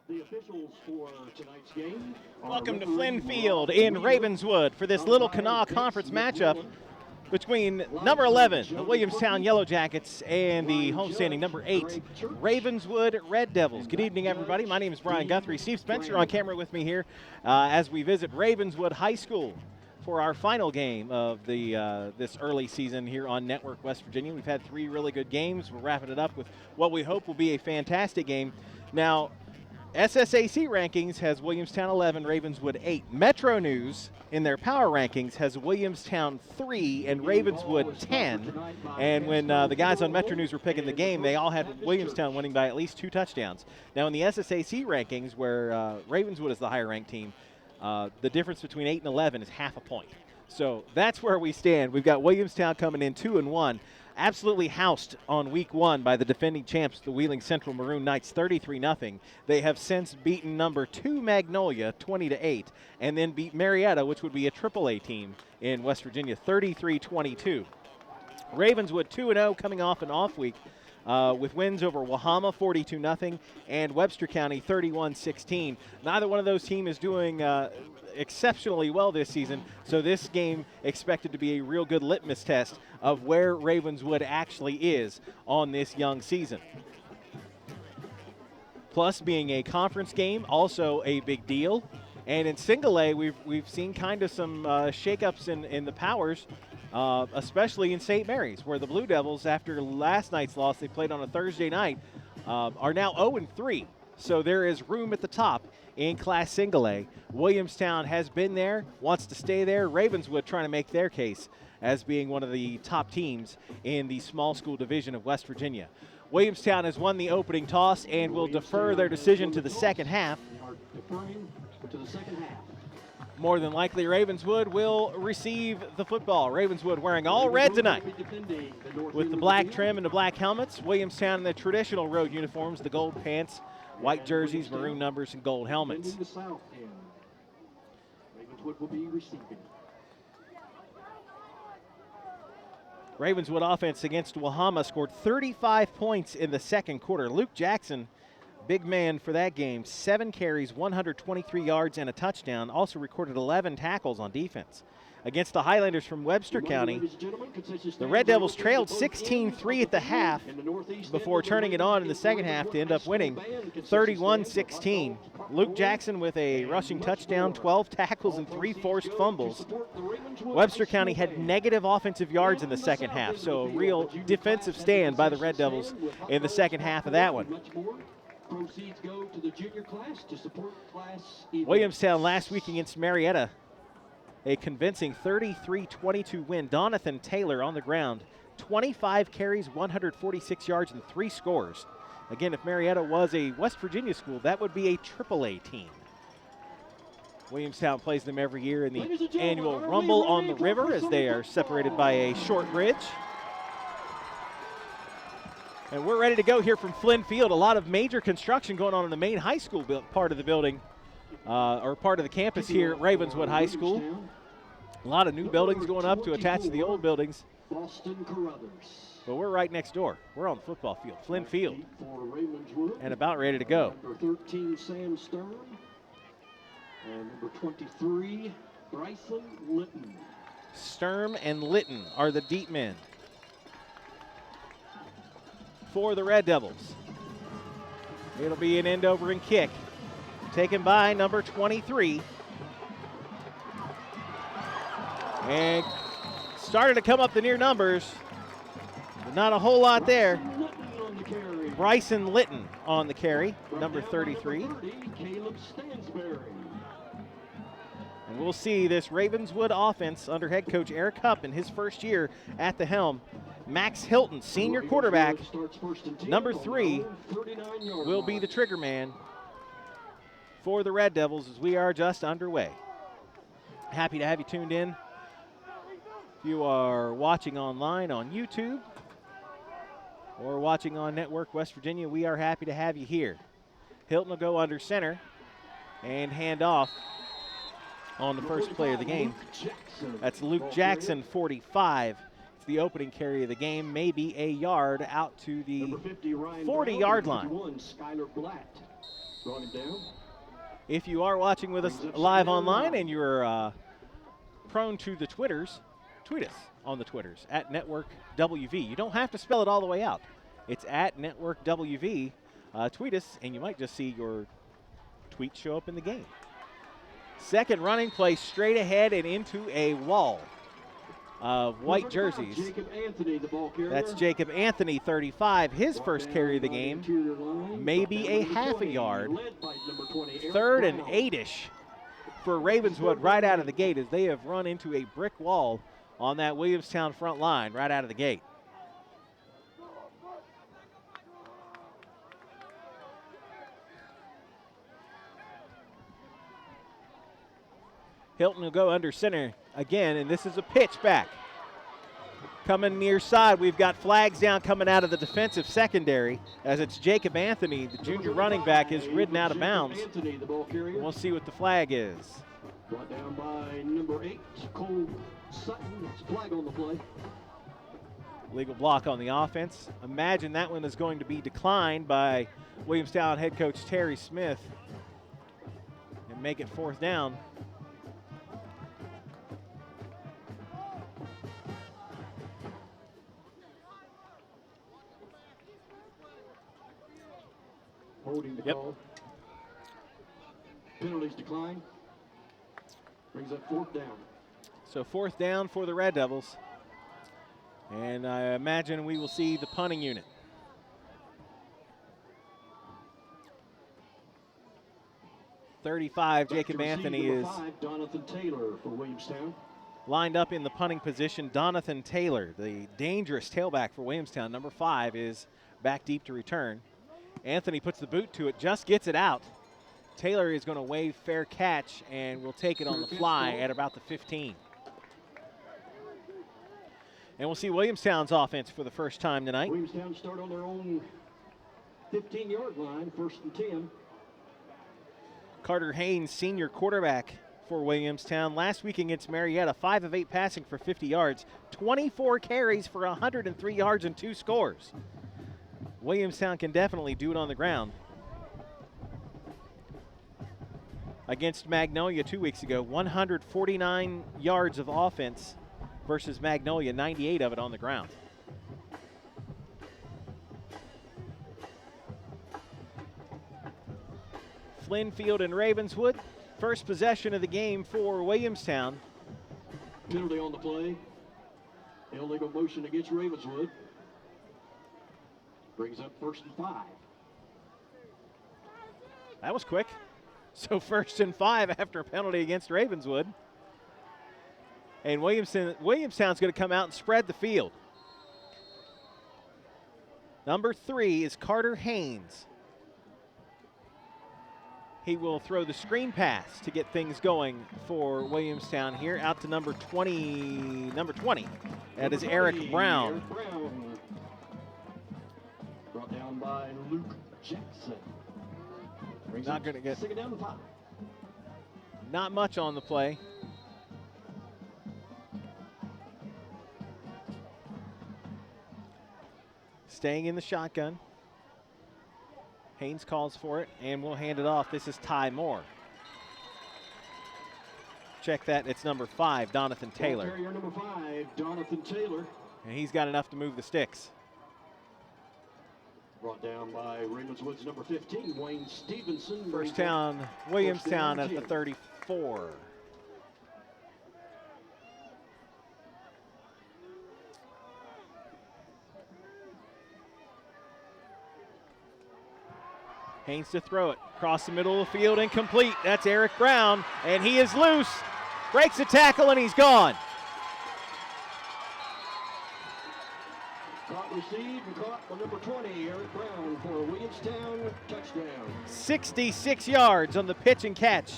The officials for tonight's game. Welcome to Flynn Field in Ravenswood for this Little Kanawha Conference matchup between number 11, the Williamstown Yellow Jackets, and the homestanding number 8, Ravenswood Red Devils. Good evening, everybody. My name is Brian Guthrie. Steve Spencer on camera with me here as we visit Ravenswood High School for our final game of this early season here on Network West Virginia. We've had 3 really good games. We're wrapping it up with what we hope will be a fantastic game. Now, SSAC rankings has Williamstown 11, Ravenswood 8. Metro News in their power rankings has Williamstown 3 and Ravenswood 10. And when the guys on Metro News were picking the game, they all had Williamstown winning by at least 2 touchdowns. Now in the SSAC rankings, where Ravenswood is the higher ranked team, the difference between 8 and 11 is half a point. So that's where we stand. We've got Williamstown coming in 2-1. Absolutely housed on week 1 by the defending champs, the Wheeling Central Maroon Knights, 33-0. They have since beaten number 2 Magnolia 20-8, and then beat Marietta, which would be a AAA team in West Virginia, 33-22. Ravenswood 2-0 coming off an off week with wins over Wahama 42-0 and Webster County 31-16. Neither one of those teams is doing exceptionally well this season, so this game expected to be a real good litmus test of where Ravenswood actually is on this young season. Plus, being a conference game, also a big deal. And in single A, we've seen kind of some shakeups in the powers, especially in St. Mary's, where the Blue Devils, after last night's loss, they played on a Thursday night, are now 0-3. So there is room at the top in Class Single A. Williamstown has been there, wants to stay there. Ravenswood trying to make their case as being one of the top teams in the small school division of West Virginia. Williamstown has won the opening toss and will defer their decision to the second half. More than likely, Ravenswood will receive the football. Ravenswood wearing all red tonight with the black trim and the black helmets. Williamstown in the traditional road uniforms, the gold pants, white jerseys, maroon numbers, and gold helmets. Ravenswood will be receiving. Ravenswood offense against Wahama scored 35 points in the second quarter. Luke Jackson, big man for that game, 7 carries, 123 yards, and a touchdown. Also recorded 11 tackles on defense. Against the Highlanders from Webster County, the Red Devils trailed 16-3 at the half before turning it on in the second half to end up winning 31-16. Luke Jackson with a rushing touchdown, 12 tackles, and 3 forced fumbles. Webster County had negative offensive yards in the second half, so a real defensive stand by the Red Devils in the second half of that one. Proceeds go to the junior class to support class. Williamstown last week against Marietta, a convincing 33-22 win. Donathan Taylor on the ground, 25 carries, 146 yards, and 3 scores. Again, if Marietta was a West Virginia school, that would be a AAA team. Williamstown plays them every year in the annual Rumble on the River as they are separated by a short bridge. And we're ready to go here from Flynn Field. A lot of major construction going on in the main high school part of the building, or part of the campus here at Ravenswood High School. A lot of new buildings going up to attach to the old buildings. But we're right next door. We're on the football field, Flynn Field, and about ready to go. Number 13, Sam Sturm. And number 23, Bryson Litton. Sturm and Litton are the deep men for the Red Devils. It'll be an end over and kick taken by number 23. And started to come up the near numbers, but not a whole lot there. Bryson Litton on the carry, number 33. And we'll see this Ravenswood offense under head coach Eric Hupp in his first year at the helm. Max Hilton, senior quarterback, number 3, will be the trigger man for the Red Devils as we are just underway. Happy to have you tuned in. If you are watching online on YouTube or watching on Network West Virginia, we are happy to have you here. Hilton will go under center and hand off on the first play of the game. That's Luke Jackson, 45. It's the opening carry of the game, maybe a yard out to the 40-yard line. Brought him down. If you are watching with us live online and you're prone to the Twitters, tweet us on the Twitters at Network WV. You don't have to spell it all the way out. It's at Network WV. Tweet us, and you might just see your tweet show up in the game. Second running play straight ahead and into a wall of white jerseys. Jacob Anthony, the ball carrier. That's Jacob Anthony, 35. His first carry of the game, maybe a half a yard. 3rd and 8-ish for Ravenswood right out of the gate, as they have run into a brick wall on that Williamstown front line right out of the gate. Hilton will go under center again, and this is a pitch back. Coming near side, we've got flags down coming out of the defensive secondary, as it's Jacob Anthony, the junior running back, is ridden out of bounds. We'll see what the flag is. Brought down by number 8, Cole Sutton. It's a flag on the play. Legal block on the offense. Imagine that one is going to be declined by Williamstown head coach Terry Smith and make it 4th down. Holding the call. Penalties decline. Brings up 4th down. So 4th down for the Red Devils. And I imagine we will see the punting unit. .35, Jacob Anthony is 5, Donathan Taylor for Williamstown. Lined up in the punting position. Donathan Taylor, the dangerous tailback for Williamstown. Number 5 is back deep to return. Anthony puts the boot to it, just gets it out. Taylor is going to wave fair catch and will take it on the fly at about the 15. And we'll see Williamstown's offense for the first time tonight. Williamstown start on their own 15-yard line, 1st and 10. Carter Haynes, senior quarterback for Williamstown. Last week against Marietta, 5 of 8 passing for 50 yards, 24 carries for 103 yards and 2 scores. Williamstown can definitely do it on the ground. Against Magnolia 2 weeks ago, 149 yards of offense versus Magnolia, 98 of it on the ground. Flynn Field and Ravenswood, first possession of the game for Williamstown. Penalty on the play. Illegal motion against Ravenswood. Brings up 1st and 5. That was quick. So 1st and 5 after a penalty against Ravenswood. And Williamstown's going to come out and spread the field. Number 3 is Carter Haynes. He will throw the screen pass to get things going for Williamstown here. Out to number 20. That is Eric Brown. Brought down by Luke Jackson. Not going to get. Second down to 5. Not much on the play. Staying in the shotgun. Haynes calls for it, and we'll hand it off. This is Ty Moore. Check that. It's number 5, Donathan Taylor. Carrier number 5, Donathan Taylor. And he's got enough to move the sticks. Brought down by Ravenswood's number 15, Wayne Stevenson. First down, Williamstown at the 34. Haynes to throw it. Across the middle of the field, incomplete. That's Eric Brown, and he is loose. Breaks a tackle, and he's gone. Caught, received, and caught by number 20, Eric Brown, for a Williamstown touchdown. 66 yards on the pitch and catch.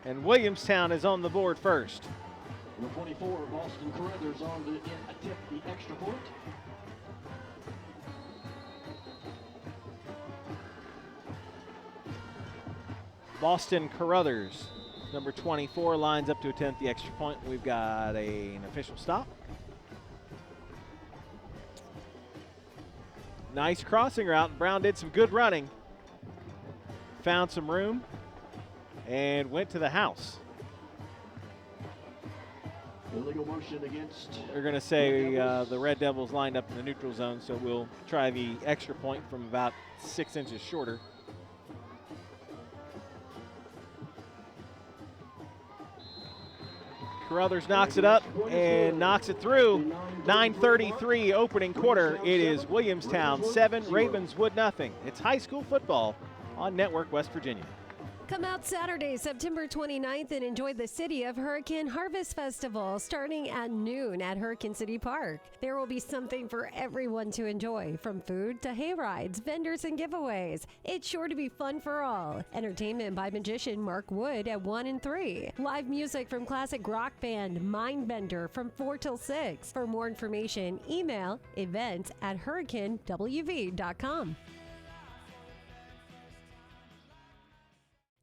And Williamstown is on the board first. Number 24, Boston Carruthers on to attempt the extra point. Boston Carruthers Number 24 lines up to attempt the extra point. We've got an official stop. Nice crossing route. Brown did some good running. Found some room and went to the house. Illegal motion against. They're going to say the Red Devils lined up in the neutral zone, so we'll try the extra point from about 6 inches shorter. Carruthers knocks it up and knocks it through. 9:33 opening quarter. It is Williamstown 7, Ravenswood nothing. It's high school football on Network West Virginia. Come out Saturday, September 29th and enjoy the City of Hurricane Harvest Festival starting at noon at Hurricane City Park. There will be something for everyone to enjoy, from food to hay rides, vendors, and giveaways. It's sure to be fun for all. Entertainment by magician Mark Wood at 1 and 3. Live music from classic rock band Mindbender from 4 till 6. For more information, email events@hurricanewv.com.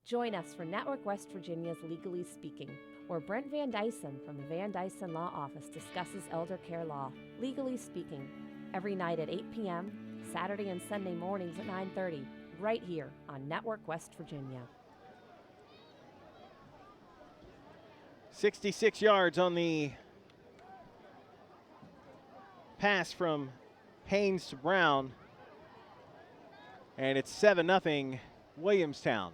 Join us for Network West Virginia's Legally Speaking, where Brent Van Dyson from the Van Dyson Law Office discusses elder care law. Legally Speaking, every night at 8 p.m., Saturday and Sunday mornings at 9:30, right here on Network West Virginia. 66 yards on the pass from Haynes to Brown, and it's 7-0 Williamstown.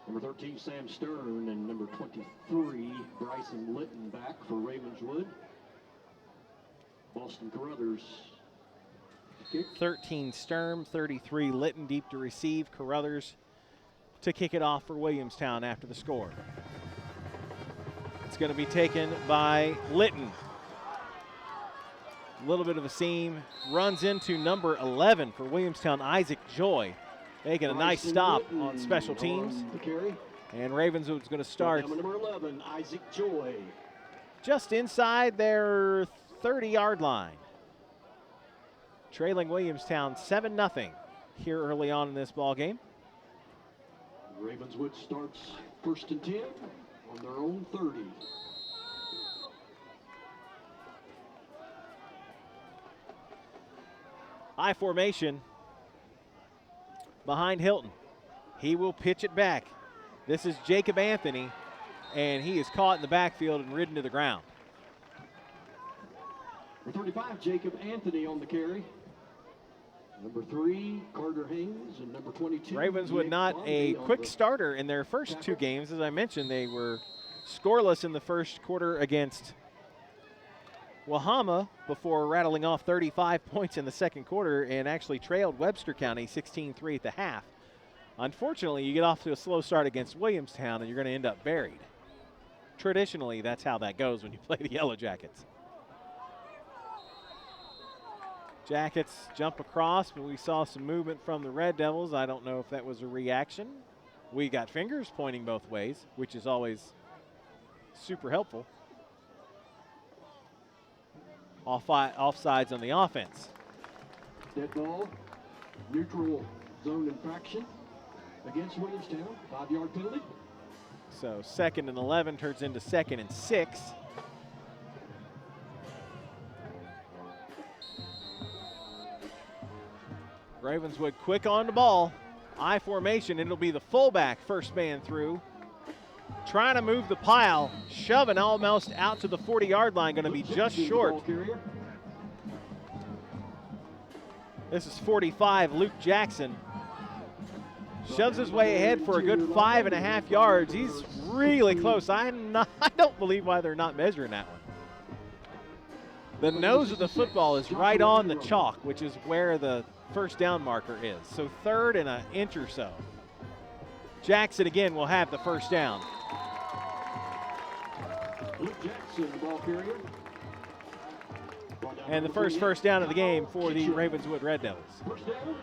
Number 13, Sam Stern, and number 23, Bryson Litton back for Ravenswood. Boston Carruthers kick. 13 Sturm, 33 Litton deep to receive. Carruthers to kick it off for Williamstown after the score. It's going to be taken by Litton. A little bit of a seam. Runs into number 11 for Williamstown, Isaac Joy. Making a nice stop on special teams. And Ravenswood's going to start Number 11, Isaac Joy. just inside their 30-yard line. Trailing Williamstown 7-0 here early on in this ball game. Ravenswood starts 1st and 10 on their own 30. High formation behind Hilton. He will pitch it back. This is Jacob Anthony, and he is caught in the backfield and ridden to the ground. Number 35, Jacob Anthony on the carry. Number 3, Carter Haynes, and number 22. Ravenswood not a quick starter in their first 2 games. As I mentioned, they were scoreless in the first quarter against Wahama before rattling off 35 points in the second quarter and actually trailed Webster County 16-3 at the half. Unfortunately, you get off to a slow start against Williamstown and you're going to end up buried. Traditionally, that's how that goes when you play the Yellow Jackets. Jackets jump across, but we saw some movement from the Red Devils. I don't know if that was a reaction. We got fingers pointing both ways, which is always super helpful. Offsides on the offense. Dead ball, neutral zone infraction against Williamstown, 5-yard penalty. So 2nd and 11 turns into 2nd and 6. Ravenswood quick on the ball. I formation, it'll be the fullback first man through. Trying to move the pile, shoving almost out to the 40-yard line, going to be just short. This is 45, Luke Jackson. Shoves his way ahead for a good 5.5 yards. He's really close. I don't believe why they're not measuring that one. The nose of the football is right on the chalk, which is where the first down marker is. So 3rd and an inch or so. Jackson again will have the first down. Luke Jackson, the ball carrier. And the first down of the game for the Ravenswood Red Devils. First down,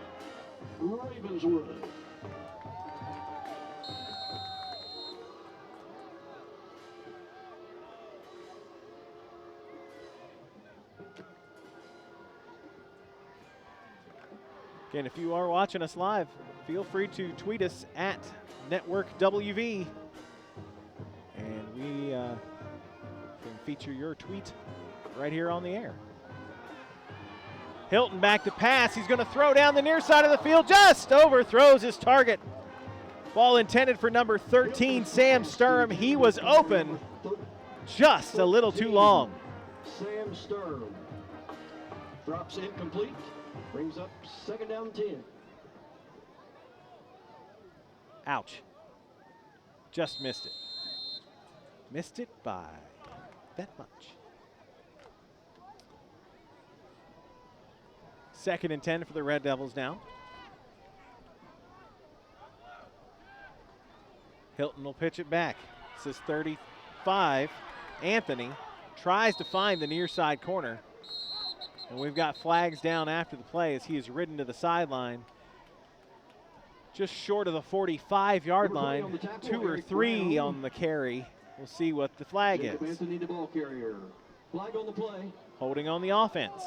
Ravenswood. Again, if you are watching us live, feel free to tweet us at Network WV, and we can feature your tweet right here on the air. Hilton back to pass. He's going to throw down the near side of the field, just overthrows his target. Ball intended for number 13, Sam Sturm. He was open, just a little too long. Sam Sturm drops incomplete, brings up 2nd down 10. Ouch. Just missed it. Missed it by that much. 2nd and 10 for the Red Devils now. Hilton will pitch it back. This is 35. Anthony tries to find the near side corner. And we've got flags down after the play as he is ridden to the sideline. Just short of the 45-yard line. 2 or 3 on the carry. We'll see what the flag is. Anthony, the ball carrier. Flag on the play. Holding on the offense.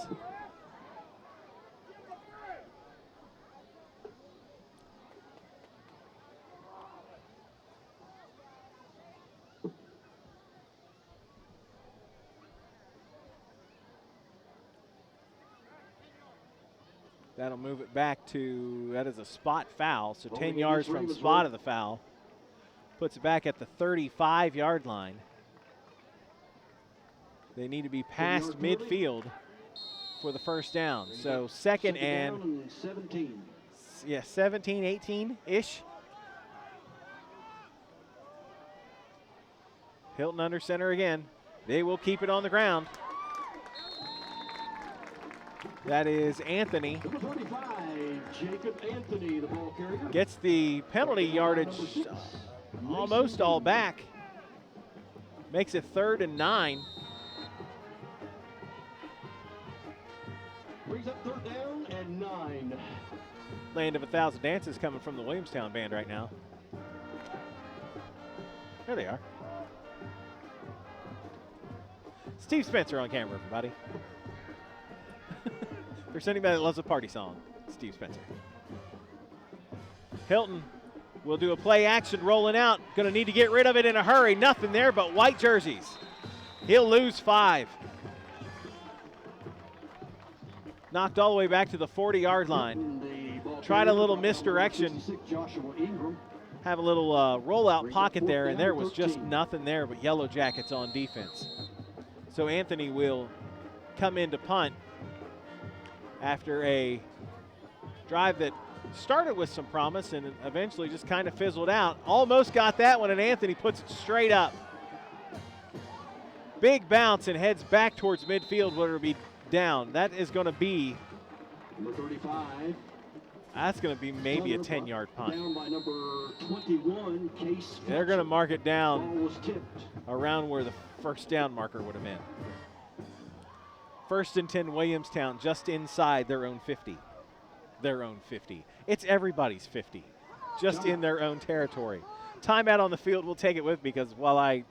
That'll move it back to, that is a spot foul, so 10 yards from spot of the foul. Puts it back at the 35-yard line. They need to be past midfield for the first down. So 2nd and 17. Yeah, 17, 18-ish. Hilton under center again. They will keep it on the ground. That is Anthony. Number 35, Jacob Anthony, the ball carrier. Gets the penalty yardage almost all back. Makes it 3rd and 9. Brings up 3rd down and 9. Land of 1,000 Dances coming from the Williamstown band right now. There they are. Steve Spencer on camera, everybody. If there's anybody that loves a party song, Steve Spencer. Hilton will do a play action rolling out. Going to need to get rid of it in a hurry. Nothing there but white jerseys. He'll lose 5. Knocked all the way back to the 40-yard line. Tried a little misdirection. Have a little rollout pocket there, and there was just nothing there but Yellow Jackets on defense. So Anthony will come in to punt after a drive that started with some promise and eventually just kind of fizzled out. Almost got that one, and Anthony puts it straight up. Big bounce and heads back towards midfield where it'll be down. That is going to be, number 35. That's going to be maybe a 10-yard punt. Down by number 21, Case. They're going to mark it down Ball was tipped. around where the first down marker would have been. 1st and 10 Williamstown, just inside their own 50. Their own 50. It's everybody's 50, just in their own territory. Timeout on the field, we'll take it with me because while I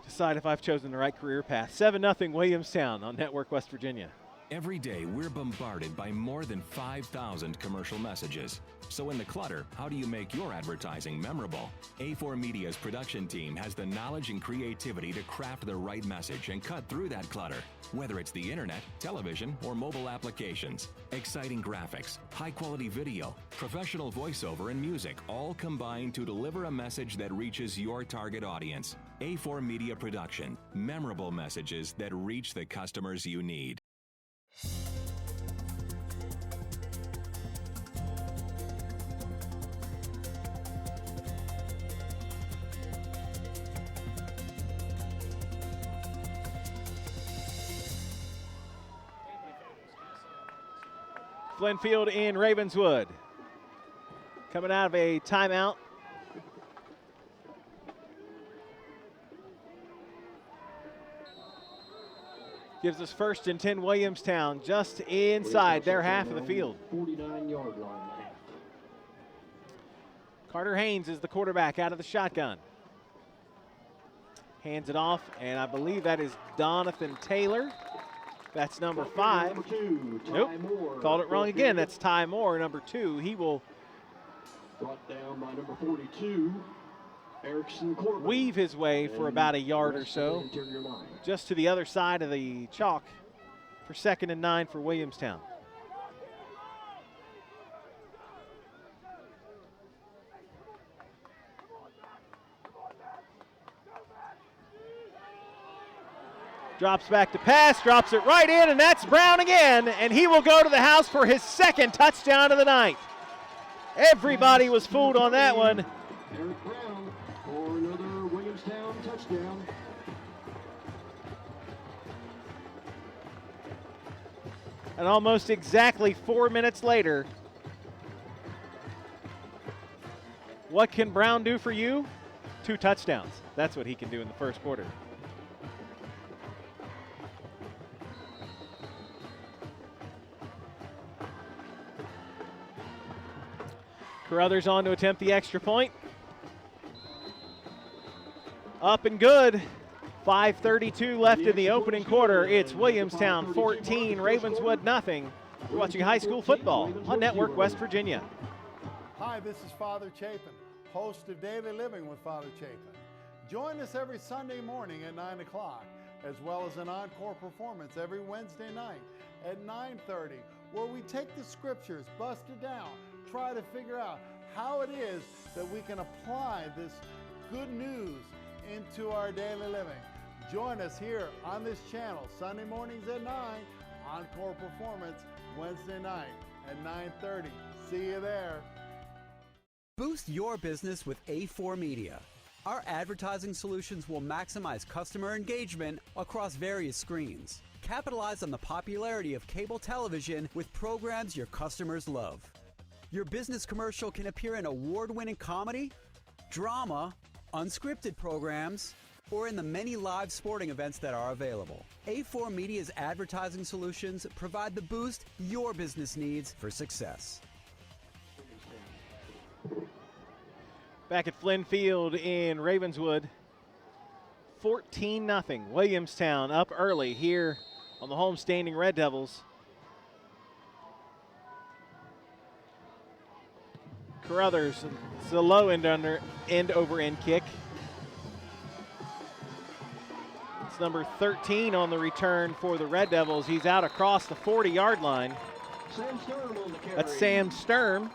decide if I've chosen the right career path. 7-0 Williamstown on Network West Virginia. Every day, we're bombarded by more than 5,000 commercial messages. So in the clutter, how do you make your advertising memorable? A4 Media's production team has the knowledge and creativity to craft the right message and cut through that clutter. Whether it's the internet, television, or mobile applications, exciting graphics, high-quality video, professional voiceover, and music all combine to deliver a message that reaches your target audience. A4 Media Production, memorable messages that reach the customers you need. Glenfield in Ravenswood. Coming out of a timeout. Gives us 1st and 10 Williamstown, just inside their half of the field. 49-yard line. Carter Haynes is the quarterback out of the shotgun. Hands it off, and I believe that is Donathan Taylor That's number 5. Number 2, Ty Nope, Moore. called it wrong again. That's Ty Moore, number 2. He will Brought down by number 42, Erickson Corbin. weave his way for about a yard or Rest of so, the interior line. just to the other side of the chalk for 2nd and 9 for Williamstown. Drops back to pass, drops it right in, and that's Brown again, and he will go to the house for his 2nd touchdown of the night. Everybody was fooled on that one. Eric Brown for another Williamstown touchdown. And almost exactly 4 minutes later, what can Brown do for you? 2 touchdowns. That's what he can do in the first quarter. Carruthers on to attempt the extra point. Up and good. 5:32 left in the opening quarter. It's Williamstown 14, Ravenswood nothing. You're watching high school football on Network West Virginia. Hi, this is Father Chapin, host of Daily Living with Father Chapin. Join us every Sunday morning at 9 o'clock, as well as an encore performance every Wednesday night at 9:30, where we take the scriptures, bust it down, try to figure out how it is that we can apply this good news into our daily living. Join us here on this channel, Sunday mornings at 9, encore performance Wednesday night at 9:30. See you there. Boost your business with A4 Media. Our advertising solutions will maximize customer engagement across various screens. Capitalize on the popularity of cable television with programs your customers love. Your business commercial can appear in award-winning comedy, drama, unscripted programs, or in the many live sporting events that are available. A4 Media's advertising solutions provide the boost your business needs for success. Back at Flynn Field in Ravenswood, 14-0. Williamstown up early here on the homestanding Red Devils. Carruthers, it's a low end over end kick. It's number 13 on the return for the Red Devils. He's out across the 40-yard line. Sam Sturm on the carry. That's Sam Sturm.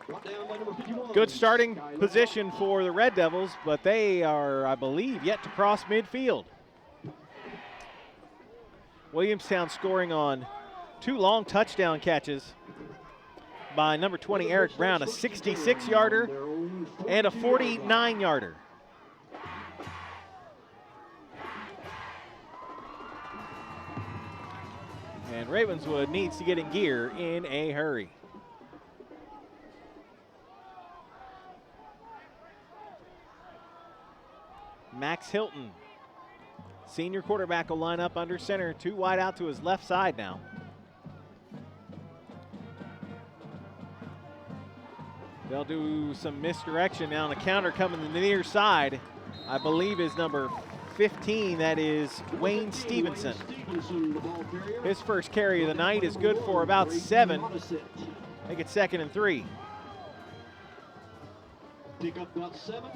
Brought down by number 51. Good starting Skylar position for the Red Devils, but they are, I believe, yet to cross midfield. Williamstown scoring on 2 long touchdown catches by number 20, Eric Brown, a 66-yarder and a 49-yarder. And Ravenswood needs to get in gear in a hurry. Max Hilton, senior quarterback, will line up under center. 2 wide out to his left side now. They'll do some misdirection now, and a counter coming to the near side. I believe is number 15, that is Wayne Stevenson. His first carry of the night is good for about 7. Make it 2nd and 3. Pick up about 7,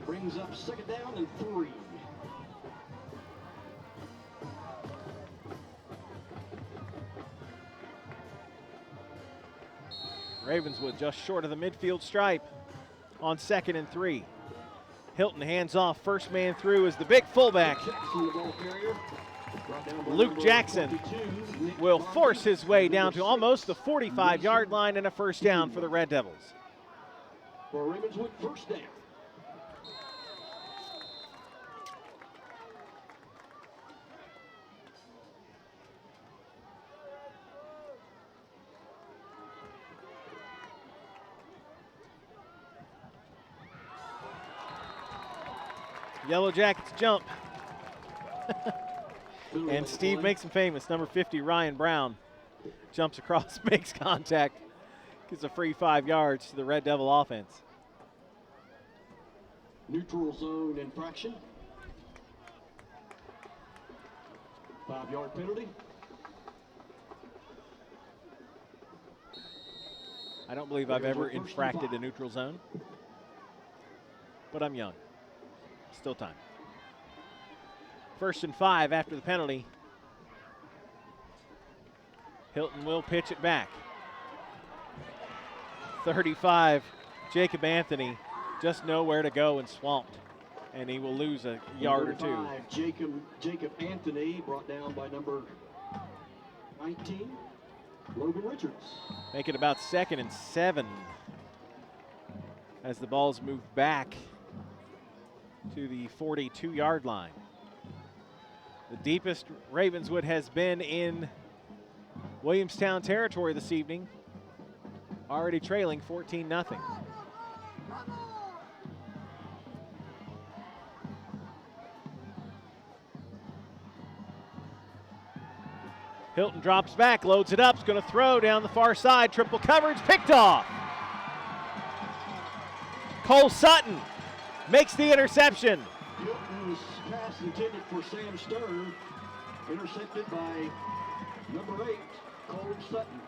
brings up 2nd down and 3. Ravenswood just short of the midfield stripe on 2nd and 3. Hilton hands off, first man through is the big fullback. Luke Jackson will force his way down to almost the 45-yard line and a first down for the Red Devils. For Ravenswood, first down. Yellow Jackets jump. And Steve makes him famous. Number 50, Ryan Brown, jumps across, makes contact, gets a free 5 yards to the Red Devil offense. Neutral zone infraction. 5-yard penalty. I don't believe I've ever infracted a neutral zone, but I'm young. Still time. 1st and 5 after the penalty. Hilton will pitch it back. 35, Jacob Anthony, just nowhere to go and swamped, and he will lose a yard or two. Jacob Anthony, brought down by number 19, Logan Richards. Make it about 2nd and 7 as the ball's moved back to the 42-yard line. The deepest Ravenswood has been in Williamstown territory this evening, already trailing 14-0. Hilton drops back, loads it up, is going to throw down the far side, triple coverage, picked off. Cole Sutton makes the interception. Hilton's pass intended for Sam Stern, intercepted by number 8, Cole Sutton.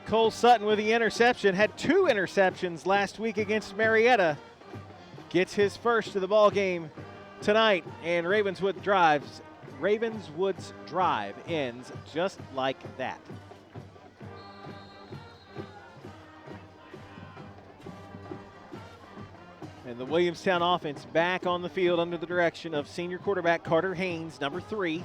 Cole Sutton with the interception, had 2 interceptions last week against Marietta. Gets his first to the ball game tonight, and Ravenswood's drive ends just like that. And the Williamstown offense back on the field under the direction of senior quarterback Carter Haynes, number 3.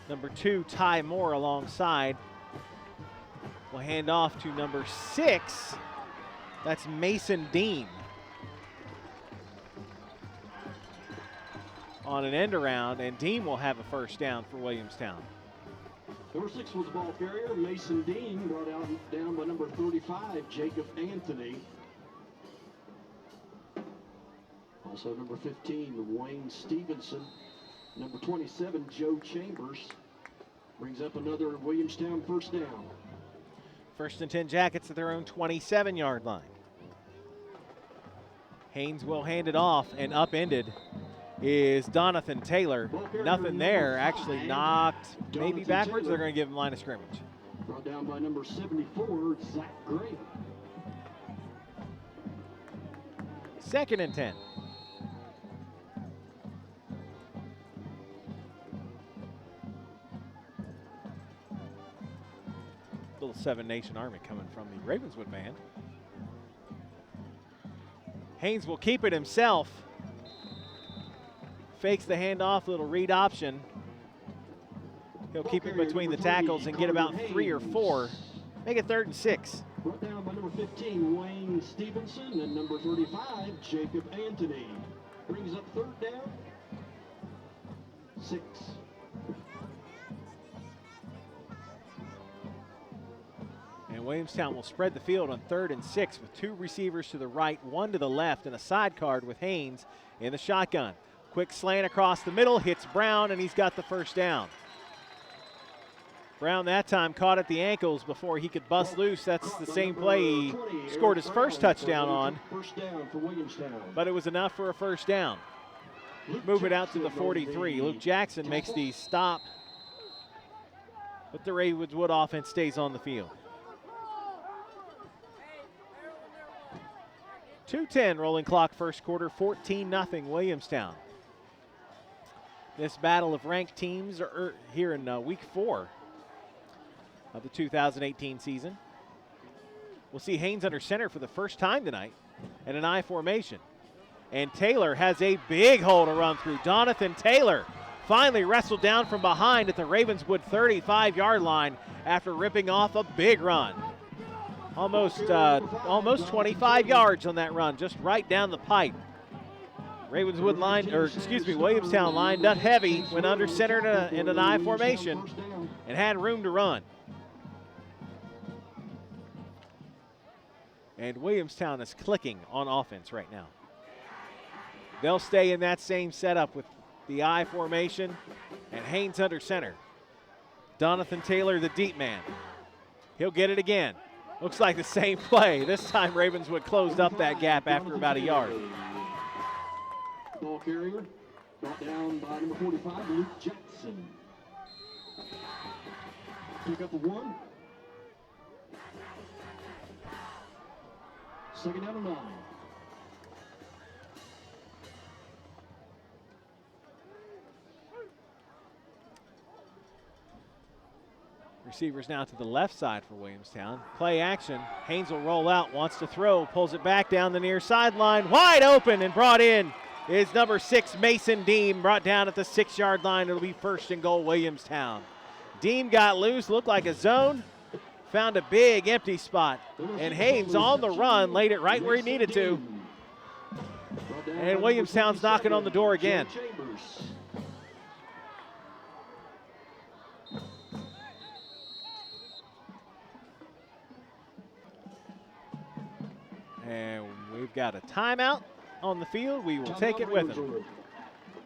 Number 2, Ty Moore alongside. We'll hand off to number 6. That's Mason Dean. On an end around, and Dean will have a first down for Williamstown. Number 6 was the ball carrier, Mason Dean, brought down by number 35, Jacob Anthony. Also number 15, Wayne Stevenson. Number 27, Joe Chambers, brings up another Williamstown first down. 1st and 10 Jackets at their own 27-yard line. Haynes will hand it off, and upended is Donathan Taylor. Nothing there, actually knocked maybe backwards. They're going to give him line of scrimmage. Brought down by number 74, Zach Graham. 2nd and 10. Little 7 Nation Army coming from the Ravenswood band. Haynes will keep it himself. Fakes the handoff, little read option. He'll keep it between the tackles and get about 3 or 4. Make it 3rd and 6. Brought down by number 15, Wayne Stevenson, and number 35, Jacob Anthony. Brings up 3rd down, 6. And Williamstown will spread the field on 3rd and 6 with 2 receivers to the right, 1 to the left, and a side card with Haynes in the shotgun. Quick slant across the middle, hits Brown, and he's got the first down. Brown that time caught at the ankles before he could bust loose. That's the same play he scored his first touchdown on. First down for Williamstown. But it was enough for a first down. Move it out to the 43. Luke Jackson makes the stop, but the Ravenswood offense stays on the field. 2:10 rolling clock first quarter, 14-0 Williamstown. This battle of ranked teams are here in week 4 of the 2018 season. We'll see Haynes under center for the first time tonight in an I formation. And Taylor has a big hole to run through. Donathan Taylor finally wrestled down from behind at the Ravenswood 35-yard line after ripping off a big run. Almost 25 yards on that run, just right down the pipe. Williamstown lined up heavy, went under center in an I formation, and had room to run. And Williamstown is clicking on offense right now. They'll stay in that same setup with the I formation and Haynes under center. Donathan Taylor, the deep man. He'll get it again. Looks like the same play. This time Ravenswood closed up that gap after about a yard. Ball carrier brought down by number 45, Luke Jackson. Pick up the 1. Second down and 9. Receivers now to the left side for Williamstown. Play action. Haynes will roll out, wants to throw, pulls it back down the near sideline. Wide open and brought in is number 6, Mason Deem, brought down at the 6-yard line. It'll be first and goal, Williamstown. Deem got loose, looked like a zone, found a big empty spot. And Haynes on the run, laid it right where he needed to. And Williamstown's knocking on the door again. And we've got a timeout on the field. We will take it with them.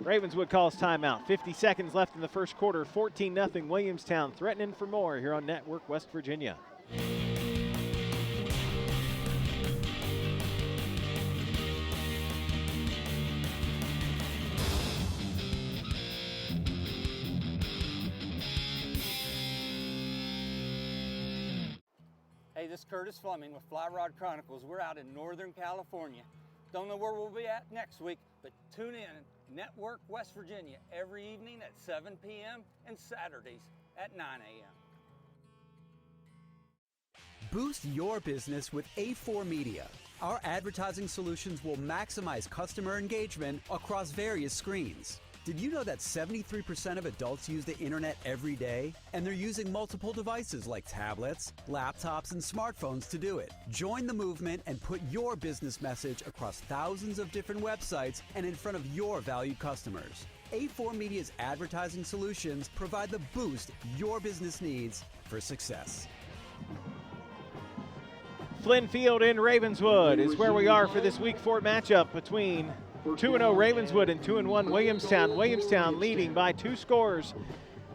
Ravenswood calls timeout. 50 seconds left in the first quarter. 14-0 Williamstown threatening for more here on Network West Virginia. Hey, this is Curtis Fleming with Fly Rod Chronicles. We're out in Northern California. Don't know where we'll be at next week, but tune in Network West Virginia every evening at 7 p.m. and Saturdays at 9 a.m. Boost your business with A4 Media. Our advertising solutions will maximize customer engagement across various screens. Did you know that 73% of adults use the internet every day? And they're using multiple devices like tablets, laptops, and smartphones to do it. Join the movement and put your business message across thousands of different websites and in front of your valued customers. A4 Media's advertising solutions provide the boost your business needs for success. Flynn Field in Ravenswood is where we are for this Week 4 matchup between 2-0 Ravenswood and 2-1 Williamstown. Williamstown leading by 2 scores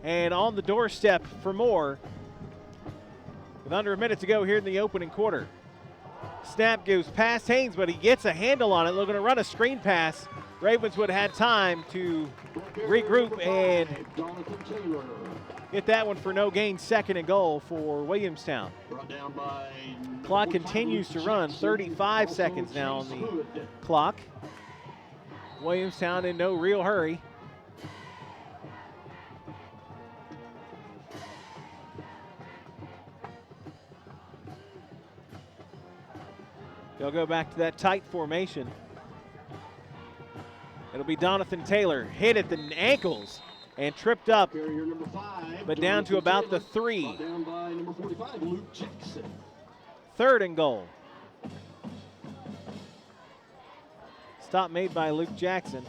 and on the doorstep for more with under a minute to go here in the opening quarter. Snap goes past Haynes, but he gets a handle on it. They're going to run a screen pass. Ravenswood had time to regroup and get that one for no gain. Second and goal for Williamstown. Clock continues to run. 35 seconds now on the clock. Williamstown in no real hurry. They'll go back to that tight formation. It'll be Donathan Taylor, hit at the ankles and tripped up, but down to about the 3. Third and goal. Stop made by Luke Jackson.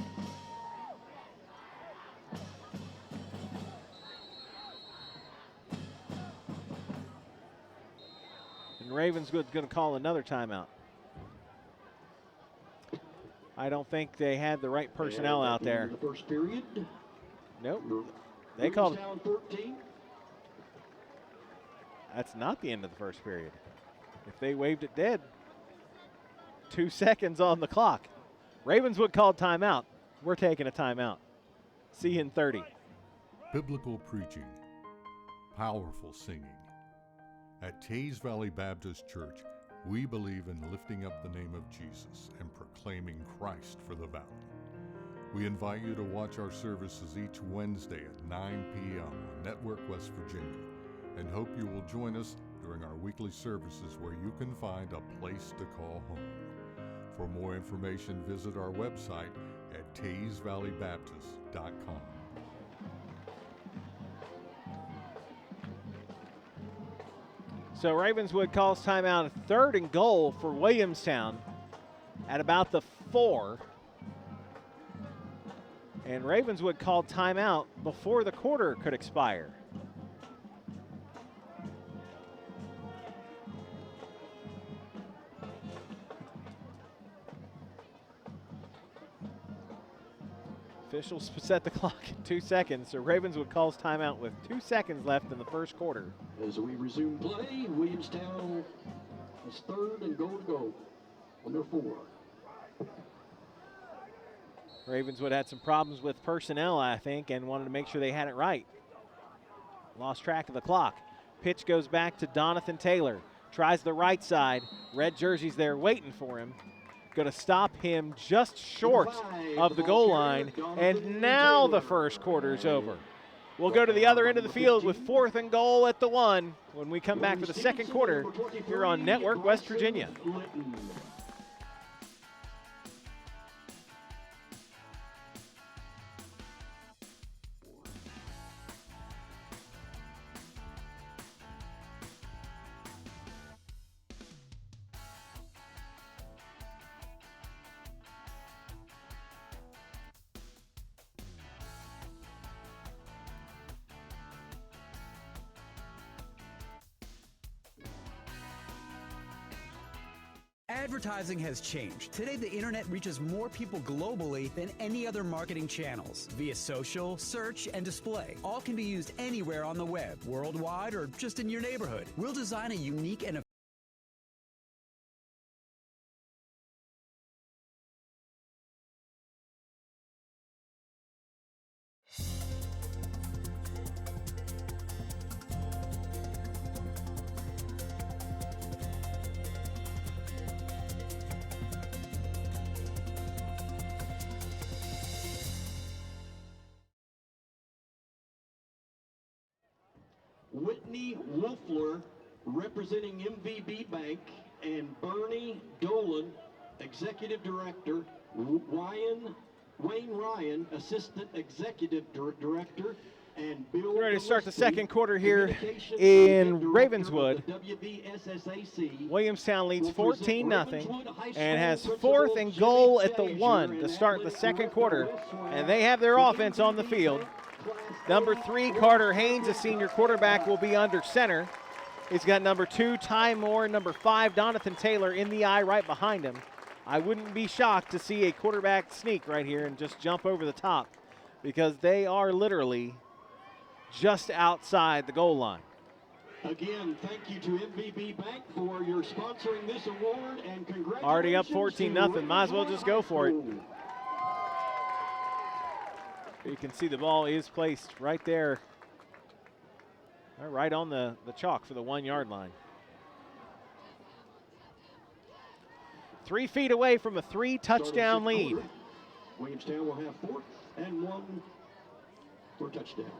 And Ravenswood's going to call another timeout. I don't think they had the right personnel out there. The first period. Nope. They called. Down 13. That's not the end of the first period. If they waved it dead, 2 seconds on the clock. Ravenswood called timeout. We're taking a timeout. See you in 30. Biblical preaching, powerful singing. At Tays Valley Baptist Church, we believe in lifting up the name of Jesus and proclaiming Christ for the valley. We invite you to watch our services each Wednesday at 9 p.m. on Network West Virginia and hope you will join us during our weekly services where you can find a place to call home. For more information, visit our website at taysvalleybaptist.com. So Ravenswood calls timeout, third and goal for Williamstown at about the 4. And Ravenswood called timeout before the quarter could expire. Officials set the clock in 2 seconds, so Ravenswood calls timeout with 2 seconds left in the first quarter. As we resume play, Williamstown is third and goal to go on their 4. Ravenswood had some problems with personnel, I think, and wanted to make sure they had it right. Lost track of the clock. Pitch goes back to Donathan Taylor. Tries the right side. Red jersey's there waiting for him. Going to stop him just short of the goal line. And now the first quarter's over. We'll go to the other end of the field with 4th and goal at the 1 when we come back for the second quarter here on Network West Virginia. Advertising has changed. Today, the internet reaches more people globally than any other marketing channels. Via social, search, and display. All can be used anywhere on the web, worldwide, or just in your neighborhood. We'll design a unique and Whitney Wolfler, representing MVB Bank, and Bernie Dolan, Executive Director, Wayne Ryan, Assistant Executive Director, and Bill We're ready to start the Gillespie, second quarter here Communications in Director Ravenswood. of the WVSSAC. Williamstown leads will present 14-0 Ravenswood High and has School 4th Principal and goal Jimmy at the Stager 1 to and start the Athletic second Director quarter. West Swag, And they have their the offense on the MVB field. Bank Class Number A 3, Carter Haynes, a senior quarterback, will be under center. He's got number 2, Ty Moore, number 5, Donathan Taylor in the eye right behind him. I wouldn't be shocked to see a quarterback sneak right here and just jump over the top because they are literally just outside the goal line. Again, thank you to MVB Bank for your sponsoring this award, and congratulations. Already up 14-0. Might as well just go for it. You can see the ball is placed right there, right on the chalk for the 1-yard line. 3 feet away from a 3-touchdown lead. Williamstown will have 4th and 1 for touchdown.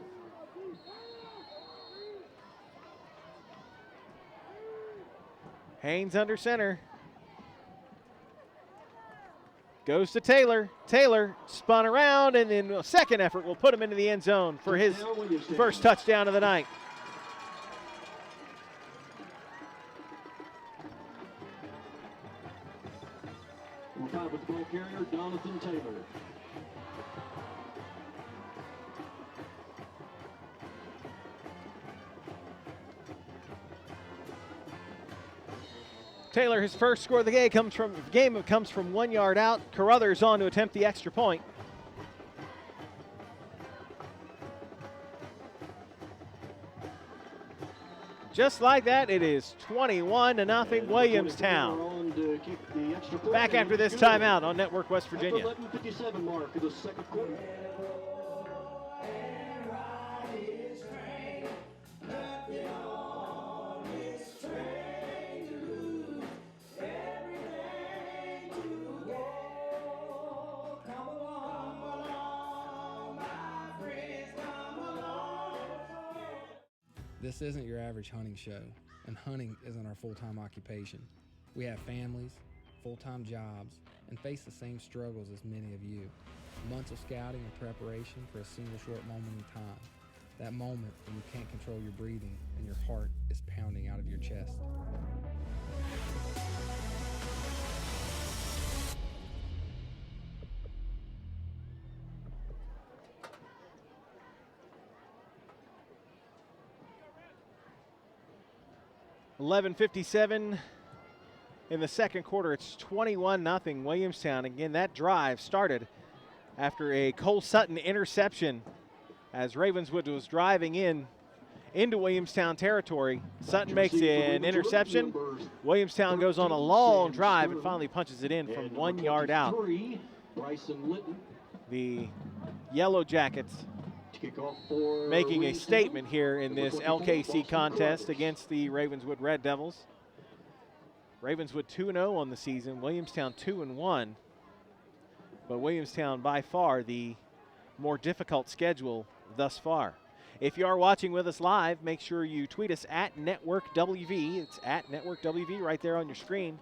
Haynes under center. Goes to Taylor. Taylor spun around, and in a second effort will put him into the end zone for his first touchdown of the night. Number 5 with the ball carrier, Donathan Taylor. Taylor, his first score of the game comes from 1 yard out. Carruthers on to attempt the extra point. Just like that, it is 21-0 Williamstown. Back after this timeout on Network West Virginia. 11:57 mark of the second quarter. This isn't your average hunting show, and hunting isn't our full-time occupation. We have families, full-time jobs, and face the same struggles as many of you. Months of scouting and preparation for a single short moment in time. That moment when you can't control your breathing and your heart is pounding out of your chest. .57 in the second quarter. It's 21-0 Williamstown. Again, that drive started after a Cole Sutton interception as Ravenswood was driving into Williamstown territory. Sutton makes an interception. Williamstown goes on a long drive and finally punches it in from 1 yard out. The Yellow Jackets making a statement here in this LKC contest against the Ravenswood Red Devils. Ravenswood 2-0 on the season, Williamstown 2-1. But Williamstown by far the more difficult schedule thus far. If you are watching with us live, make sure you tweet us at Network WV. It's at Network WV right there on your screen.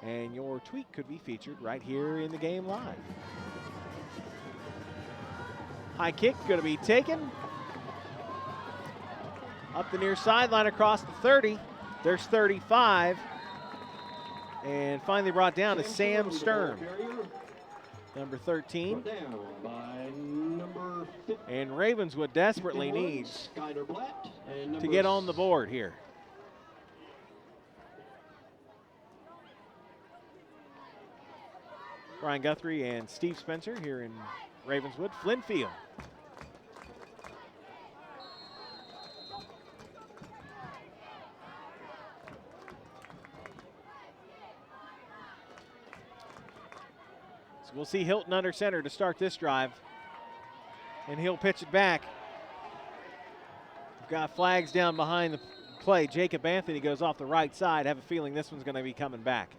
And your tweet could be featured right here in the game live. High kick going to be taken. Up the near sideline across the 30. There's 35. And finally brought down to Sam Sturm, number 13. And Ravenswood desperately needs to get on the board here. Brian Guthrie and Steve Spencer here in Ravenswood. Flynn Field. So we'll see Hilton under center to start this drive. And he'll pitch it back. We've got flags down behind the play. Jacob Anthony goes off the right side. Have a feeling this one's going to be coming back.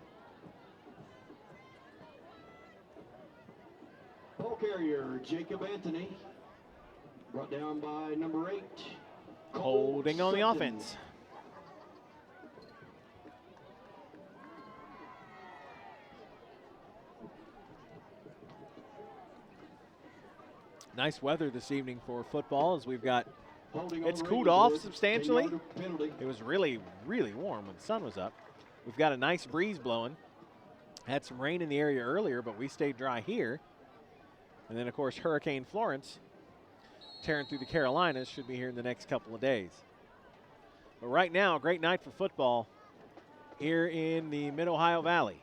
Ball carrier, Jacob Anthony. Brought down by number 8. Holding on the offense. Nice weather this evening for football as we've got, it's cooled off substantially. It was really, really warm when the sun was up. We've got a nice breeze blowing. Had some rain in the area earlier, but we stayed dry here. And then, of course, Hurricane Florence tearing through the Carolinas should be here in the next couple of days. But right now, a great night for football here in the Mid-Ohio Valley.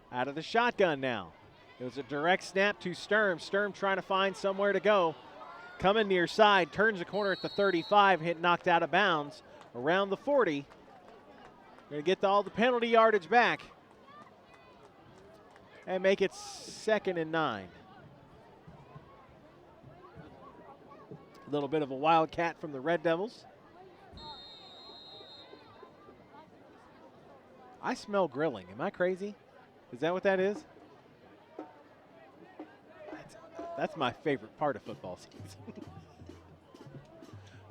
Out of the shotgun now. It was a direct snap to Sturm. Sturm trying to find somewhere to go. Coming near side, turns the corner at the 35, hit knocked out of bounds around the 40. Going to get all the penalty yardage back and make it 2nd and 9. A little bit of a wildcat from the Red Devils. I smell grilling. Am I crazy? Is that what that is? That's my favorite part of football season.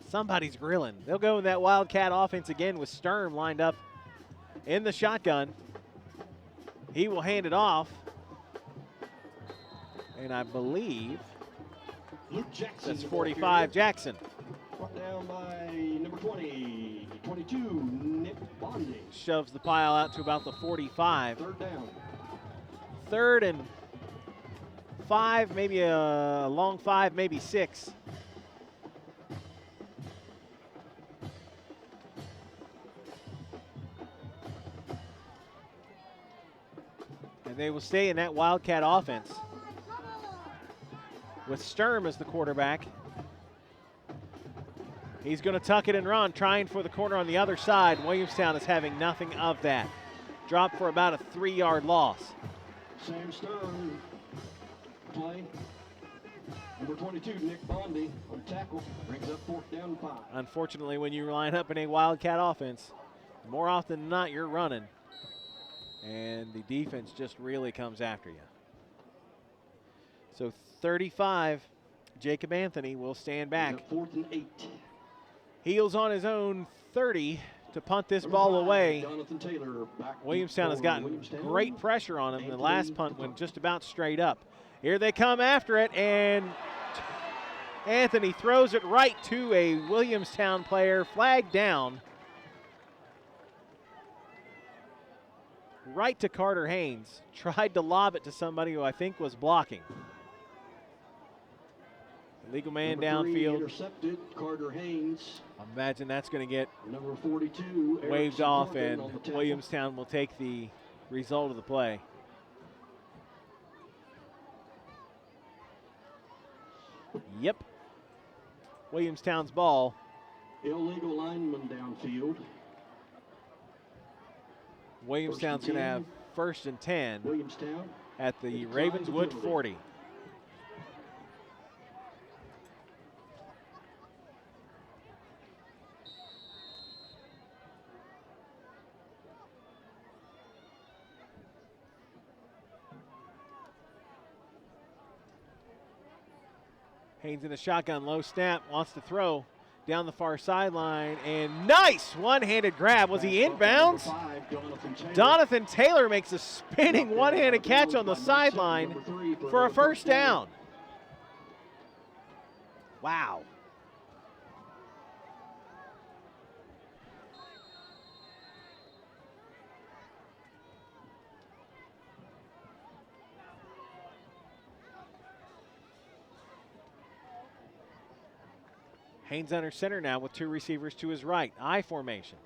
Somebody's grilling. They'll go in that wildcat offense again with Sturm lined up in the shotgun. He will hand it off. And I believe that's 45 Jackson. Brought down by number 20, 22, Nick Bondi. Shoves the pile out to about the 45. 3rd down. 3rd and 5, maybe a long 5, maybe 6. And they will stay in that Wildcat offense with Sturm as the quarterback. He's going to tuck it and run, trying for the corner on the other side. Williamstown is having nothing of that. Dropped for about a 3-yard loss. Sam Sturm play. Number 22, Nick Bondi on tackle. Brings up 4th down and 5. Unfortunately, when you line up in a Wildcat offense, more often than not, you're running. And the defense just really comes after you. So 35, Jacob Anthony will stand back. 4th and 8. Heels on his own 30 to punt this ball away. Jonathan Taylor back. Williamstown has gotten great pressure on him. The last punt went just about straight up. Here they come after it, and Anthony throws it right to a Williamstown player, flagged down. Right to Carter Haynes. Tried to lob it to somebody who I think was blocking. Legal man Number 3 downfield. Intercepted, Carter Haynes. I imagine that's going to get Number 42, waved Erickson off, Corbin and on the tackle. Williamstown will take the result of the play. Yep. Williamstown's ball. Illegal lineman downfield. Williamstown's going to have 1st and 10 Williamstown at the declined the Ravenswood penalty. 40. Haynes in a shotgun, low snap, wants to throw down the far sideline, and nice one-handed grab. Was he inbounds? Donathan Taylor makes a spinning one-handed catch on the sideline for a first down. Wow. Haynes under center now with 2 receivers to his right. I formation.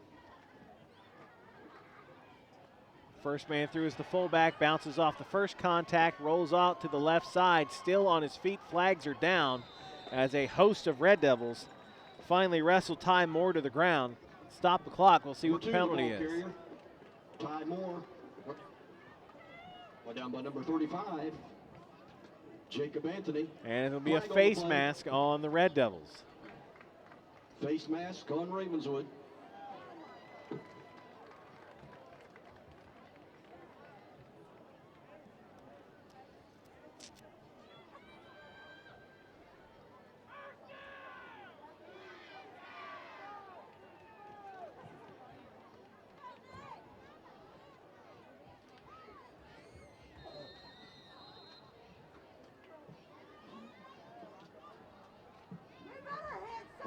First man through is the fullback, bounces off the first contact, rolls out to the left side, still on his feet. Flags are down as a host of Red Devils finally wrestle Ty Moore to the ground. Stop the clock. We'll see what the penalty is. Ty Moore. Down by number 35, Jacob Anthony. And it'll be a face mask on the Red Devils. Face mask on Ravenswood.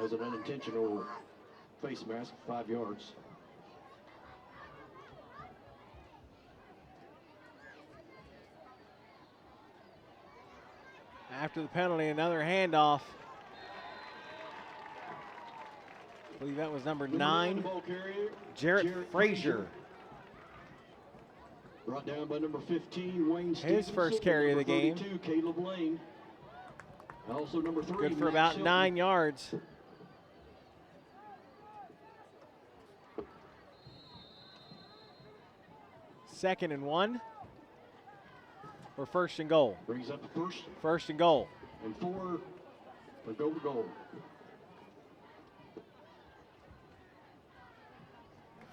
As an unintentional face mask, 5 yards. After the penalty, another handoff. I believe that was number 9, Jarrett Frazier. Brought down by number 15, Wayne Stevenson. His first carry of the game. 32, Caleb Lane. Also number 3, Good for Max about Hilton. 9 yards. Second and 1 or first and goal? Brings up the first. First and goal. And 4 for goal.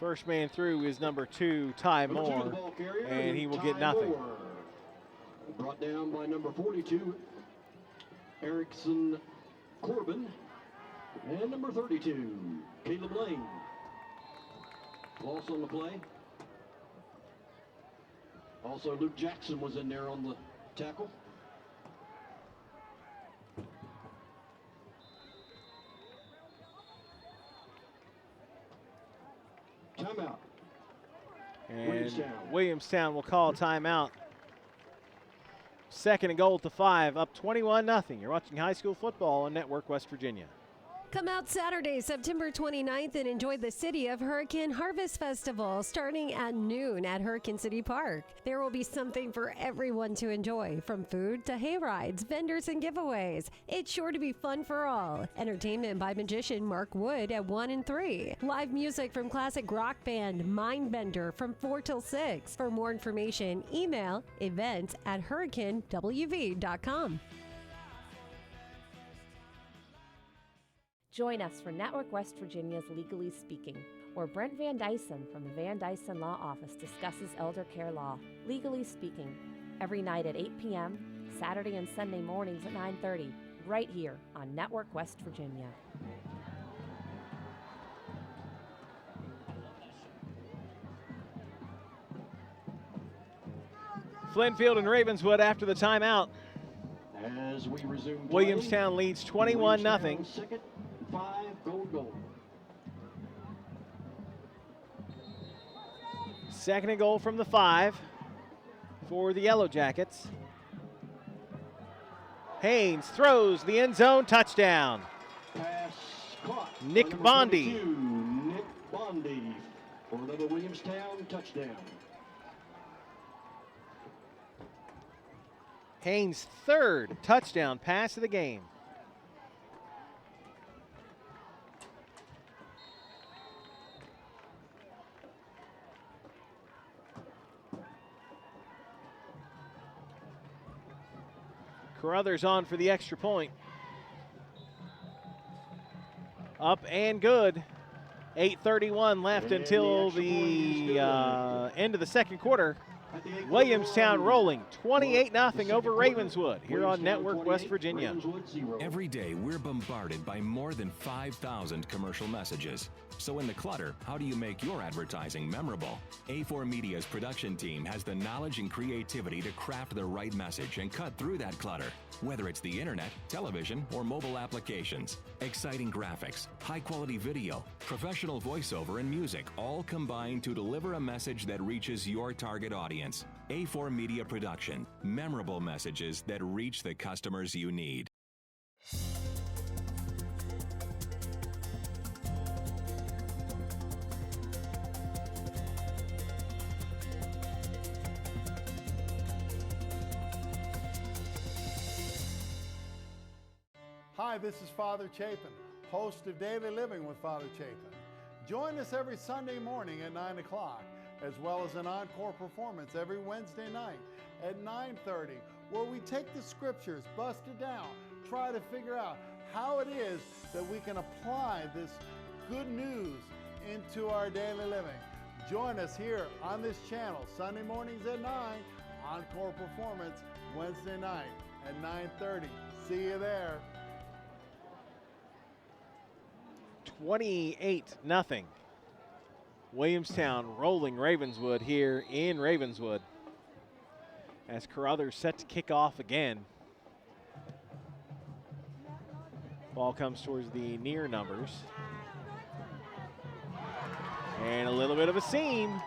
First man through is number 2, Ty Number 2, Moore, the ball carrier, and he will Ty get nothing. Moore. Brought down by number 42, Erickson Corbin. And number 32, Caleb Lane. Loss on the play. Also, Luke Jackson was in there on the tackle. Timeout. And Williamstown will call a timeout. Second and goal at the 5, up 21-0. You're watching high school football on Network West Virginia. Come out Saturday, September 29th, and enjoy the City of Hurricane Harvest Festival starting at noon at Hurricane City Park. There will be something for everyone to enjoy, from food to hay rides, vendors, and giveaways. It's sure to be fun for all. Entertainment by magician Mark Wood at 1 and 3. Live music from classic rock band Mindbender from 4 till 6. For more information, email events@hurricanewv.com. Join us for Network West Virginia's Legally Speaking, where Brent Van Dyson from the Van Dyson Law Office discusses elder care law. Legally Speaking, every night at 8 p.m., Saturday and Sunday mornings at 9:30, right here on Network West Virginia. Flintfield and Ravenswood after the timeout. As we resume play, Williamstown leads 21-0. Second, 5, goal. Second and goal from the 5 for the Yellow Jackets. Haynes throws the end zone, touchdown. Pass caught. Nick Number Bondi. 22, Nick Bondi for another Williamstown touchdown. Haynes' third touchdown pass of the game. Carruthers on for the extra point. Up and good. 8:31 left until the end of the second quarter. Williamstown rolling 28-0 over Ravenswood here on Network West Virginia. Every day, we're bombarded by more than 5,000 commercial messages. So in the clutter, how do you make your advertising memorable? A4 Media's production team has the knowledge and creativity to craft the right message and cut through that clutter. Whether it's the internet, television, or mobile applications, exciting graphics, high-quality video, professional voiceover, and music all combine to deliver a message that reaches your target audience. A4 Media Production, memorable messages that reach the customers you need. Hi, this is Father Chapin, host of Daily Living with Father Chapin. Join us every Sunday morning at 9 o'clock, as well as an encore performance every Wednesday night at 9:30, where we take the scriptures, bust it down, try to figure out how it is that we can apply this good news into our daily living. Join us here on this channel, Sunday mornings at 9, encore performance Wednesday night at 9:30. See you there. 28-0. Williamstown rolling Ravenswood here in Ravenswood. As Carruthers set to kick off again. Ball comes towards the near numbers. And a little bit of a seam.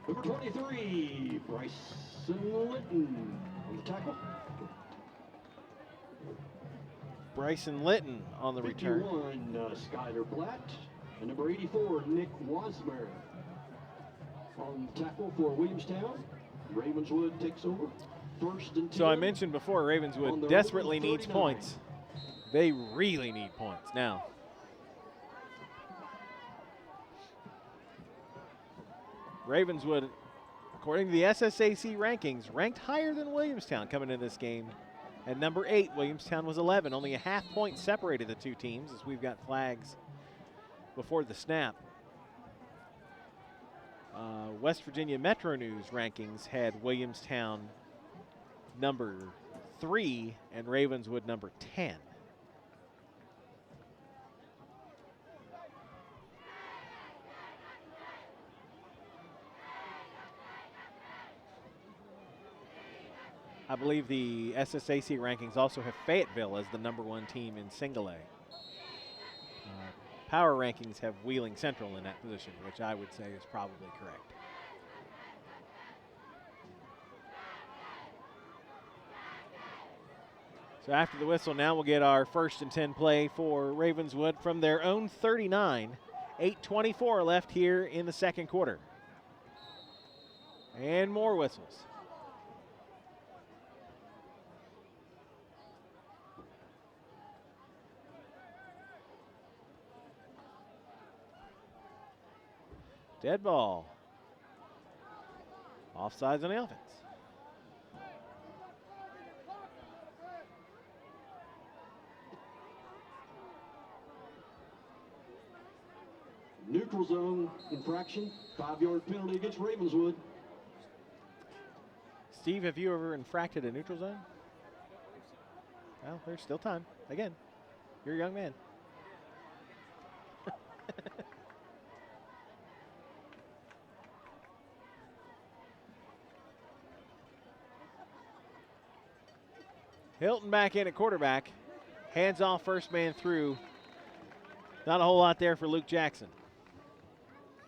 Number 23, Bryson Litton on the tackle. Bryson Litton on the return. 51, Skyler Blatt. And number 84, Nick Wasmer on tackle for Williamstown. Ravenswood takes over. First and 10. So I mentioned before, Ravenswood desperately needs points. They really need points now. Ravenswood, according to the SSAC rankings, ranked higher than Williamstown coming into this game. At number 8, Williamstown was 11. Only a half point separated the two teams as we've got flags before the snap. West Virginia Metro News rankings had Williamstown number 3 and Ravenswood number 10. I believe the SSAC rankings also have Fayetteville as the number 1 team in single A. Power rankings have Wheeling Central in that position, which I would say is probably correct. So after the whistle, now we'll get our 1st and 10 play for Ravenswood from their own 39. 8:24 left here in the second quarter. And more whistles. Dead ball. Offsides on the offense. Neutral zone infraction, 5-yard penalty against Ravenswood. Steve, have you ever infracted a neutral zone? Well, there's still time. Again, you're a young man. Hilton back in at quarterback. Hands off, first man through. Not a whole lot there for Luke Jackson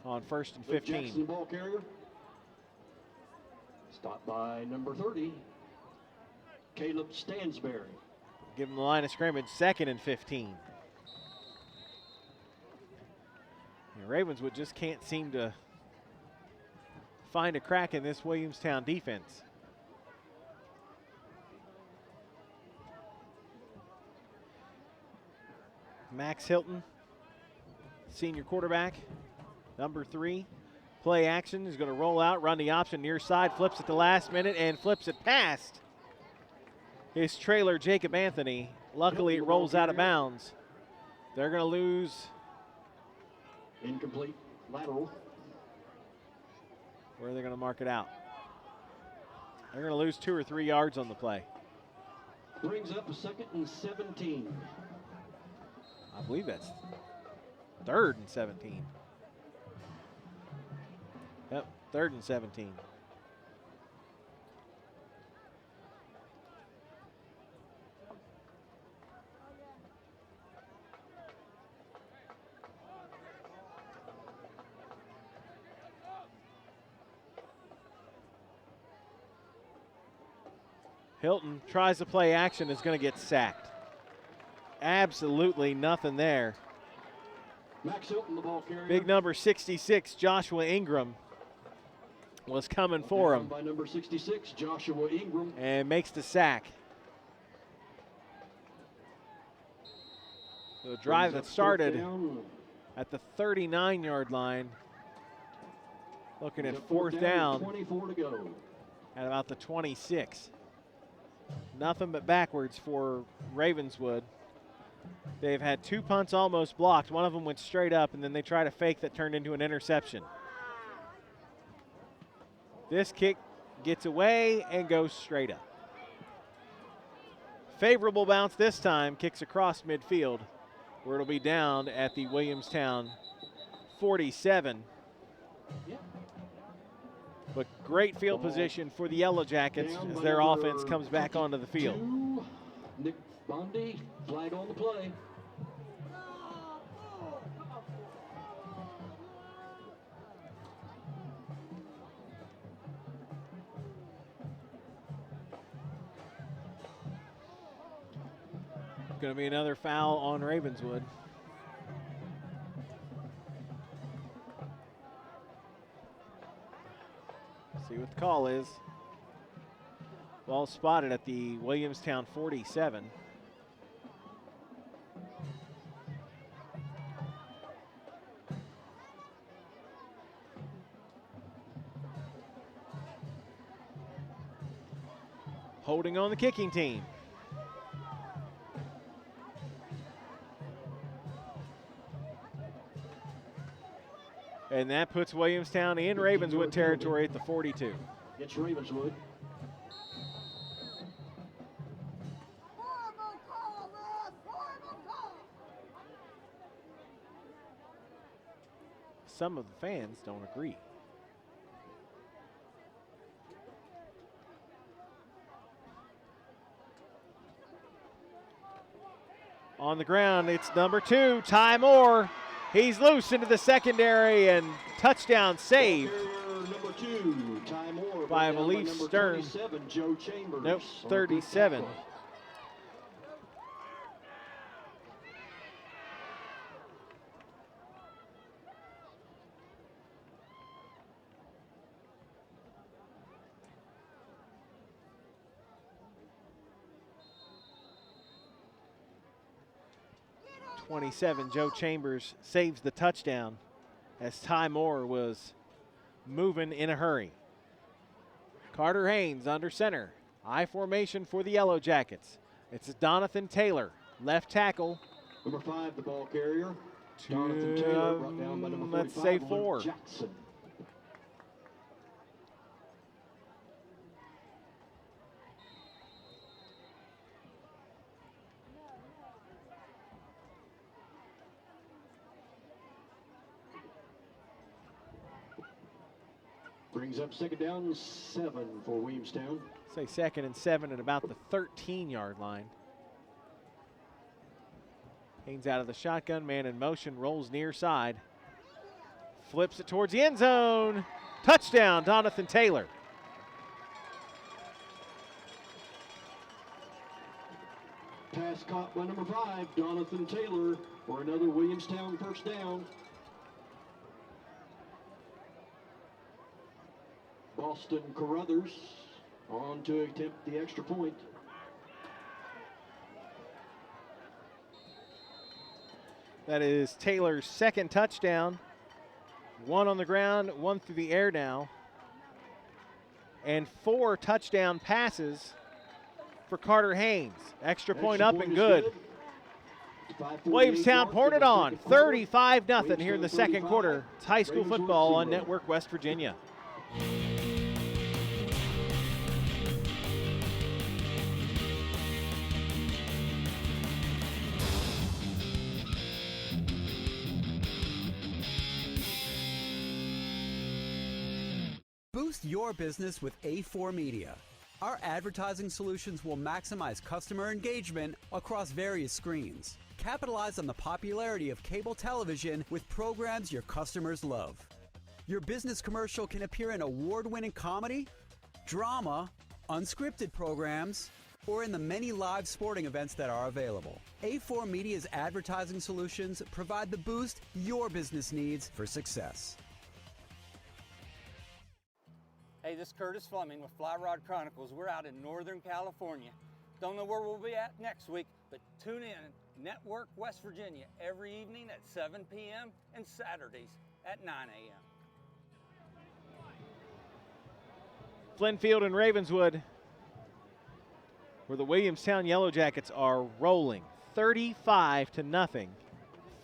on 1st and 15. Luke Jackson, ball carrier. Stopped by number 30, Caleb Stansberry. Give them the line of scrimmage, 2nd and 15. And Ravenswood just can't seem to find a crack in this Williamstown defense. Max Hilton, senior quarterback, number 3. Play action is going to roll out, run the option near side, flips at the last minute, and flips it past his trailer, Jacob Anthony. Luckily, it rolls out of bounds. They're going to lose. Incomplete lateral. Where are they going to mark it out? They're going to lose 2 or 3 yards on the play. Brings up a 2nd and 17. I believe that's 3rd and 17. Yep, 3rd and 17. Hilton tries to play action, is going to get sacked. Absolutely nothing there. Max Hilton, the ball carrier. Big number 66, Joshua Ingram, was coming for him. By number 66, Joshua Ingram. And makes the sack. The drive that started at the 39-yard line. Looking at 4th down. 24 to go. At about the 26. Nothing but backwards for Ravenswood. They've had 2 punts almost blocked. One of them went straight up, and then they tried a fake that turned into an interception. This kick gets away and goes straight up. Favorable bounce this time, kicks across midfield, where it'll be down at the Williamstown 47. But great field position for the Yellow Jackets as their offense comes back onto the field. Nick Bondi, flag on the play. Going to be another foul on Ravenswood. See what the call is. Ball spotted at the Williamstown 47. Holding on the kicking team. And that puts Williamstown in Ravenswood territory at the 42. It's Ravenswood. Some of the fans don't agree. On the ground, it's number 2, Ty Moore. He's loose into the secondary, and touchdown saved. Number 2, Ty Moore, by, I believe, Stern. 37, Joe Chambers. Nope, 37. Joe Chambers saves the touchdown as Ty Moore was moving in a hurry. Carter Haynes under center. I formation for the Yellow Jackets. It's Donathan Taylor, left tackle. Number 5, the ball carrier. Donathan Taylor, brought down by number 45, let's say 4. Luke Jackson. Brings up 2nd down, 7 for Williamstown. Say 2nd and 7 at about the 13-yard line. Haynes out of the shotgun, man in motion, rolls near side. Flips it towards the end zone. Touchdown, Donathan Taylor. Pass pass caught by number 5, Donathan Taylor, for another Williamstown first down. Boston Carruthers on to attempt the extra point. That is Taylor's second touchdown. 1 on the ground, 1 through the air now. And 4 touchdown passes for Carter Haynes. Extra point up and good. Williamstown poured it on, 35-0 here in the second quarter. It's high school football on Network West Virginia. Boost your business with A4 Media. Our advertising solutions will maximize customer engagement across various screens. Capitalize on the popularity of cable television with programs your customers love. Your business commercial can appear in award-winning comedy, drama, unscripted programs, or in the many live sporting events that are available. A4 Media's advertising solutions provide the boost your business needs for success. Hey, this is Curtis Fleming with Fly Rod Chronicles. We're out in Northern California. Don't know where we'll be at next week, but tune in Network West Virginia every evening at 7 p.m. and Saturdays at 9 a.m. Flynn and Ravenswood, where the Williamstown Yellow Jackets are rolling 35-0.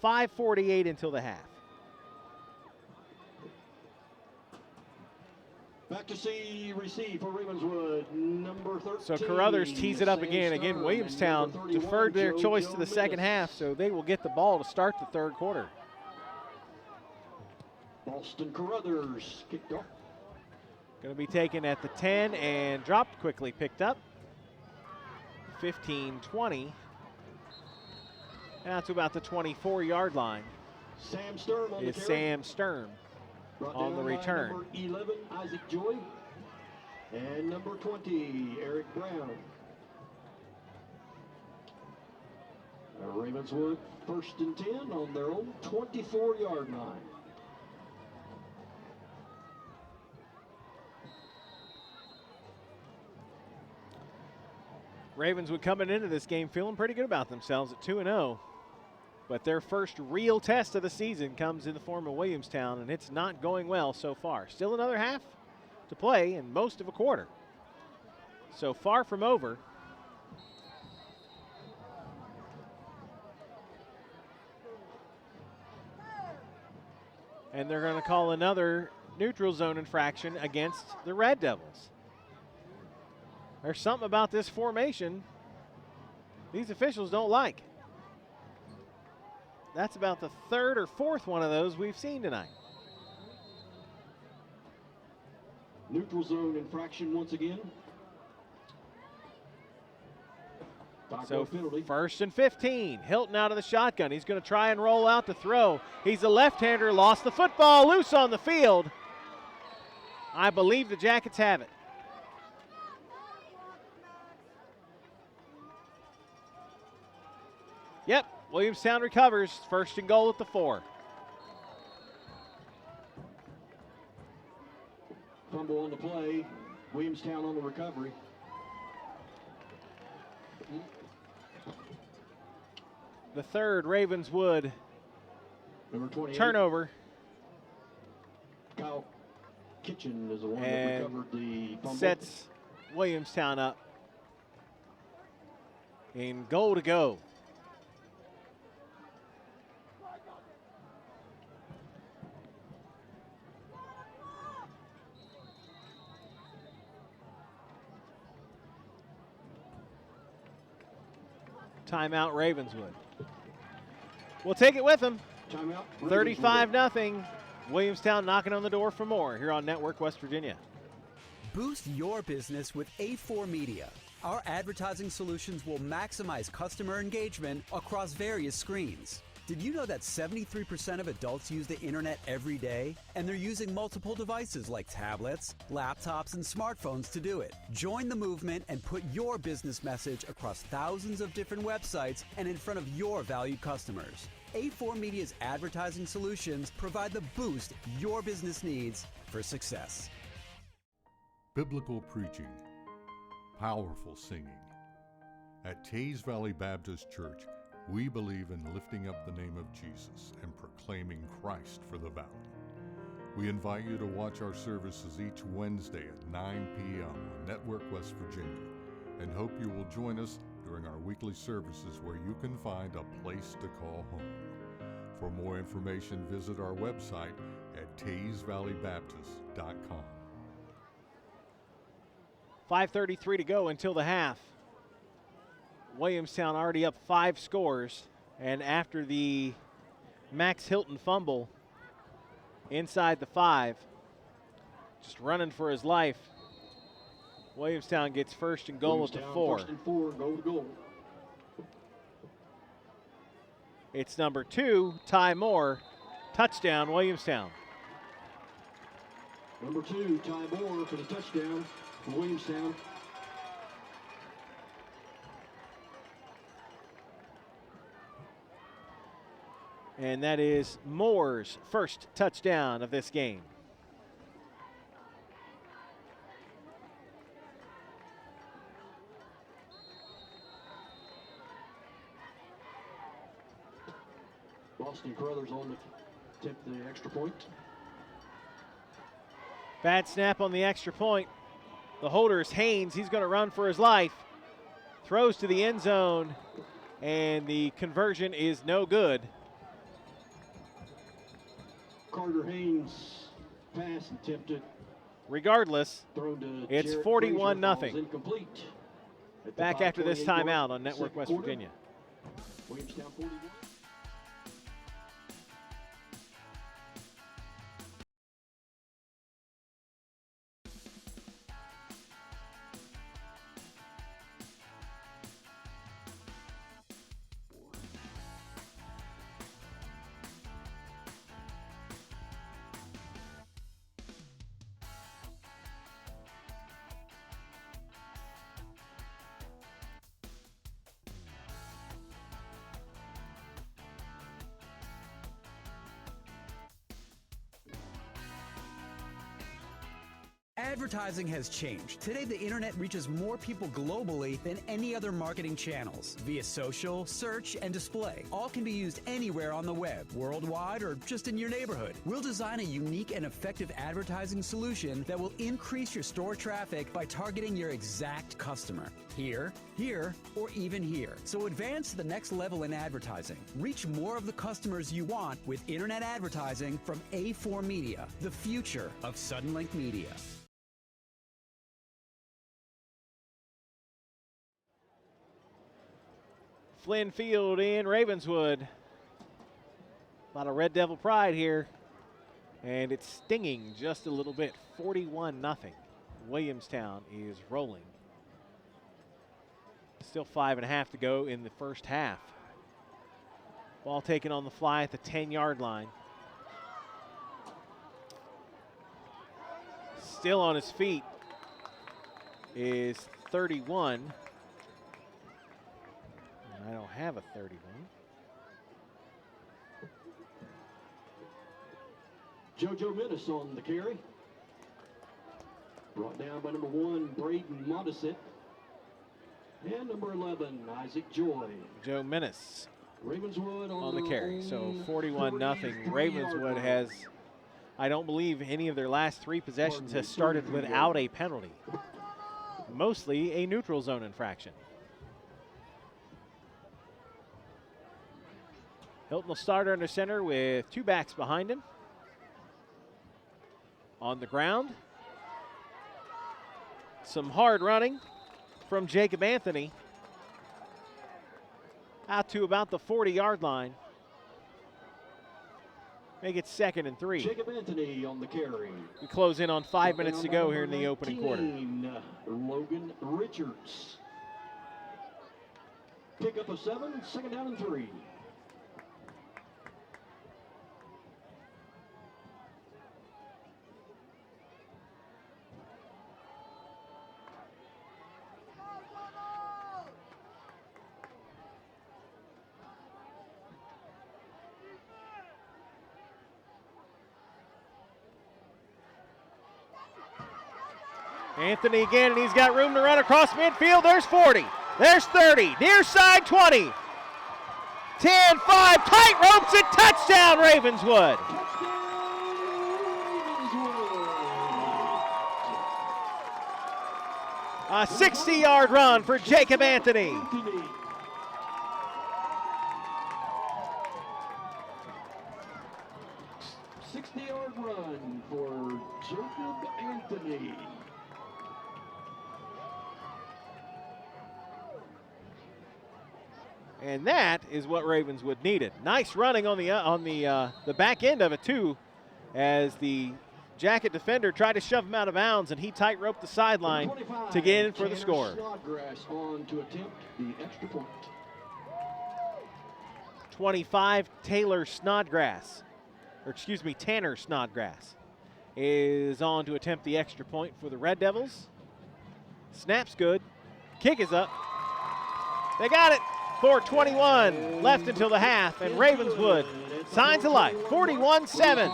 5:48 until the half. Back to see receive for Ravenswood, number 13. So Carruthers tees it up again. Again, Williamstown deferred their choice to the second half, so they will get the ball to start the third quarter. Boston Carruthers kicked off. Going to be taken at the 10 and dropped, quickly picked up. 15-20. Now to about the 24-yard line. Sam Sturm on the carry. Sam Sturm on the return. Number 11, Isaac Joy. And number 20, Eric Brown. Ravenswood first and 10 on their own 24-yard line. Ravenswood coming into this game feeling pretty good about themselves at 2-0. But their first real test of the season comes in the form of Williamstown, and it's not going well so far. Still another half to play and most of a quarter. So far from over. And they're going to call another neutral zone infraction against the Red Devils. There's something about this formation these officials don't like. That's about the third or fourth one of those we've seen tonight. Neutral zone infraction once again. So first and 15. Hilton out of the shotgun. He's going to try and roll out to throw. He's a left-hander, lost the football, loose on the field. I believe the Jackets have it. Yep, Williamstown recovers. First and goal at the 4. Fumble on the play. Williamstown on the recovery. The third Ravenswood Number 28. turnover. Kyle Kitchen is the one that recovered the fumble. Sets Williamstown up. And goal to go. Timeout Ravenswood. We'll take it with them. Timeout. 35-0. Williamstown knocking on the door for more here on Network West Virginia. Boost your business with A4 Media. Our advertising solutions will maximize customer engagement across various screens. Did you know that 73% of adults use the internet every day? And they're using multiple devices like tablets, laptops, and smartphones to do it. Join the movement and put your business message across thousands of different websites and in front of your valued customers. A4 Media's advertising solutions provide the boost your business needs for success. Biblical preaching, powerful singing. At Tays Valley Baptist Church, we believe in lifting up the name of Jesus and proclaiming Christ for the valley. We invite you to watch our services each Wednesday at 9 p.m. on Network West Virginia, and hope you will join us during our weekly services where you can find a place to call home. For more information, visit our website at taysvalleybaptist.com. 5:33 to go until the half. Williamstown already up 5 scores, and after the Max Hilton fumble inside the 5, just running for his life, Williamstown gets first and goal at the 4. First and 4, goal to goal. It's number 2, Ty Moore, touchdown Williamstown. Number 2, Ty Moore for the touchdown for Williamstown. And that is Moore's first touchdown of this game. Boston Crothers on to tip the extra point. Bad snap on the extra point. The holder is Haynes. He's going to run for his life. Throws to the end zone, and the conversion is no good. Carter Haynes pass attempted. Regardless, Thrown to it's Jarrett 41-0. Frazier, incomplete. Back after this timeout on Network West Virginia. Williamstown 41. Advertising has changed. Today, the internet reaches more people globally than any other marketing channels. Via social, search, and display. All can be used anywhere on the web, worldwide, or just in your neighborhood. We'll design a unique and effective advertising solution that will increase your store traffic by targeting your exact customer. Here, here, or even here. So advance to the next level in advertising. Reach more of the customers you want with internet advertising from A4 Media, the future of Suddenlink Media. Flynn Field in Ravenswood. A lot of Red Devil pride here. And it's stinging just a little bit. 41-0. Williamstown is rolling. Still 5.5 to go in the first half. Ball taken on the fly at the 10-yard line. Still on his feet is 31. I don't have a 31. JoJo Menace on the carry. Brought down by number 1, Braden Modisett. And number 11, Isaac Joy. Joe Menace Ravenswood on the carry. So 41-0. Ravenswood has, I don't believe any of their last 3 possessions has started without a penalty. Mostly a neutral zone infraction. Hilton will start under center with 2 backs behind him. On the ground. Some hard running from Jacob Anthony. Out to about the 40-yard line. Make it 2nd and 3. Jacob Anthony on the carry. We close in on 5 minutes to go here in the opening quarter. Logan Richards. Pick up a 7, 2nd down and 3. Anthony again, and he's got room to run across midfield. There's 40. There's 30. Near side 20. 10, 5, tight ropes and touchdown Ravenswood. A 60-yard run for Jacob Anthony. Run for Jacob Anthony. And that is what Ravenswood needed. Nice running on the back end of it too, as the Jacket defender tried to shove him out of bounds, and he tight roped the sideline to get in for the score. Snodgrass on to attempt the extra point. 25, Tanner Snodgrass is on to attempt the extra point for the Red Devils. Snap's good. Kick is up. They got it. 4:21 left until the half, and Ravenswood signs of life. 41-7.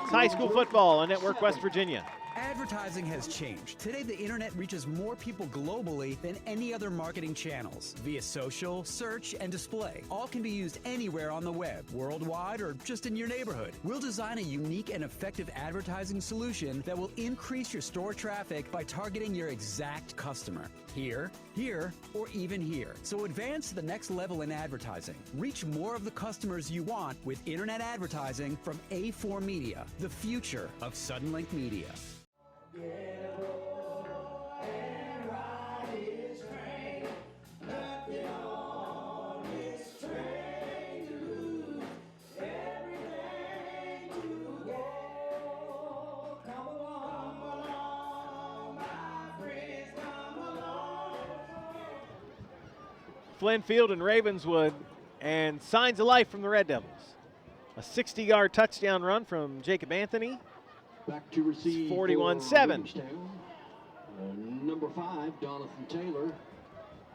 It's high school football on Network West Virginia. Advertising has changed. Today, the internet reaches more people globally than any other marketing channels. Via social, search, and display. All can be used anywhere on the web, worldwide, or just in your neighborhood. We'll design a unique and effective advertising solution that will increase your store traffic by targeting your exact customer. Here, here, or even here. So advance to the next level in advertising. Reach more of the customers you want with internet advertising from A4 Media, the future of Suddenlink Media. Flynn Field and Ravenswood, and signs of life from the Red Devils. A 60-yard touchdown run from Jacob Anthony. Back to receive 41-7. Number 5, Donathan Taylor.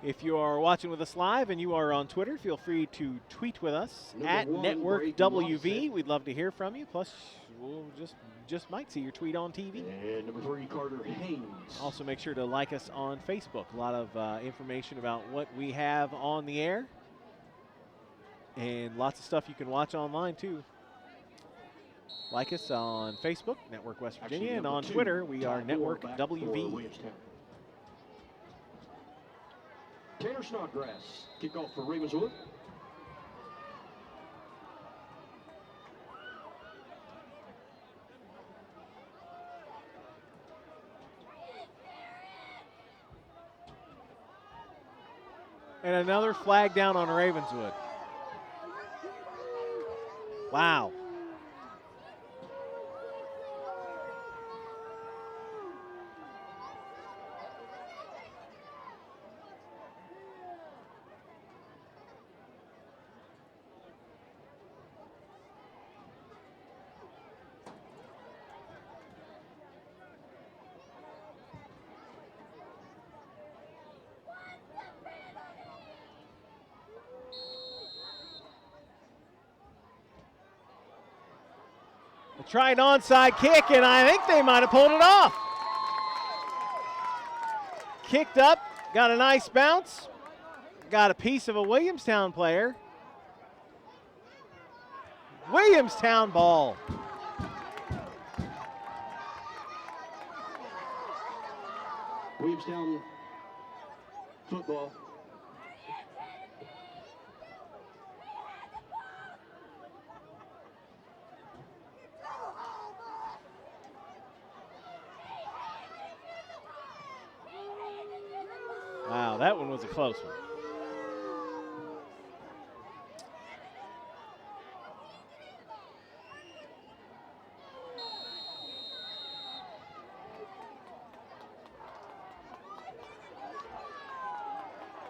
If you are watching with us live and you are on Twitter, feel free to tweet with us at Network WV. We'd love to hear from you. Plus, we'll just might see your tweet on TV. And number 3, Carter Haynes. Also, make sure to like us on Facebook. A lot of information about what we have on the air, and lots of stuff you can watch online too. Like us on Facebook, Network West Virginia, and on Twitter, we are Network WV. Tanner Snodgrass, kickoff for Ravenswood. And another flag down on Ravenswood. Wow. Tried onside kick, and I think they might have pulled it off. Kicked up, got a nice bounce, got a piece of a Williamstown player. Williamstown ball. Williamstown football. Wow, that one was a close one.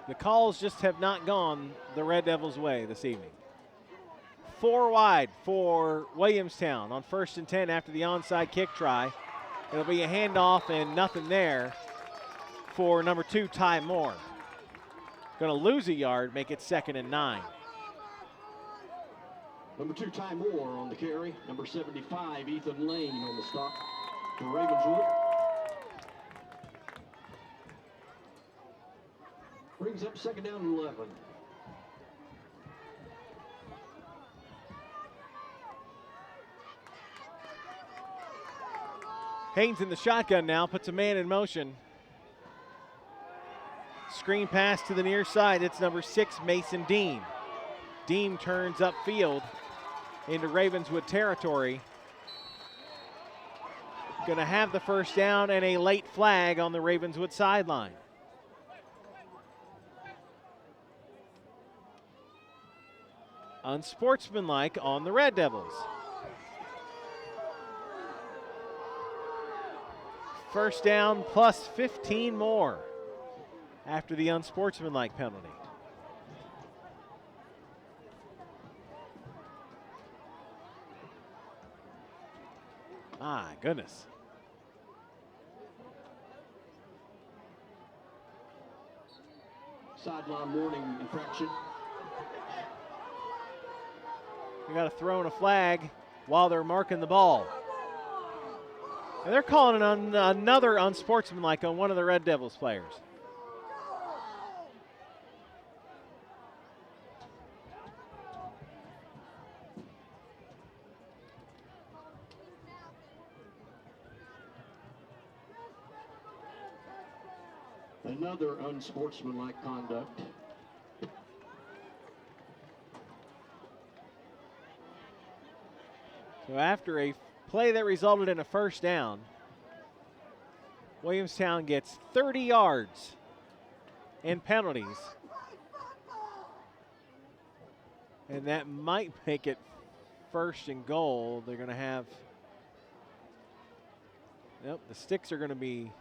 The calls just have not gone the Red Devils' way this evening. 4 wide for Williamstown on 1st and 10 after the onside kick try. It'll be a handoff and nothing there for number 2, Ty Moore. Going to lose a yard, make it 2nd and 9. Number 2, Ty Moore on the carry. Number 75, Ethan Lane on the stop for Ravenswood. brings up second down and 11. Haynes in the shotgun now, puts a man in motion. Screen pass to the near side. It's number 6, Mason Deem. Deem turns upfield into Ravenswood territory. Going to have the first down and a late flag on the Ravenswood sideline. Unsportsmanlike on the Red Devils. First down plus 15 more after the unsportsmanlike penalty. My goodness. Sideline warning infraction. They got to throw in a flag while they're marking the ball. And they're calling on another unsportsmanlike on one of the Red Devils players. Another unsportsmanlike conduct. So after a play that resulted in a first down, Williamstown gets 30 yards in penalties. And that might make it first and goal. They're going to have, nope, the sticks are going to be,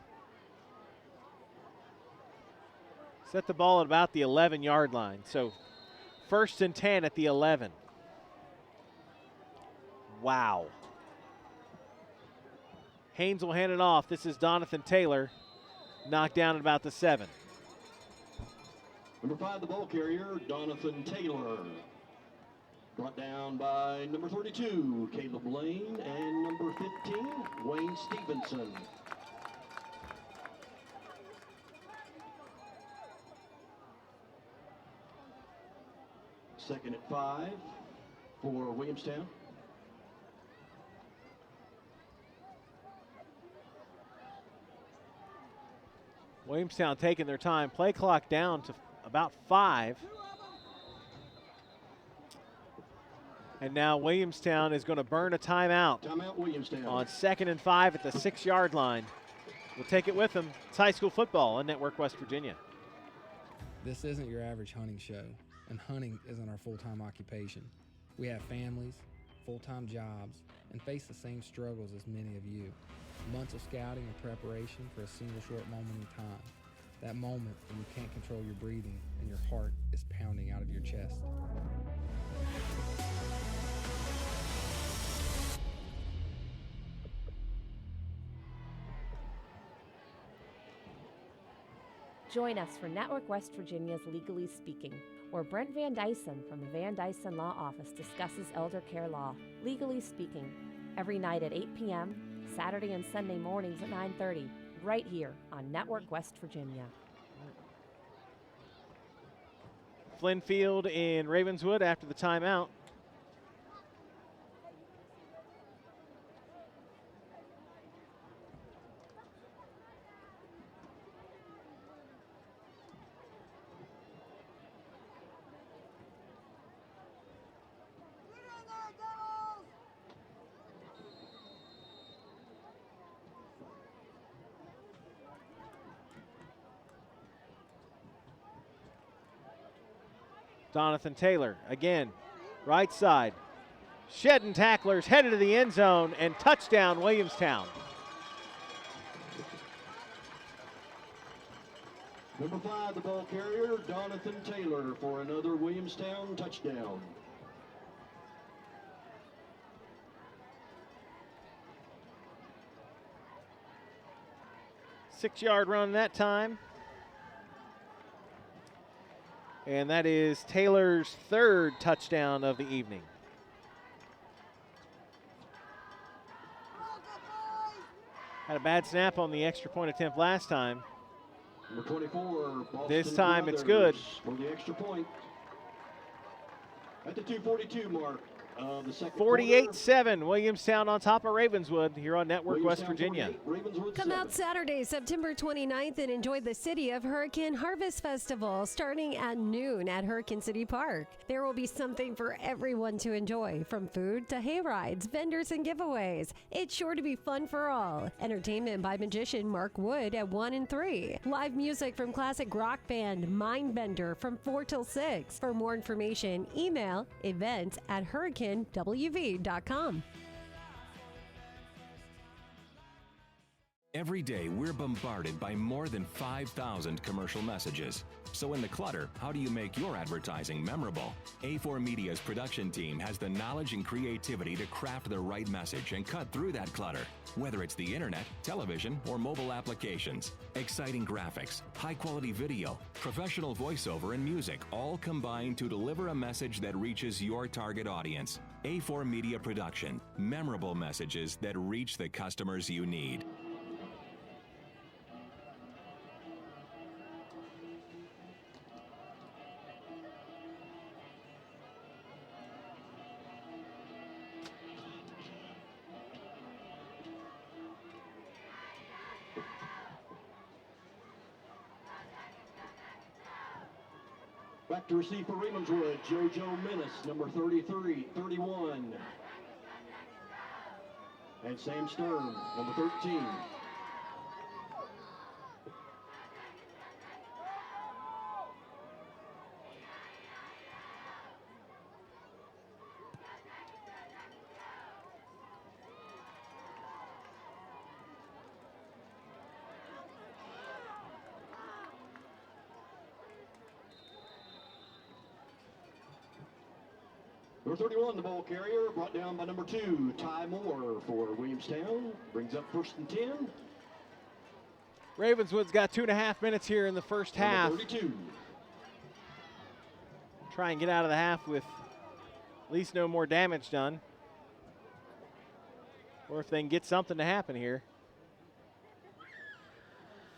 set the ball at about the 11-yard line. So first and 10 at the 11. Wow. Haynes will hand it off. This is Donathan Taylor, knocked down at about the 7. Number 5, the ball carrier, Donathan Taylor. Brought down by number 32, Caleb Lane, and number 15, Wayne Stevenson. Second at 5 for Williamstown. Williamstown taking their time. Play clock down to about 5. And now Williamstown is going to burn a timeout. Timeout, Williamstown. On 2nd and 5 at the 6-yard line. We'll take it with them. It's high school football on Network West Virginia. This isn't your average hunting show, and hunting isn't our full-time occupation. We have families, full-time jobs, and face the same struggles as many of you. Months of scouting and preparation for a single short moment in time. That moment when you can't control your breathing and your heart is pounding out of your chest. Join us for Network West Virginia's Legally Speaking, where Brent Van Dyson from the Van Dyson Law Office discusses elder care law. Legally Speaking, every night at 8 p.m., Saturday and Sunday mornings at 9:30, right here on Network West Virginia. Flynn Field in Ravenswood after the timeout. Donathan Taylor, again, right side. Shedding tacklers, headed to the end zone, and touchdown Williamstown. Number 5, the ball carrier, Donathan Taylor, for another Williamstown touchdown. Six-yard run that time. And that is Taylor's 3rd touchdown of the evening. Had a bad snap on the extra point attempt last time. Number 24, Boston This time it's Brothers good. for the extra point. At the 2:42 mark of the second 48-7, Williamstown on top of Ravenswood here on Network West Williamstown Virginia. 48, Ravenswood Come 7. out Saturday, September 29th and enjoy the City of Hurricane Harvest Festival starting at noon at Hurricane City Park. There will be something for everyone to enjoy, from food to hay rides, vendors, and giveaways. It's sure to be fun for all. Entertainment by magician Mark Wood at 1 and 3. Live music from classic rock band Mindbender from 4 till 6. For more information, email events@hurricanewv.com. Every day, we're bombarded by more than 5,000 commercial messages. So in the clutter, how do you make your advertising memorable? A4 Media's production team has the knowledge and creativity to craft the right message and cut through that clutter. Whether it's the internet, television, or mobile applications, exciting graphics, high-quality video, professional voiceover, and music all combine to deliver a message that reaches your target audience. A4 Media Production, memorable messages that reach the customers you need. Back to receive for Ravenswood, JoJo Menace, number 33, 31. And Sam Stern, number 13. Number 31, the ball carrier, brought down by number 2, Ty Moore for Williamstown. Brings up 1st and 10. Ravenswood's got 2.5 minutes here in the first half. Number 32. Try and get out of the half with at least no more damage done. Or if they can get something to happen here.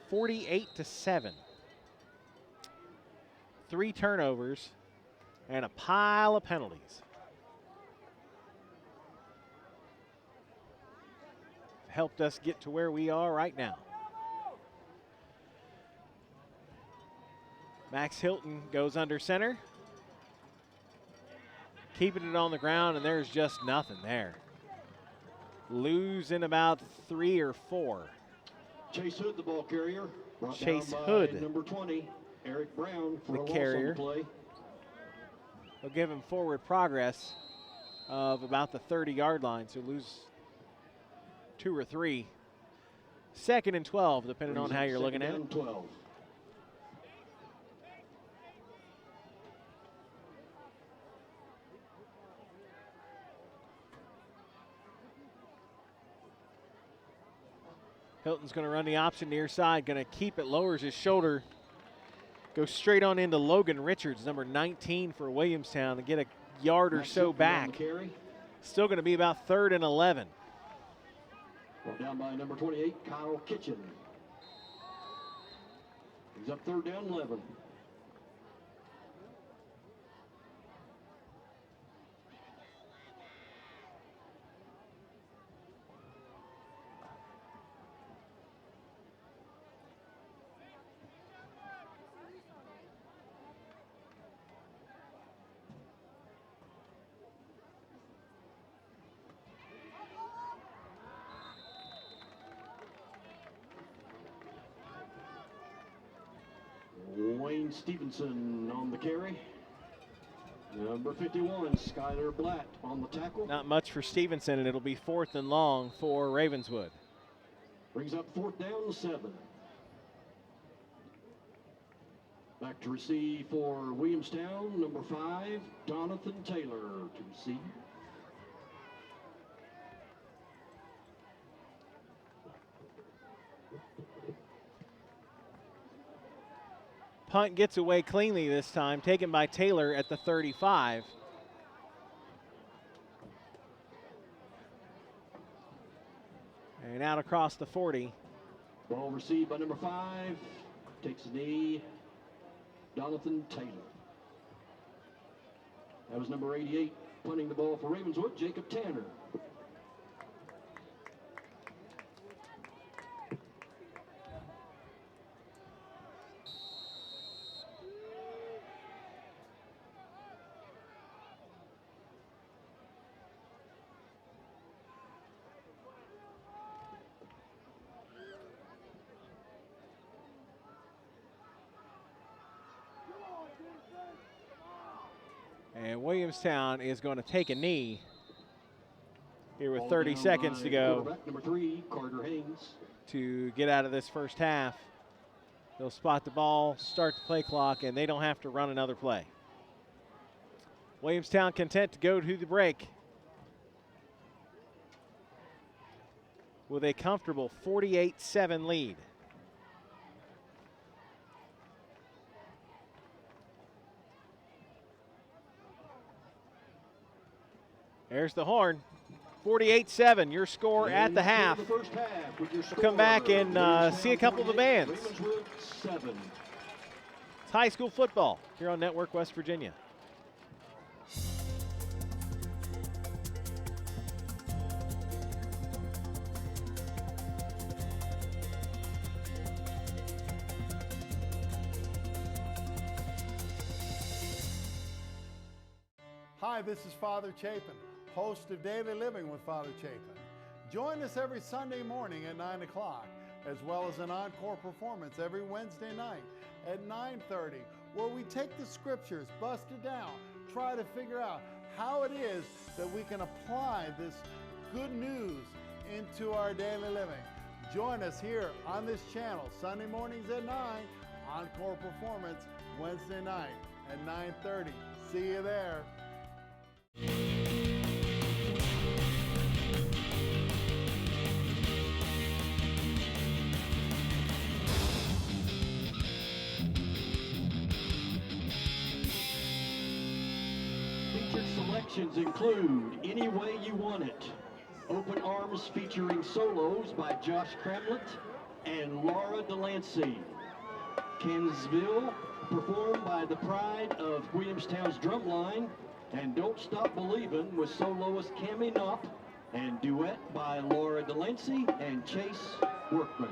48-7. 3 turnovers and a pile of penalties. Helped us get to where we are right now. Max Hilton goes under center. Keeping it on the ground, and there's just nothing there. Losing about 3 or 4. Chase Hood, the ball carrier. Brought Chase down by Hood, number 20, Eric Brown for the a loss on carrier. the play. They'll give him forward progress of about the 30-yard line, so lose 2 or 3. 2nd and 12, depending on how you're looking at it. 12. Hilton's going to run the option near side, going to keep it, lowers his shoulder, goes straight on into Logan Richards, number 19 for Williamstown, to get a yard or so back. Still going to be about 3rd and 11. Brought down by number 28, Kyle Kitchen. He's up 3rd down 11. Wayne Stevenson on the carry. Number 51, Skylar Blatt on the tackle. Not much for Stevenson, and it'll be 4th and long for Ravenswood. Brings up 4th down 7. Back to receive for Williamstown, number 5, Donathan Taylor to receive. Punt gets away cleanly this time, taken by Taylor at the 35. And out across the 40. Ball received by number 5, Takes a knee, Jonathan Taylor. That was number 88, punting the ball for Ravenswood, Jacob Tanner. And Williamstown is going to take a knee here with 30 seconds to go Number 3, Carter Haynes. to get out of this first half. They'll spot the ball, start the play clock, and they don't have to run another play. Williamstown content to go to the break with a comfortable 48-7 lead. There's the horn. 48-7, your score at the half. We'll come back and see a couple of the bands. Ravenswood 7. It's high school football here on Network West Virginia. Hi, this is Father Chapin, host of Daily Living with Father Chapin. Join us every Sunday morning at 9 o'clock, as well as an encore performance every Wednesday night at 9:30, where we take the scriptures, bust it down, try to figure out how it is that we can apply this good news into our daily living. Join us here on this channel, Sunday mornings at 9, encore performance Wednesday night at 9:30. See you there. Featured selections include Any Way You Want It, Open Arms featuring solos by Josh Cramlett and Laura Delancey, Kansville, performed by the Pride of Williamstown's Drumline, and Don't Stop Believin' with soloist Cammie Knopp, and duet by Laura Delancey and Chase Workman.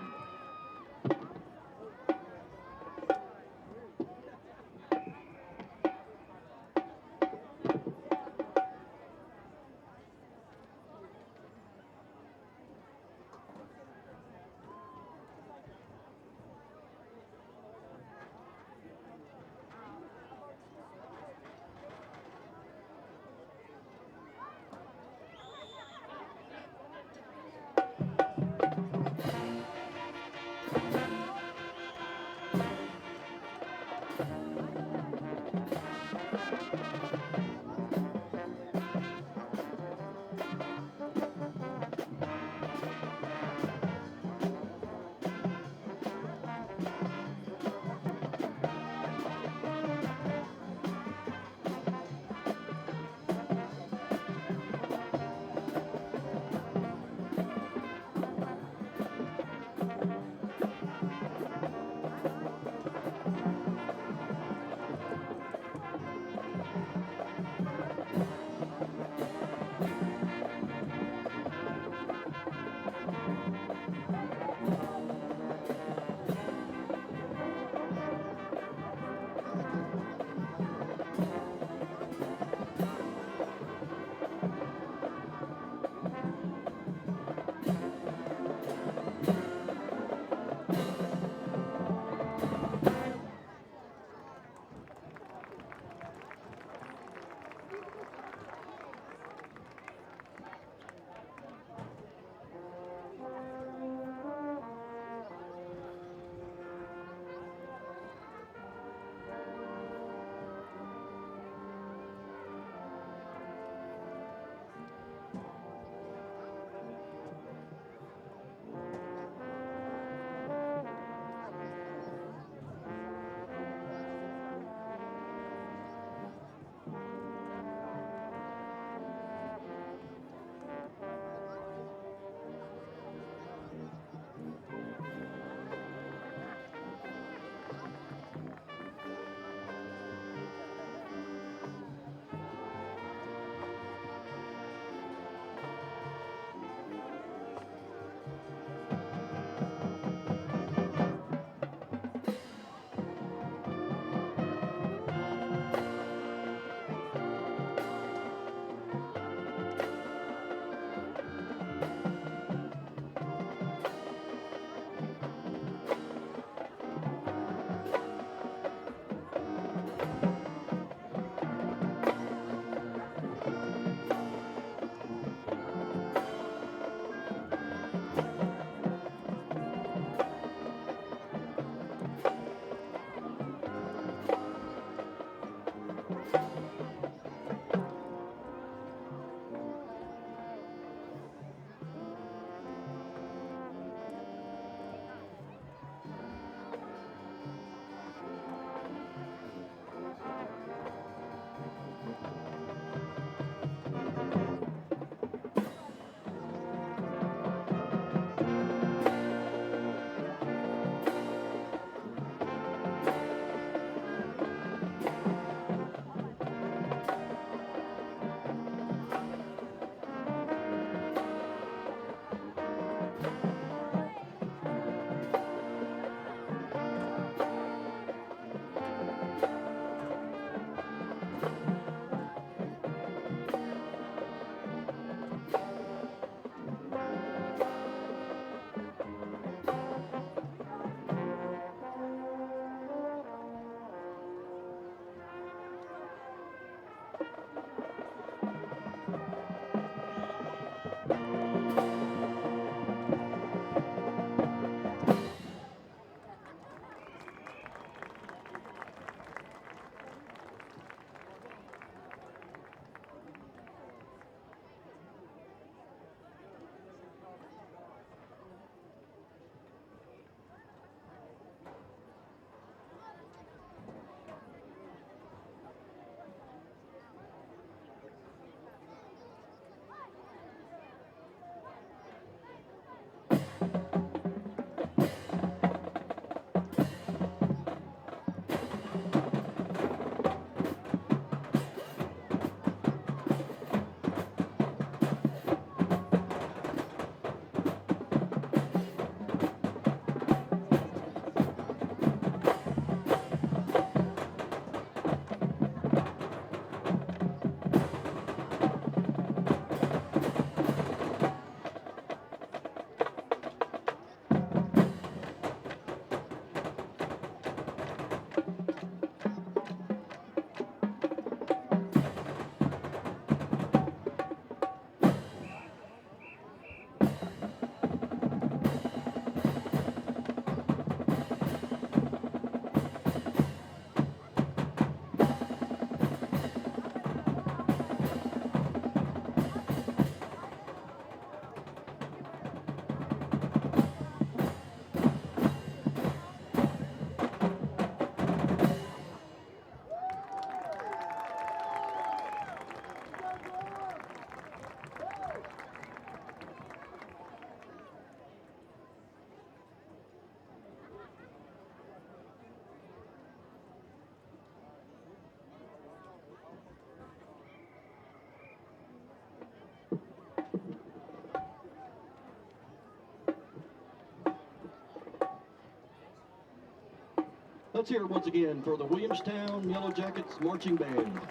Let's hear it once again for the Williamstown Yellow Jackets Marching Band.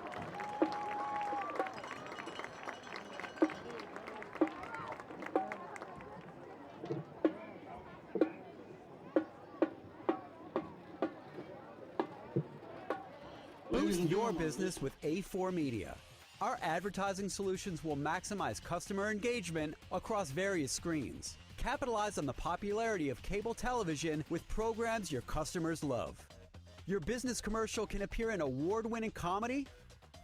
Boost your business with A4 Media. Our advertising solutions will maximize customer engagement across various screens. Capitalize on the popularity of cable television with programs your customers love. Your business commercial can appear in award-winning comedy,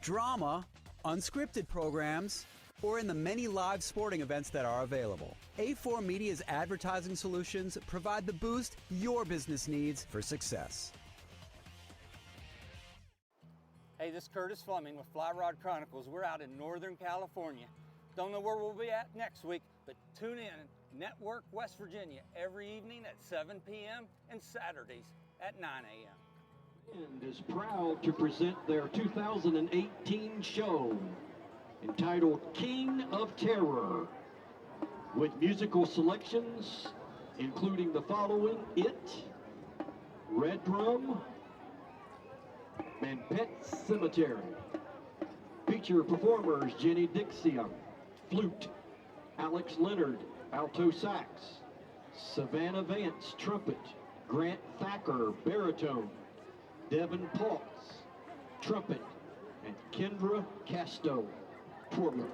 drama, unscripted programs, or in the many live sporting events that are available. A4 Media's advertising solutions provide the boost your business needs for success. Hey, this is Curtis Fleming with Fly Rod Chronicles. We're out in Northern California. Don't know where we'll be at next week, but tune in Network West Virginia every evening at 7 p.m. and Saturdays at 9 a.m. And is proud to present their 2018 show entitled King of Terror, with musical selections including the following: It, Red Drum, and Pet Cemetery. Feature performers Jenny Dixia, flute, Alex Leonard, alto sax, Savannah Vance, trumpet, Grant Thacker, baritone, Devin Pauls, trumpet, and Kendra Casto, twirler.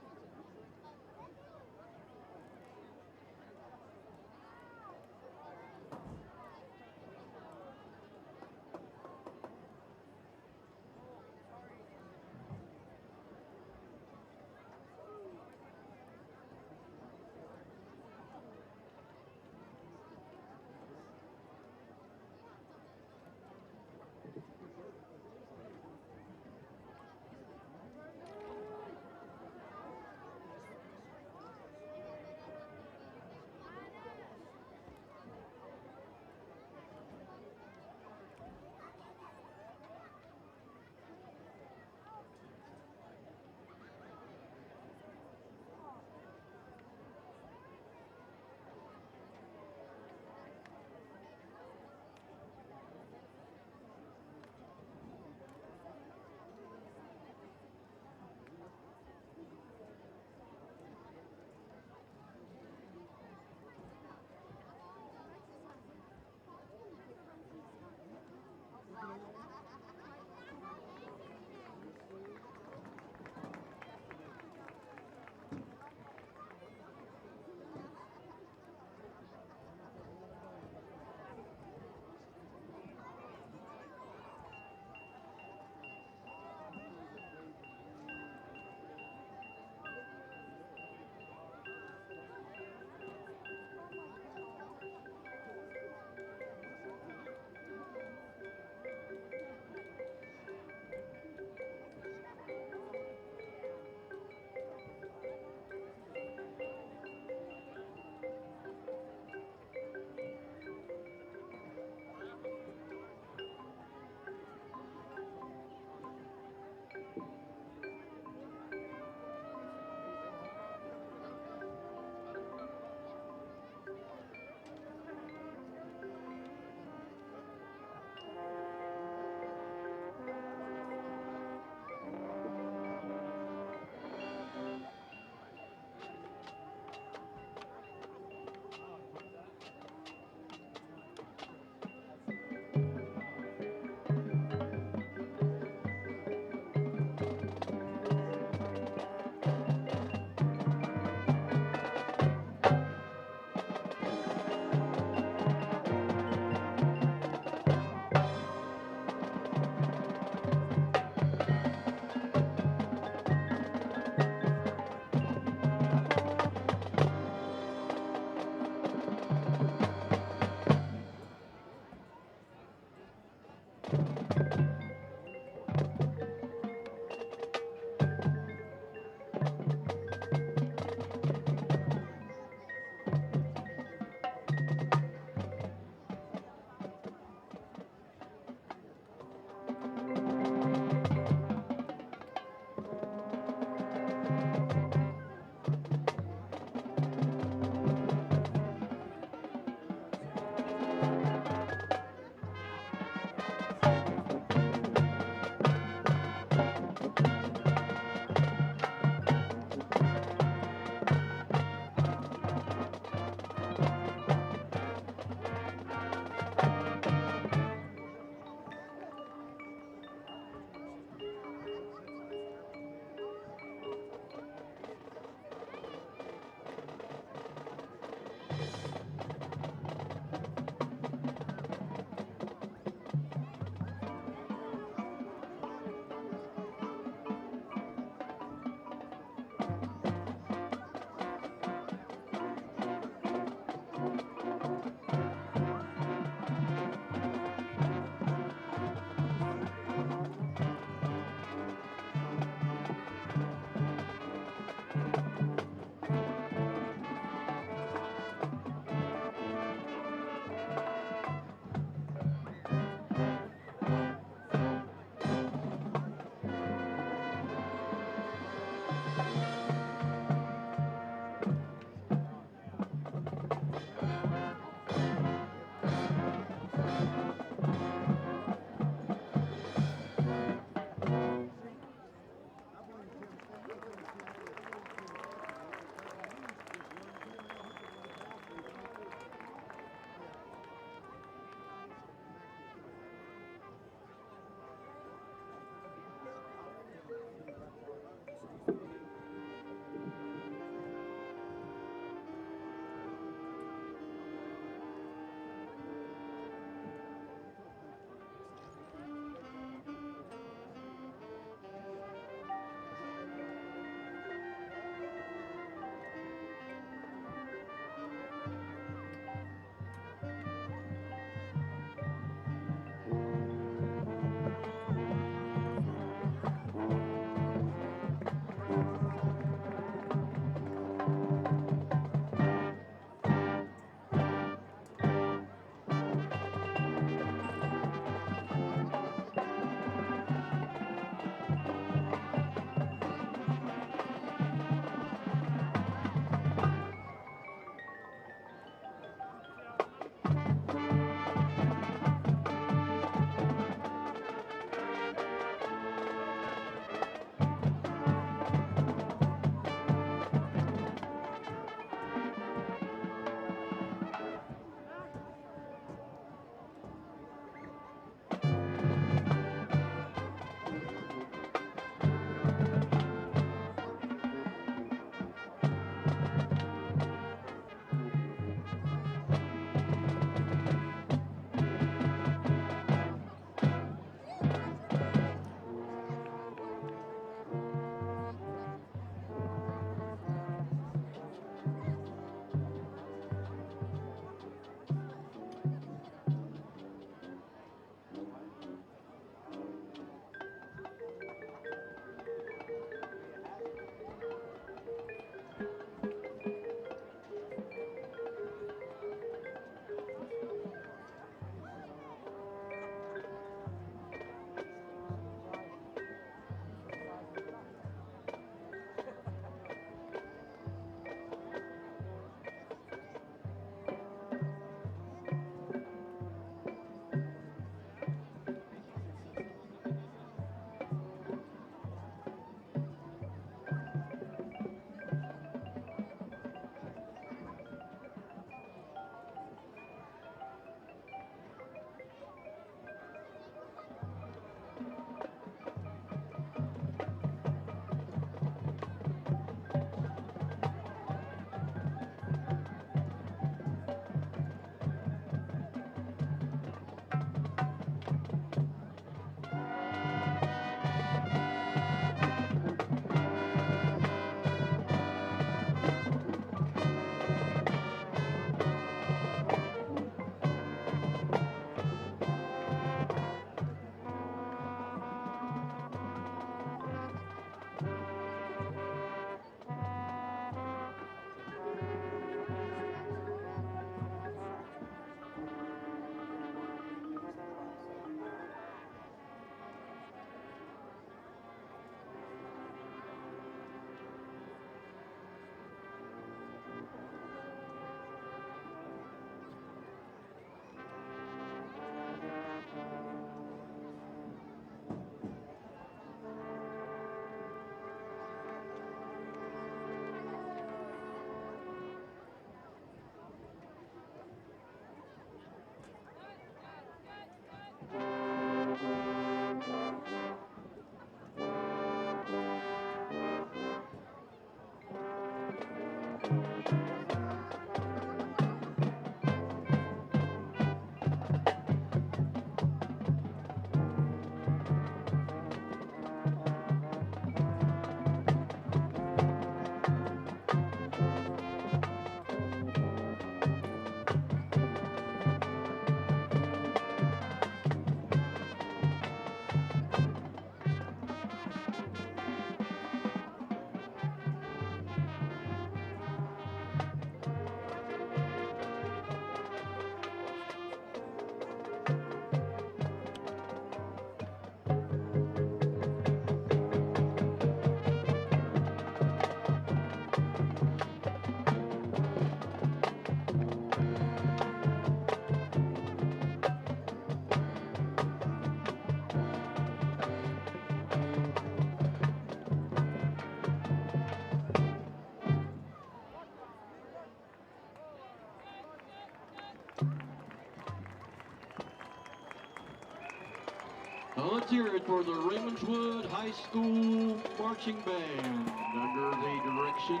Now let's hear it for the Ravenswood High School Marching Band under the direction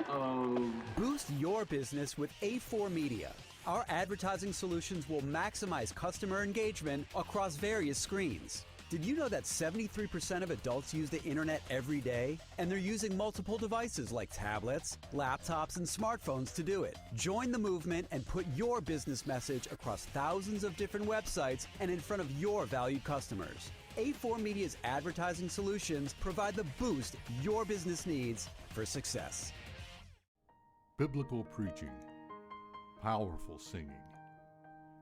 of... Boost your business with A4 Media. Our advertising solutions will maximize customer engagement across various screens. Did you know that 73% of adults use the internet every day? And they're using multiple devices like tablets, laptops, and smartphones to do it. Join the movement and put your business message across thousands of different websites and in front of your valued customers. A4 Media's advertising solutions provide the boost your business needs for success. Biblical preaching, powerful singing.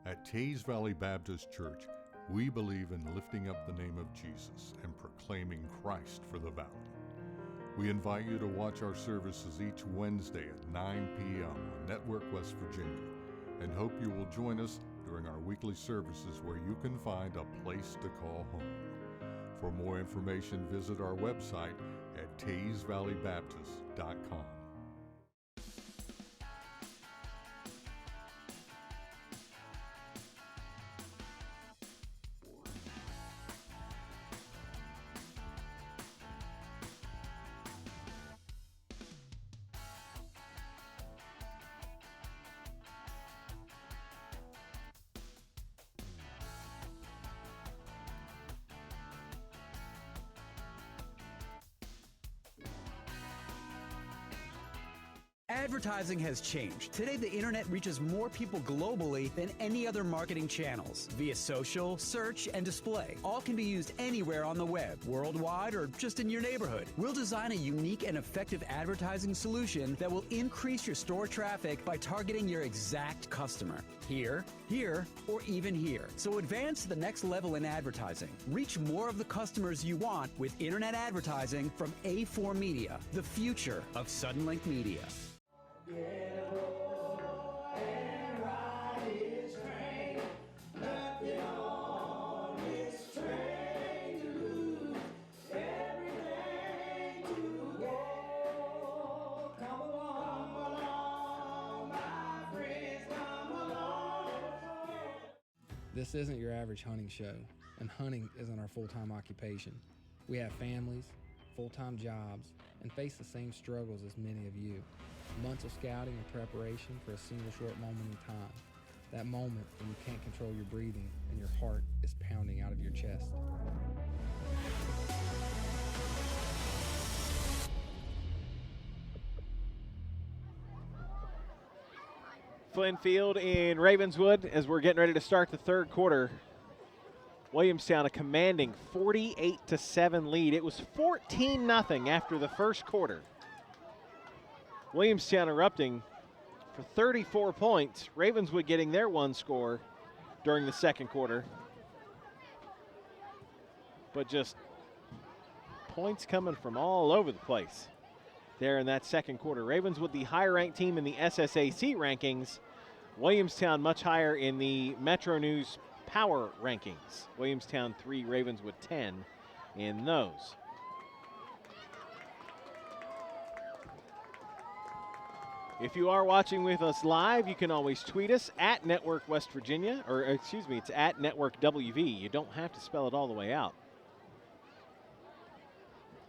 At Tays Valley Baptist Church, we believe in lifting up the name of Jesus and proclaiming Christ for the valley. We invite you to watch our services each Wednesday at 9 p.m. on Network West Virginia, and hope you will join us during our weekly services where you can find a place to call home. For more information, visit our website at taysvalleybaptist.com. Advertising has changed. Today, the internet reaches more people globally than any other marketing channels. Via social, search, and display. All can be used anywhere on the web, worldwide, or just in your neighborhood. We'll design a unique and effective advertising solution that will increase your store traffic by targeting your exact customer. Here, here, or even here. So advance to the next level in advertising. Reach more of the customers you want with internet advertising from A4 Media, the future of Suddenlink Media. This isn't your average hunting show, and hunting isn't our full-time occupation. We have families, full-time jobs, and face the same struggles as many of you. Months of scouting and preparation for a single short moment in time. That moment when you can't control your breathing and your heart is pounding out of your chest. Flynn Field in Ravenswood as we're getting ready to start the third quarter. Williamstown a commanding 48-7 lead. It was 14-0 after the first quarter. Williamstown erupting for 34 points. Ravenswood getting their one score during the second quarter. But just points coming from all over the place there in that second quarter. Ravenswood, the higher ranked team in the SSAC rankings. Williamstown much higher in the Metro News power rankings. Williamstown 3, Ravenswood 10 in those. If you are watching with us live, you can always tweet us at Network West Virginia, or excuse me, it's at Network WV. You don't have to spell it all the way out.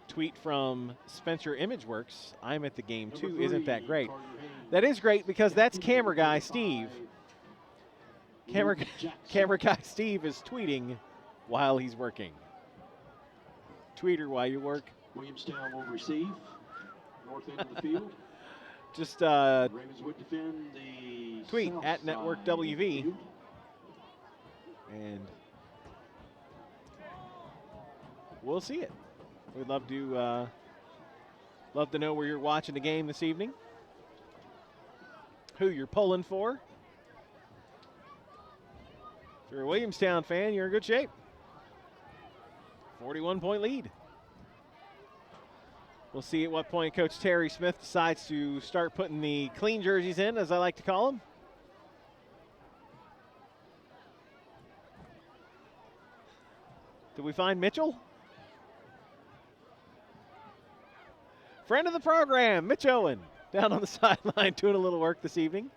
Tweet from Spencer Imageworks. I'm at the game too. Isn't that great? That is great because that's camera guy Steve. Camera guy Steve is tweeting while he's working. Tweeter while you work. Williamstown will receive. North end of the field. Just Ravenswood defend the tweet south at Network side of the WV. field. And we'll see it. We'd love to know where you're watching the game this evening. Who you're pulling for. If you're a Williamstown fan, you're in good shape. 41-point lead. We'll see at what point Coach Terry Smith decides to start putting the clean jerseys in, as I like to call them. Did we find Mitchell? Friend of the program, Mitch Owen, down on the sideline doing a little work this evening.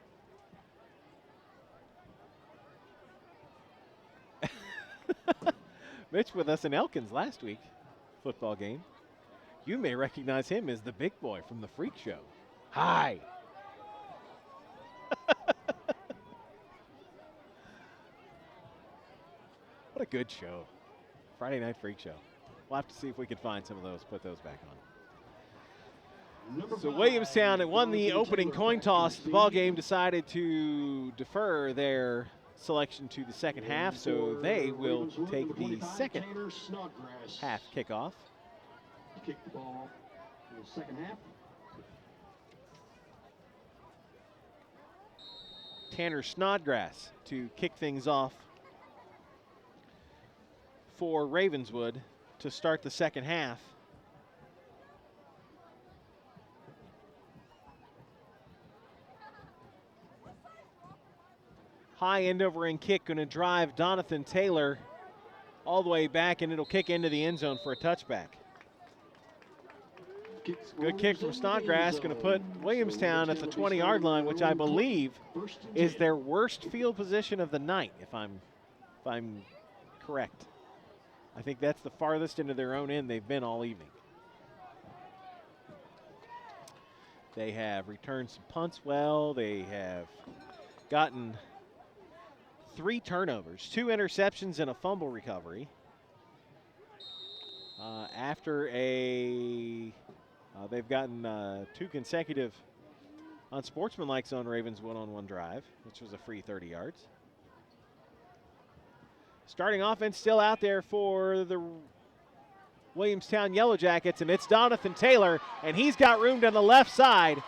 Mitch with us in Elkins last week, football game. You may recognize him as the big boy from the Freak Show. Hi. What a good show. Friday Night Freak Show. We'll have to see if we can find some of those, put those back on. So Williamstown won the opening coin toss. The ball game decided to defer their selection to the second half, so they will take the second half kickoff. Kick the ball in the second half. Tanner Snodgrass to kick things off for Ravenswood to start the second half. High end over end kick going to drive Donathan Taylor all the way back, and it'll kick into the end zone for a touchback. Good kick from Snodgrass, going to put Williamstown at the 20-yard line, which I believe is their worst field position of the night, if I'm correct. I think that's the farthest into their own end they've been all evening. They have returned some punts well. They have gotten 3 turnovers, 2 interceptions, and a fumble recovery. They've gotten 2 consecutive unsportsmanlike on Ravenswood on one drive, which was a free 30 yards. Starting offense still out there for the Williamstown Yellow Jackets, and it's Donathan Taylor, and he's got room down the left side,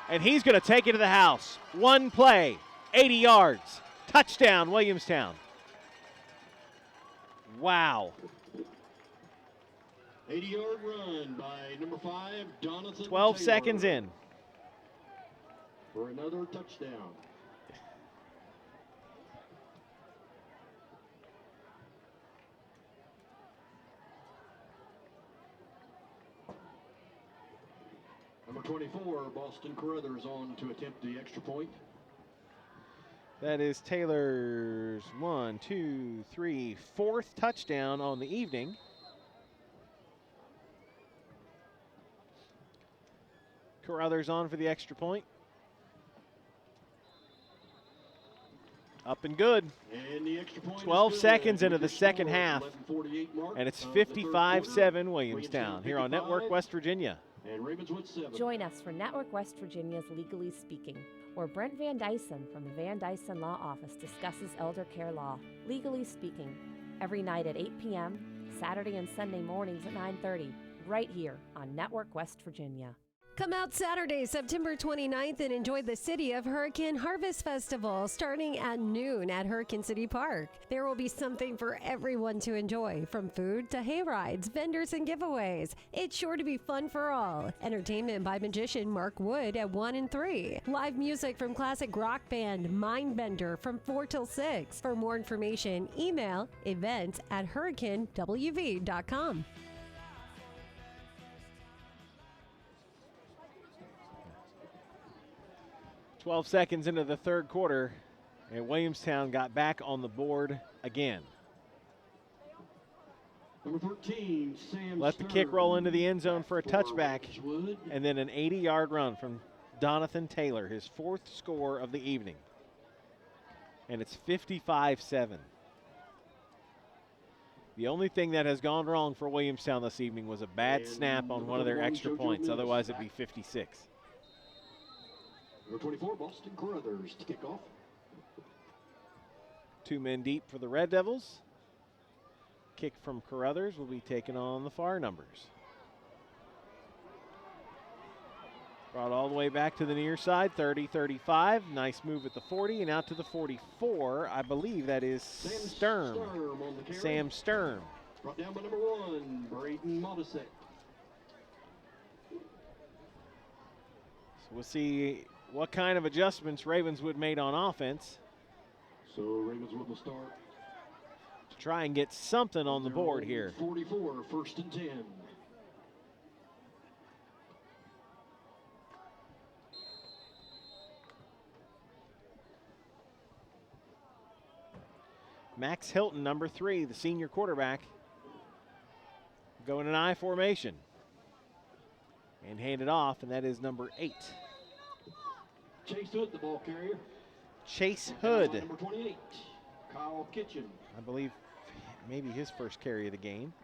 and he's going to take it to the house. One play, 80 yards, touchdown Williamstown. Wow. 80-yard run by number 5, Donathan 12 Taylor, seconds in. For another touchdown. Number 24, Boston Carruthers on to attempt the extra point. That is Taylor's 4th touchdown on the evening. Carruthers on for the extra point. Up and good. And the extra point 12 is good. seconds into the second half. 11:48 mark And it's of the third 55-7 quarter. Williamstown here on Network 55, West Virginia. And Ravenswood 7. Join us for Network West Virginia's Legally Speaking, where Brent Van Dyson from the Van Dyson Law Office discusses elder care law. Legally Speaking, every night at 8 p.m., Saturday and Sunday mornings at 9:30, right here on Network West Virginia. Come out Saturday, September 29th and enjoy the City of Hurricane Harvest Festival starting at noon at Hurricane City Park. There will be something for everyone to enjoy, from food to hay rides, vendors, and giveaways. It's sure to be fun for all. Entertainment by magician Mark Wood at 1 and 3. Live music from classic rock band Mindbender from 4 till 6. For more information, email events@hurricanewv.com. 12 seconds into the third quarter, and Williamstown got back on the board again. Number 13, Sam Let the kick roll into the end zone for a touchback, and then an 80-yard run from Donathan Taylor, his 4th score of the evening. And it's 55-7. The only thing that has gone wrong for Williamstown this evening was a bad snap on one of their extra points. Otherwise, it'd be 56. Number 24, Boston Carruthers to kick off. 2 men deep for the Red Devils. Kick from Carruthers will be taken on the far numbers. Brought all the way back to the near side, 30-35. Nice move at the 40 and out to the 44. I believe that is Sturm. Sam Sturm. Brought down by number 1, Braden Modisek. So we'll see what kind of adjustments Ravenswood made on offense. So Ravenswood will start to try and get something on the board here. 44, 1st and 10. Max Hilton, number 3, the senior quarterback, going in I formation. And hand it off, and that is number 8. Chase Hood, the ball carrier. Chase Hood. Number 28, Kyle Kitchen. I believe maybe his first carry of the game.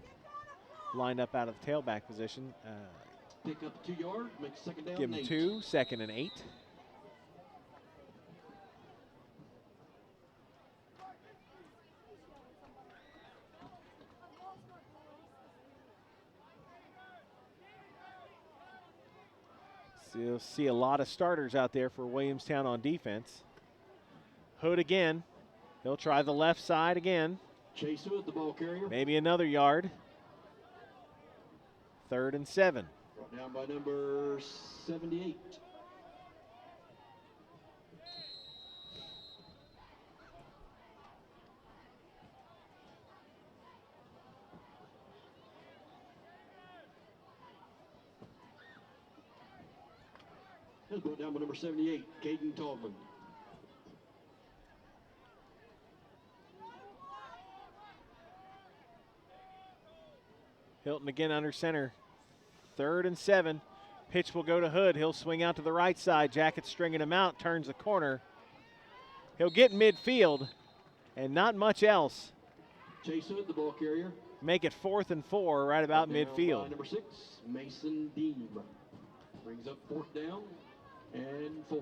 Lined up out of the tailback position. Pick up 2 yards, make 2nd down. Give him 2, 2nd and 8. So you'll see a lot of starters out there for Williamstown on defense. Hood again. He'll try the left side again. Chase Hood, the ball carrier. Maybe another yard. 3rd and 7. Brought down by number 78. That's brought down by number 78, Caden Tallman. Hilton again under center. 3rd and 7. Pitch will go to Hood. He'll swing out to the right side. Jackett stringing him out, turns the corner. He'll get midfield and not much else. Chase Hood, the ball carrier. Make it 4th and 4 right about Down midfield. by number 6, Mason Deem. Brings up 4th down and 4.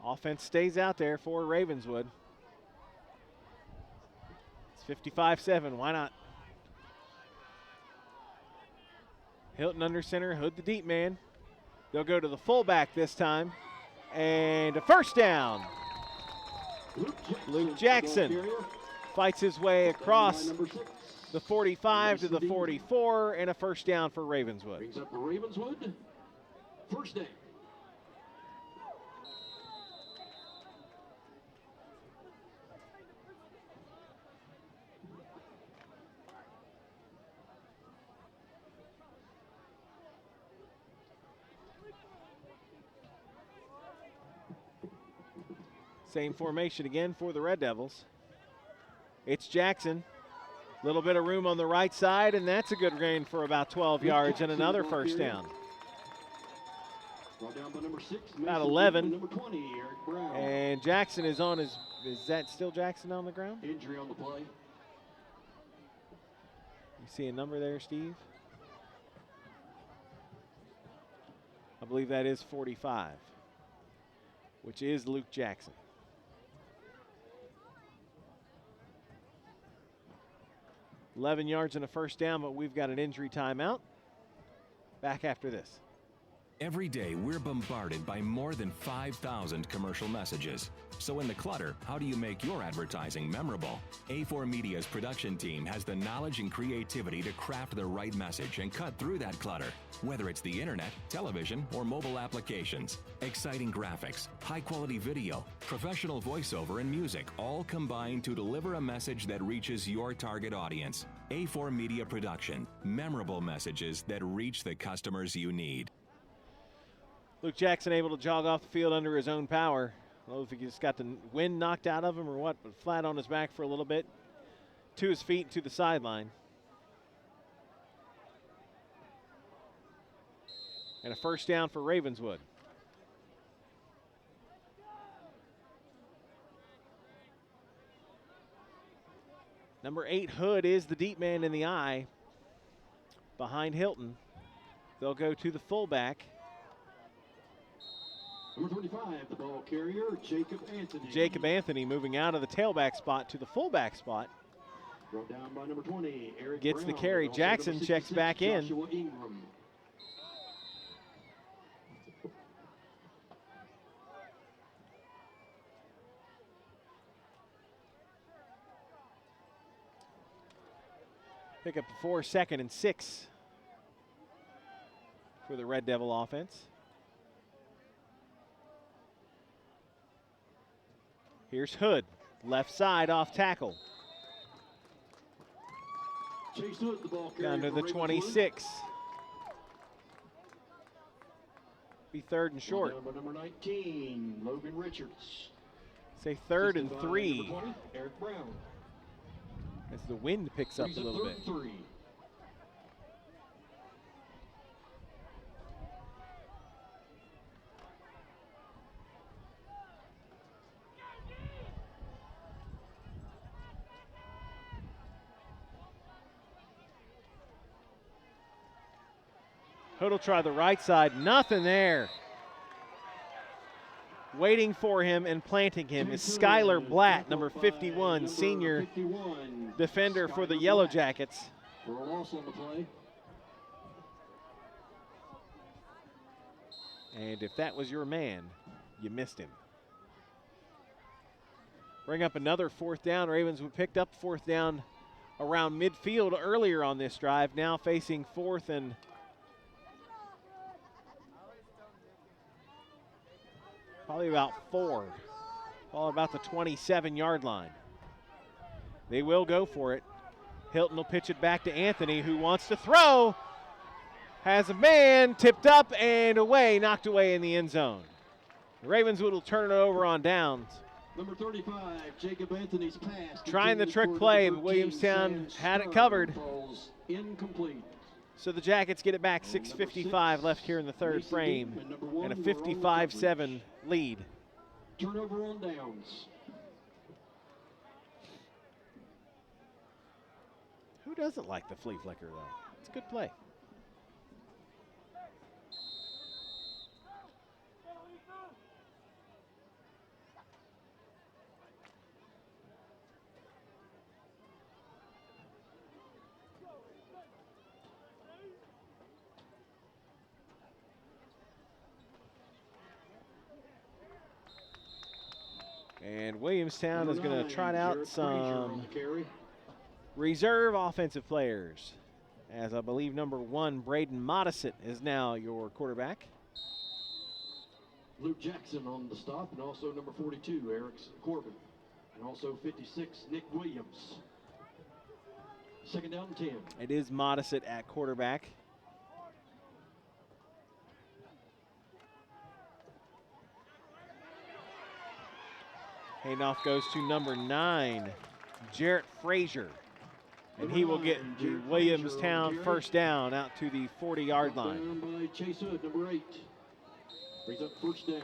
Offense stays out there for Ravenswood. It's 55-7. Why not? Hilton under center, Hood the deep man. They'll go to the fullback this time. And a 1st down. Luke Jackson fights his way across the 45 to the 44, and a 1st down for Ravenswood. Brings up Ravenswood. 1st down. Same formation again for the Red Devils. It's Jackson. Little bit of room on the right side, and that's a good gain for about 12 yards and another 1st down. Down by number 6, about 11. Number 20, Eric Brown. And Jackson is on his, is that still Jackson on the ground? Injury on the play. You see a number there, Steve? I believe that is 45, which is Luke Jackson. $11 yards and a 1st down, but we've got an injury timeout. Back after this. Every day, we're bombarded by more than 5,000 commercial messages. So in the clutter, how do you make your advertising memorable? A4 Media's production team has the knowledge and creativity to craft the right message and cut through that clutter. Whether it's the internet, television, or mobile applications, exciting graphics, high-quality video, professional voiceover, and music all combine to deliver a message that reaches your target audience. A4 Media Production, memorable messages that reach the customers you need. Luke Jackson able to jog off the field under his own power. I don't know if he just got the wind knocked out of him or what, but flat on his back for a little bit. To his feet, to the sideline. And a first down for Ravenswood. Number 8, Hood, is the deep man in the eye behind Hilton. They'll go to the fullback. Number 25, the ball carrier, Jacob Anthony. Jacob Anthony moving out of the tailback spot to the fullback spot. Brought down by number 20, Eric Gets the Brown. carry. Also Jackson number checks 66, back in. Joshua Ingram. Pick up a 4, 2nd and 6 for the Red Devil offense. Here's Hood, left side off tackle. Chase Hood, the ball carrier Down to the for 26. Be 3rd and short. Down by number 19, Logan Richards. Say 3rd and Assisted by 3 number 20, Eric Brown. as the wind picks up a Brings little 3rd bit. and 3. Hood will try the right side. Nothing there. Waiting for him and planting him is Skylar Blatt, number 51, senior 51, defender for the Skylar Yellow Blatt. Jackets. For a loss on the play. And if that was your man, you missed him. Bring up another 4th down. Ravenswood picked up 4th down around midfield earlier on this drive. Now facing 4th and probably about 4. All about the 27-yard line. They will go for it. Hilton will pitch it back to Anthony, who wants to throw. Has a man tipped up and away, knocked away in the end zone. Ravenswood will turn it over on downs. Number 35, Jacob Anthony's pass. Trying the continues trick for play, number but Williamstown 13, had it Sam covered. Stern. Falls incomplete. So the Jackets get it back, 6:55 left here in the 3rd Mason frame, Deep, number 1, and a who are on the 55-7 coverage. lead. Turnover on downs. Who doesn't like the flea flicker, though? It's a good play. And Williamstown is going to trot out some reserve offensive players, as I believe number 1, Braden Modisett, is now your quarterback. Luke Jackson on the stop, and also number 42, Eric Corbin, and also 56, Nick Williams. 2nd down and 10. It is Modisett at quarterback. Handoff goes to number 9, Jarrett Frazier. And he will get the Williamstown first down out to the 40-yard line. Down by Chase Hood, number 8. Brings up first down.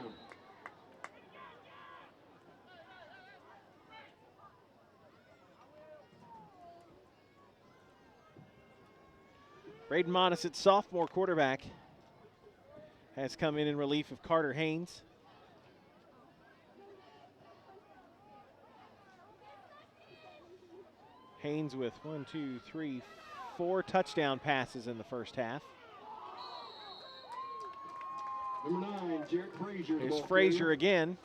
Braden Modisett, sophomore quarterback, has come in relief of Carter Haynes. Haynes with 4 touchdown passes in the first half. Number 9, Jarrett Frazier. Here's Frazier again.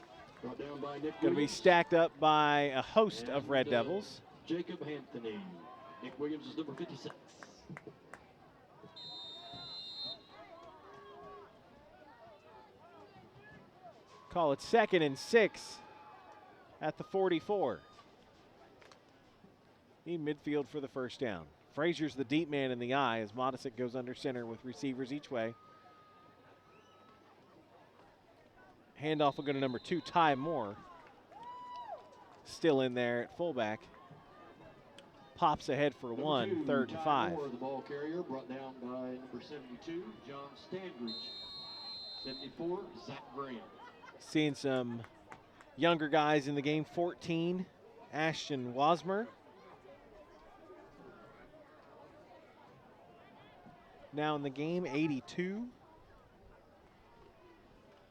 Brought down by Nick Going to be Williams. stacked up by a host of Red And, Devils. Jacob Anthony. Nick Williams is number 56. Call it 2nd and 6 at the 44. Need midfield for the first down. Frazier's the deep man in the eye as Modisett goes under center with receivers each way. Handoff will go to number 2, Ty Moore. Still in there at fullback. Pops ahead for Number 1, 2, 3rd and Ty 5. Moore, the ball carrier, brought down by number 72, John Standridge. 74, Zach Graham. Seeing some younger guys in the game. 14, Ashton Wasmer. Now in the game, 82.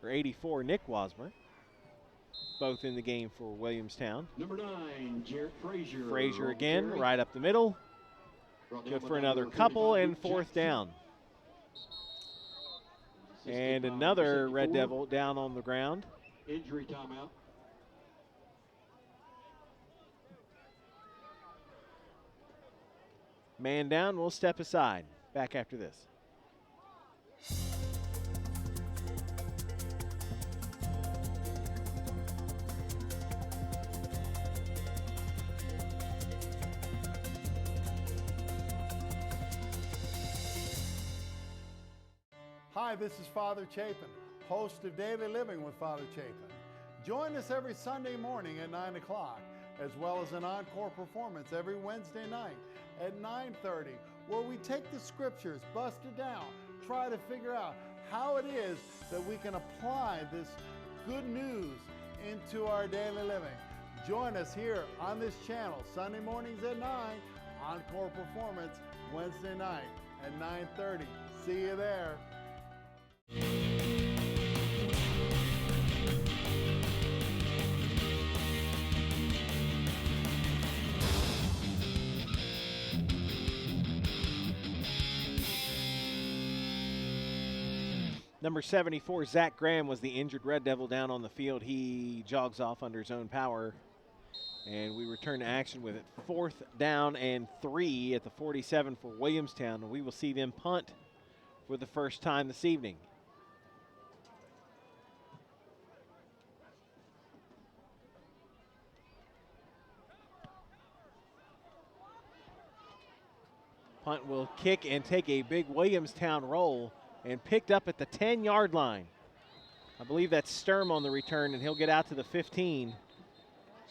Or 84, Nick Wasmer. Both in the game for Williamstown. Number 9, Jarrett Frazier. Frazier Ball again, carry. right up the middle. Brought down Good by for another number couple 35, and Luke 4th Jackson. down. Assisted And by number another Red 74. Devil down on the ground. Injury timeout. Man down, we'll step aside. Back after this. Hi, this is Father Chapin, host of Daily Living with Father Chapin. Join us every Sunday morning at 9 o'clock, as well as an encore performance every Wednesday night at 9:30, where we take the scriptures, bust it down, try to figure out how it is that we can apply this good news into our daily living. Join us here on this channel, Sunday mornings at 9, encore performance Wednesday night at 9:30. See you there. Number 74, Zach Graham, was the injured Red Devil down on the field. He jogs off under his own power. And we return to action with it. 4th down and 3 at the 47 for Williamstown. And we will see them punt for the first time this evening. Punt will kick and take a big Williamstown roll and picked up at the 10-yard line. I believe that's Sturm on the return, and he'll get out to the 15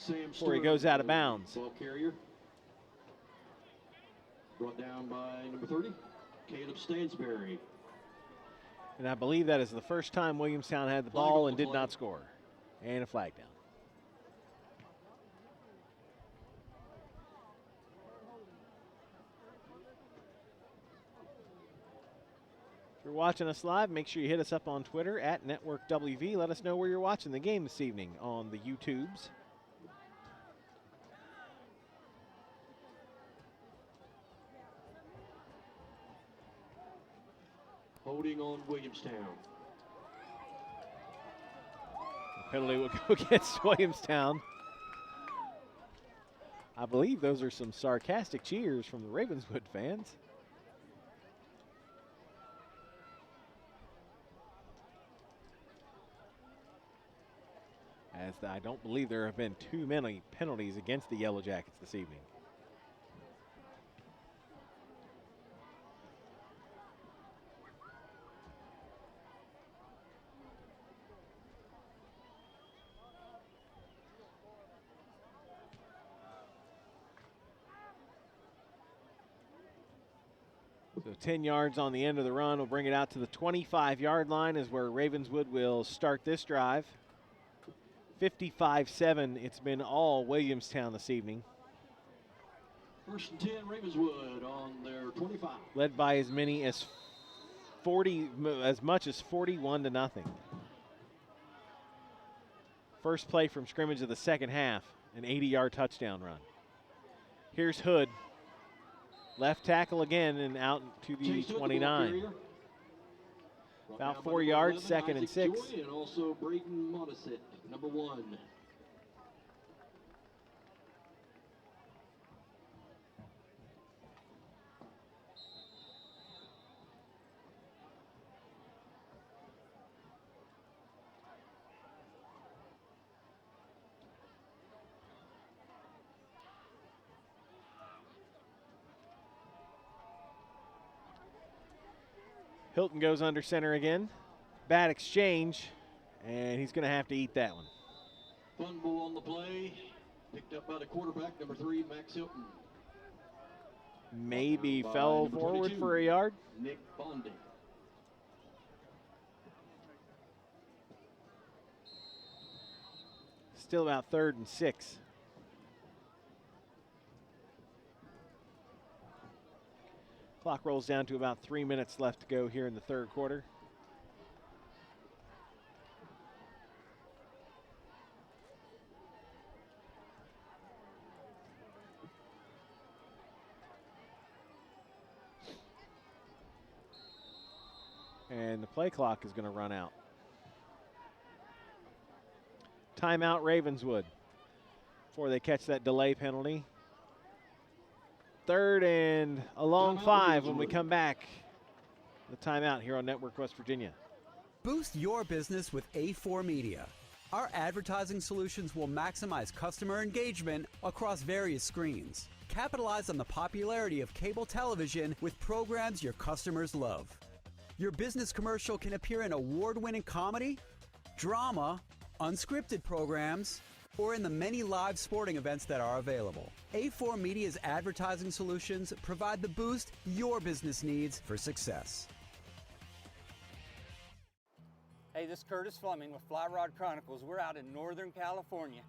before he goes out of bounds. Ball carrier. Brought down by number 30, Caleb Stansberry. And I believe that is the first time Williamstown had the ball and did not score. And a flag down. If you're watching us live, make sure you hit us up on Twitter at Network WV. Let us know where you're watching the game this evening on the YouTubes. Holding on Williamstown. The penalty will go against Williamstown. I believe those are some sarcastic cheers from the Ravenswood fans. As I don't believe there have been too many penalties against the Yellow Jackets this evening. So 10 yards on the end of the run will bring it out to the 25-yard line, is where Ravenswood will start this drive. 55-7, it's been all Williamstown this evening. 1st and 10, Ravenswood on their 25. Led by as many as much as 41-0. First play from scrimmage of the second half, an 80-yard touchdown run. Here's Hood. Left tackle again and out to the 29. About 4 yards, 2nd and 6. And also Braden Modisett, number 1. Hilton goes under center again. Bad exchange. and he's going to have to eat that one. Fumble on the play, picked up by the quarterback, number 3, Max Hilton. Maybe By fell number forward 22, for a yard. Nick Bondi. Still about 3rd and 6. Clock rolls down to about 3 minutes left to go here in the 3rd quarter. And the play clock is going to run out. Timeout Ravenswood before they catch that delay penalty. 3rd and a long 5 when we come back. The timeout here on Network West Virginia. Boost your business with A4 Media. Our advertising solutions will maximize customer engagement across various screens. Capitalize on the popularity of cable television with programs your customers love. Your business commercial can appear in award-winning comedy, drama, unscripted programs, or in the many live sporting events that are available. A4 Media's advertising solutions provide the boost your business needs for success. Hey, this is Curtis Fleming with Fly Rod Chronicles. We're out in Northern California.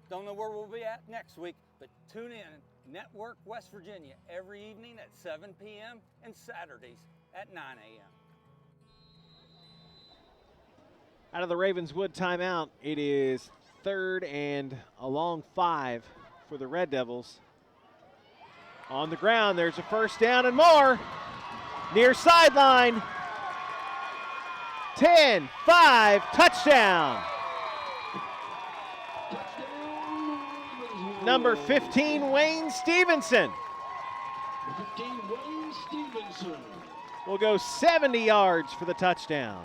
Don't know where we'll be at next week, but tune in Network West Virginia every evening at 7 p.m. and Saturdays at 9 a.m. Out of the Ravenswood timeout, it is 3rd and a long 5 for the Red Devils. On the ground, there's a first down and more. Near sideline. 10, 5, touchdown. Number 15, Wayne Stevenson. 15, Wayne Stevenson. Will go 70 yards for the touchdown.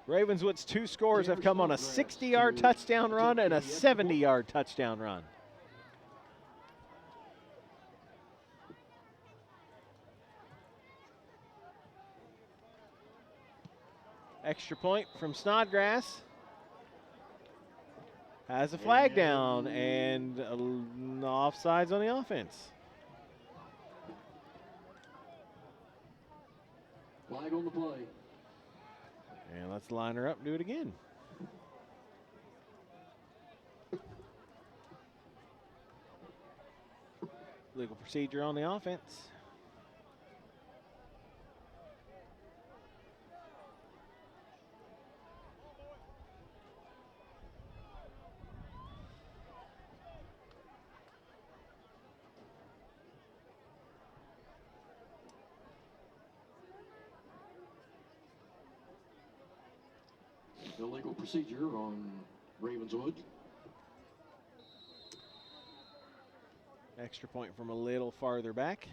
Ravenswood's 2 scores have come on a 60-yard touchdown run and a 70-yard touchdown run. Extra point from Snodgrass. Has a flag down and offsides on the offense. Flag on the play. And let's line her up and do it again. Legal procedure on the offense. Illegal procedure on Ravenswood. Extra point from a little farther back.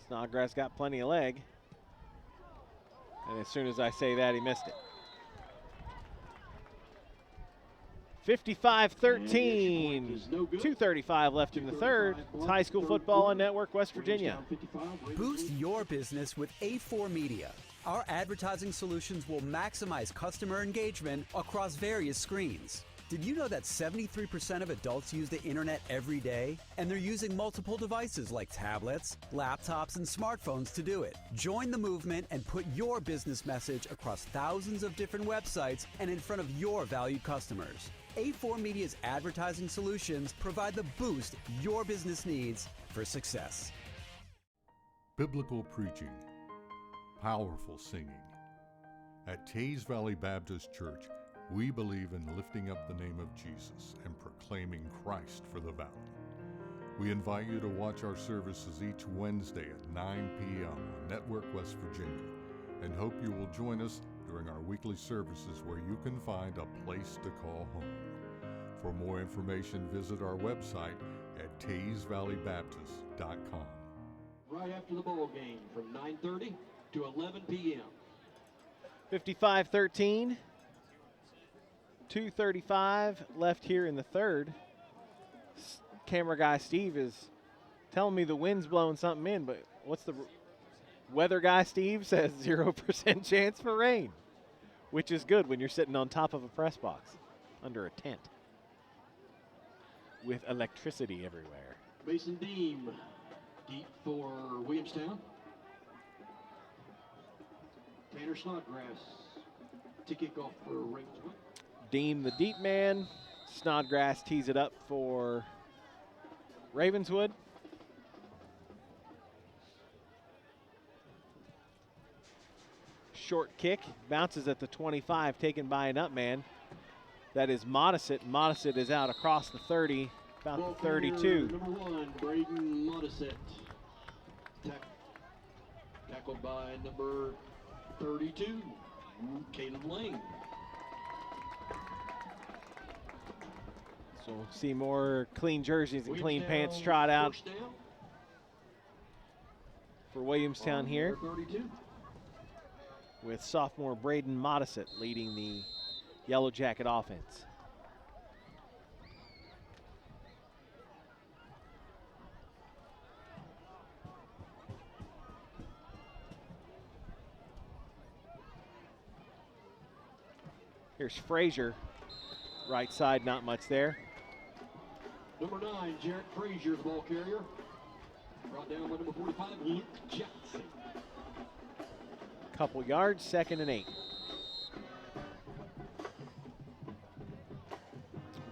Snodgrass got plenty of leg. And as soon as I say that, he missed it. 55-13, 2:35 left in the 3rd. It's high school football on Network West Virginia. Boost your business with A4 Media. Our advertising solutions will maximize customer engagement across various screens. Did you know that 73% of adults use the internet every day? And they're using multiple devices like tablets, laptops, and smartphones to do it. Join the movement and put your business message across thousands of different websites and in front of your valued customers. A4 Media's advertising solutions provide the boost your business needs for success. Biblical preaching, powerful singing. At Tays Valley Baptist Church, we believe in lifting up the name of Jesus and proclaiming Christ for the valley. We invite you to watch our services each Wednesday at 9 p.m. on Network West Virginia and hope you will join us during our weekly services where you can find a place to call home. For more information, visit our website at taysvalleybaptist.com. Right after the ball game from 9:30 to 11 p.m. 55-13. 2:35 left here in the third. Camera guy Steve is telling me the wind's blowing something in, but what's the weather guy Steve says 0% chance for rain, which is good when you're sitting on top of a press box under a tent with electricity everywhere. Mason Deem deep for Williamstown. Tanner Snodgrass to kick off for Ravenswood. Deem the deep man. Snodgrass tees it up for Ravenswood. Short kick, bounces at the 25, taken by an up man. That is Modisett. Modisett is out across the 30, about the 32. Number 1, Braden Modisett. Tackled by number 32, Caleb Lane. So we'll see more clean jerseys and clean pants trot out for Williamstown here, with sophomore Braden Modisett leading the Yellow Jacket offense. Here's Frazier, right side, not much there. Number 9, Jarrett Frazier, the ball carrier. Brought down by number 45, Luke Jackson. Couple yards, 2nd and 8.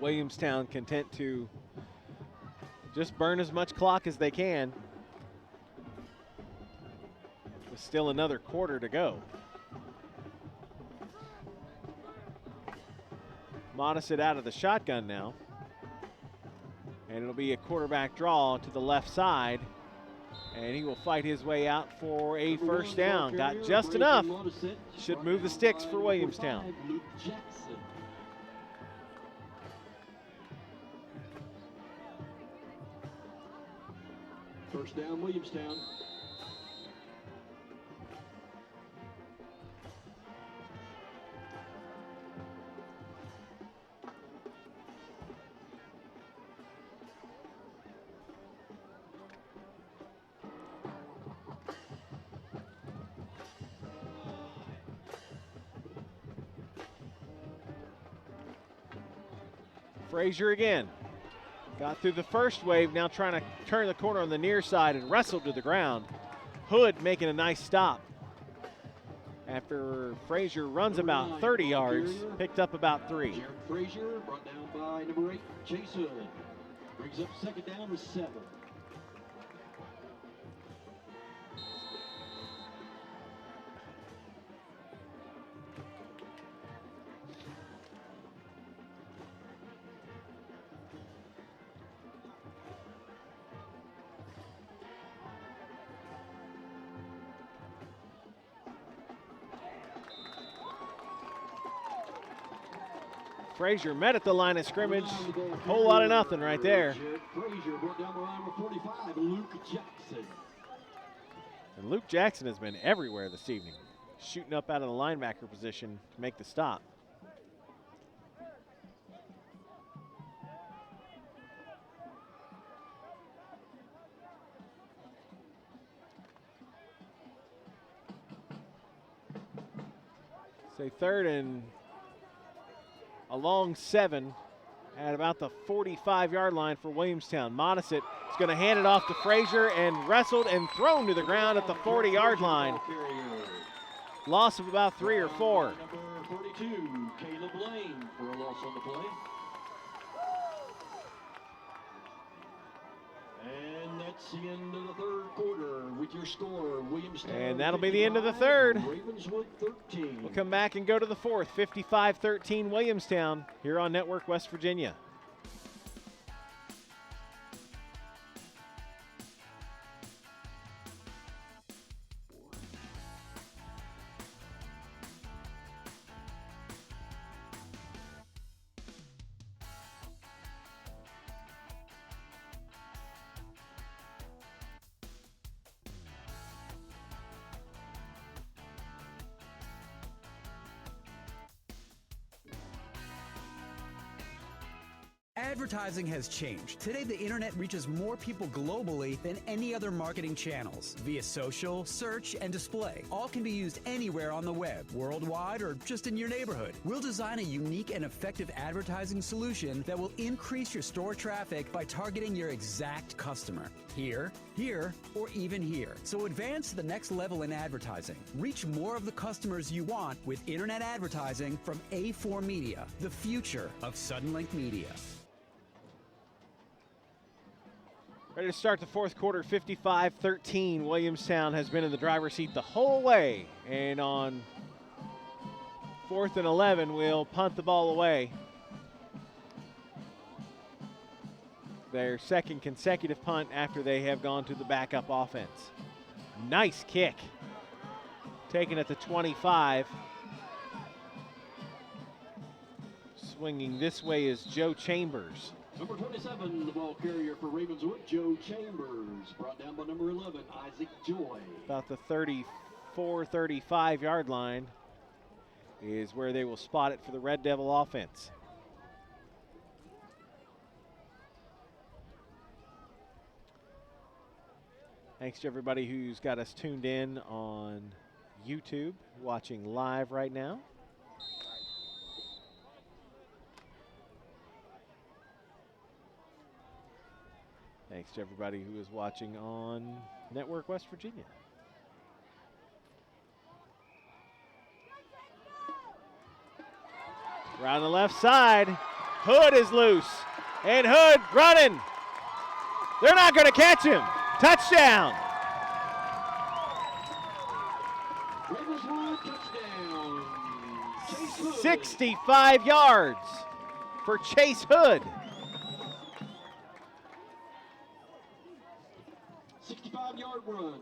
Williamstown content to just burn as much clock as they can, with still another quarter to go. Modisett out of the shotgun now. And it'll be a quarterback draw to the left side. And he will fight his way out for a first down. Got just enough. Should move the sticks for Williamstown. Luke Jackson. First down, Williamstown. Frazier again. Got through the first wave, now trying to turn the corner on the near side and wrestled to the ground. Hood making a nice stop. After Frazier runs about 30 yards, picked up about 3. Jarrett Frazier brought down by number 8, Chase Hood. Brings up second down with 7. Frazier met at the line of scrimmage. Whole lot of nothing right there. Jarrett Frazier brought down the line with 45, Luke Jackson. And Luke Jackson has been everywhere this evening, shooting up out of the linebacker position to make the stop. Say 3rd and a long 7 at about the 45-yard line for Williamstown. Modisett is going to hand it off to Frazier and wrestled and thrown to the ground at the 40-yard line. Loss of about 3 or 4. Number 42, Caleb Lane, for a loss on the play. And that's the end of the third quarter with your score, Williamstown. And that'll be the end of the third. Ravenswood 13. We'll come back and go to the fourth. 55-13 Williamstown here on Network West Virginia. Advertising has changed. Today, the internet reaches more people globally than any other marketing channels. Via social, search, and display. All can be used anywhere on the web, worldwide, or just in your neighborhood. We'll design a unique and effective advertising solution that will increase your store traffic by targeting your exact customer. Here, here, or even here. So advance to the next level in advertising. Reach more of the customers you want with internet advertising from A4 Media, the future of Suddenlink Media. Ready to start the fourth quarter, 55-13. Williamstown has been in the driver's seat the whole way. And on 4th and 11, we'll punt the ball away. Their second consecutive punt after they have gone to the backup offense. Nice kick. Taken at the 25. Swinging this way is Joe Chambers. Number 27, the ball carrier for Ravenswood, Joe Chambers. Brought down by number 11, Isaac Joy. About the 34, 35-yard line is where they will spot it for the Red Devil offense. Thanks to everybody who's got us tuned in on YouTube, watching live right now. Thanks to everybody who is watching on Network West Virginia. Around the left side, Hood is loose, and Hood running. They're not going to catch him. Touchdown. Ravenswood touchdown. Chase Hood. 65 yards for Chase Hood. 65-yard run.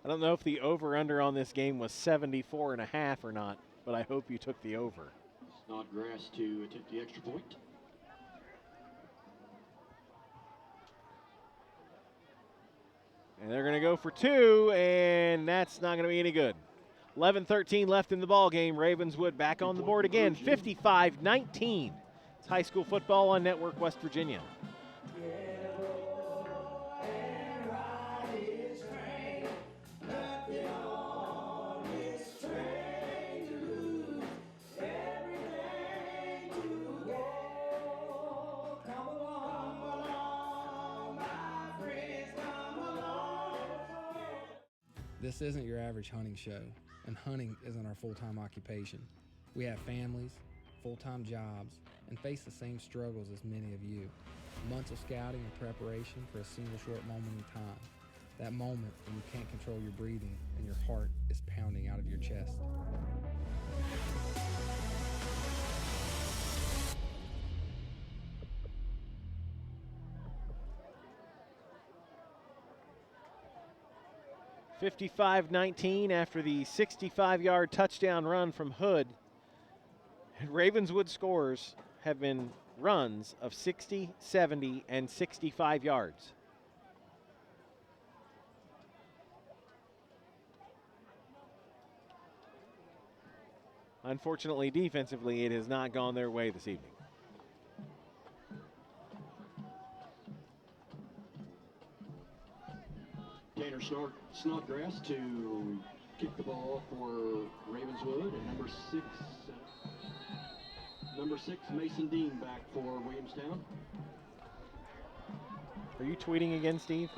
I don't know if the over-under on this game was 74.5 or not, but I hope you took the over. Snodgrass to attempt the extra point. And they're going to go for two, and that's not going to be any good. 11-13 left in the ball game. Ravenswood back on the board again, 55-19. It's high school football on Network West Virginia. This isn't your average hunting show, and hunting isn't our full-time occupation. We have families, full-time jobs, and face the same struggles as many of you. Months of scouting and preparation for a single short moment in time. That moment when you can't control your breathing and your heart is pounding out of your chest. $55-19 after the 65-yard touchdown run from Hood. Ravenswood scores have been runs of 60, 70, and 65 yards. Unfortunately, defensively, it has not gone their way this evening. Tanner Snodgrass to kick the ball for Ravenswood, and number six Mason Dean back for Williamstown. Are you tweeting again, Steve?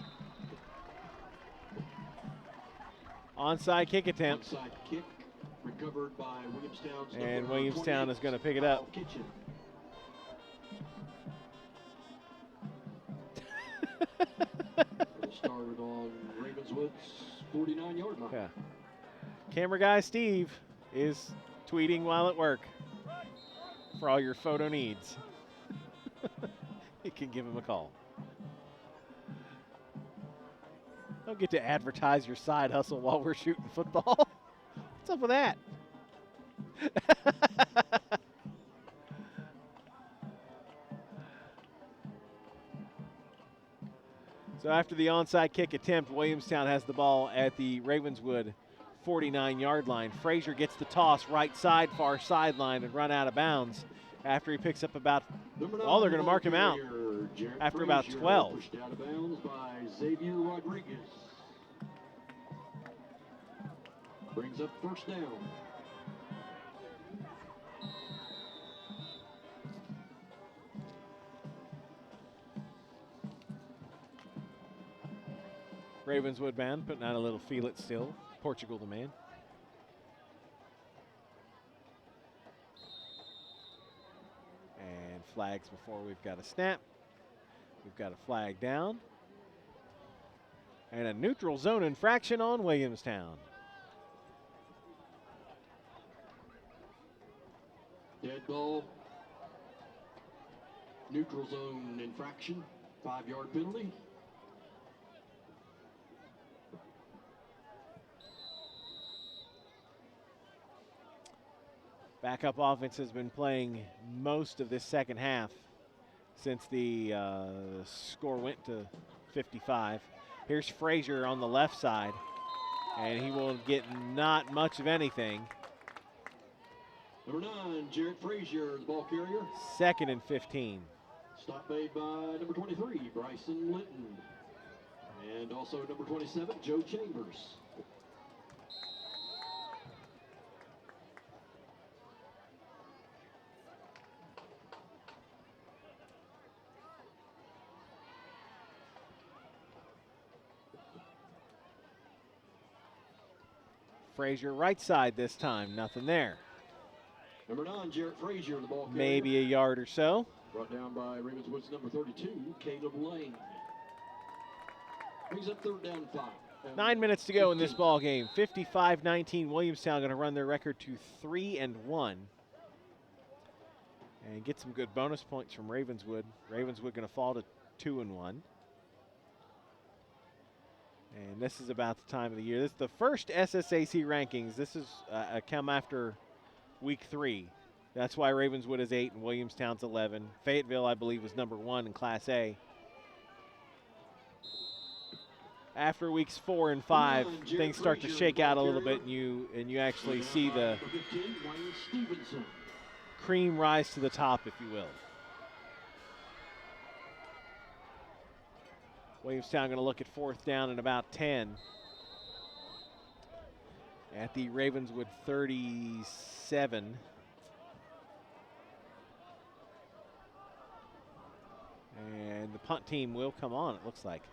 Onside kick attempt. Onside kick recovered by Williamstown's and Williamstown is going to pick it up. Kitchen. Started on Ravenswood's 49-yard mark. Yeah. Camera guy Steve is tweeting while at work for all your photo needs. You can give him a call. Don't get to advertise your side hustle while we're shooting football. What's up with that? So after the onside kick attempt, Williamstown has the ball at the Ravenswood 49-yard line. Frazier gets the toss right side, far sideline, and run out of bounds after he picks up about, well, they're going to mark him out after about 12. Pushed out of bounds by Xavier Rodriguez. Brings up first down. Ravenswood band putting out a little feel it still. Portugal the man. And flags before we've got a snap. We've got a flag down. And a neutral zone infraction on Williamstown. Dead ball. Neutral zone infraction. 5-yard penalty. Backup offense has been playing most of this second half since the score went to 55. Here's Frazier on the left side, and he will get not much of anything. Number 9, Jarrett Frazier, the ball carrier. 2nd and 15. Stop made by number 23, Bryson Linton. And also number 27, Joe Chambers. Frazier right side this time, nothing there. Number 9, Jarrett Frazier, the ball carrier. Maybe a yard or so. Brought down by Ravenswood's number 32, Caleb Lane. Brings up third down 5. 9 minutes to go in this ball game. 55-19. Williamstown going to run their record to 3-1. And get some good bonus points from Ravenswood. Ravenswood going to fall to 2-1. And this is about the time of the year. This is the first SSAC rankings. This is come after week 3. That's why Ravenswood is 8 and Williamstown's 11. Fayetteville, I believe, was number 1 in Class A. After weeks 4 and 5, things start to shake out a little bit, and you actually see the cream rise to the top, if you will. Williamstown going to look at 4th down and about 10 at the Ravenswood 37. And the punt team will come on, it looks like.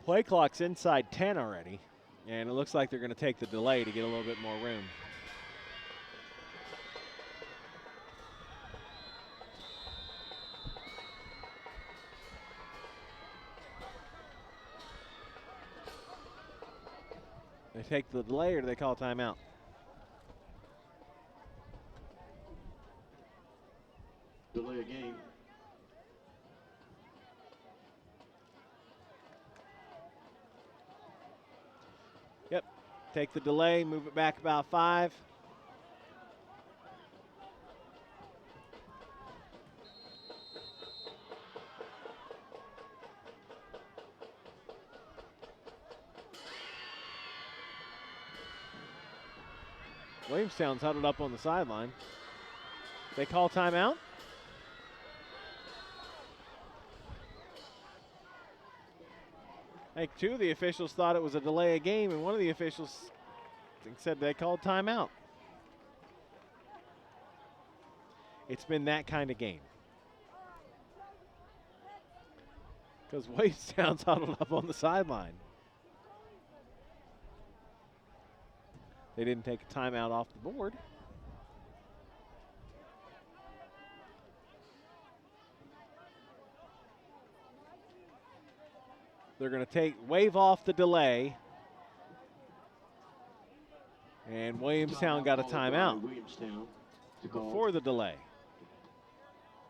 Play clock's inside 10 already, and it looks like they're going to take the delay to get a little bit more room. They take the delay or do they call timeout? Delay a game. Yep, take the delay, move it back about 5. Williamstown's huddled up on the sideline. They call timeout. I think 2 of the officials thought it was a delay of game, and one of the officials said they called timeout. It's been that kind of game. Because Williamstown's huddled up on the sideline. They didn't take a timeout off the board. They're going to wave off the delay. And Williamstown got a timeout before the delay.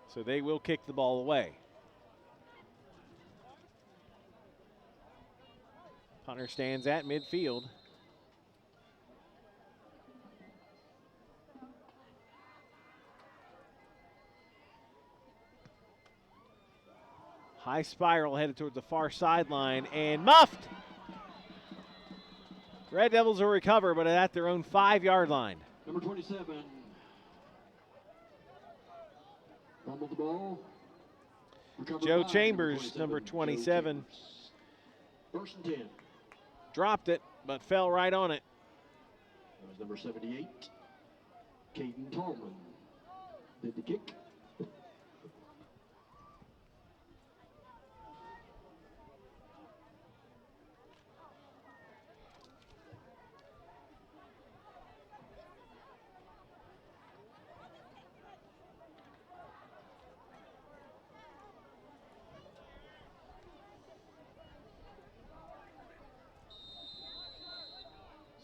So they will kick the ball away. Punter stands at midfield. High spiral headed towards the far sideline and muffed. Red Devils will recover, but at their own 5-yard line. Number 27. Fumbled the ball. Recovered Joe by Chambers, number 27. First and 10. Dropped it, but fell right on it. That was number 78. Caden Tallman did the kick.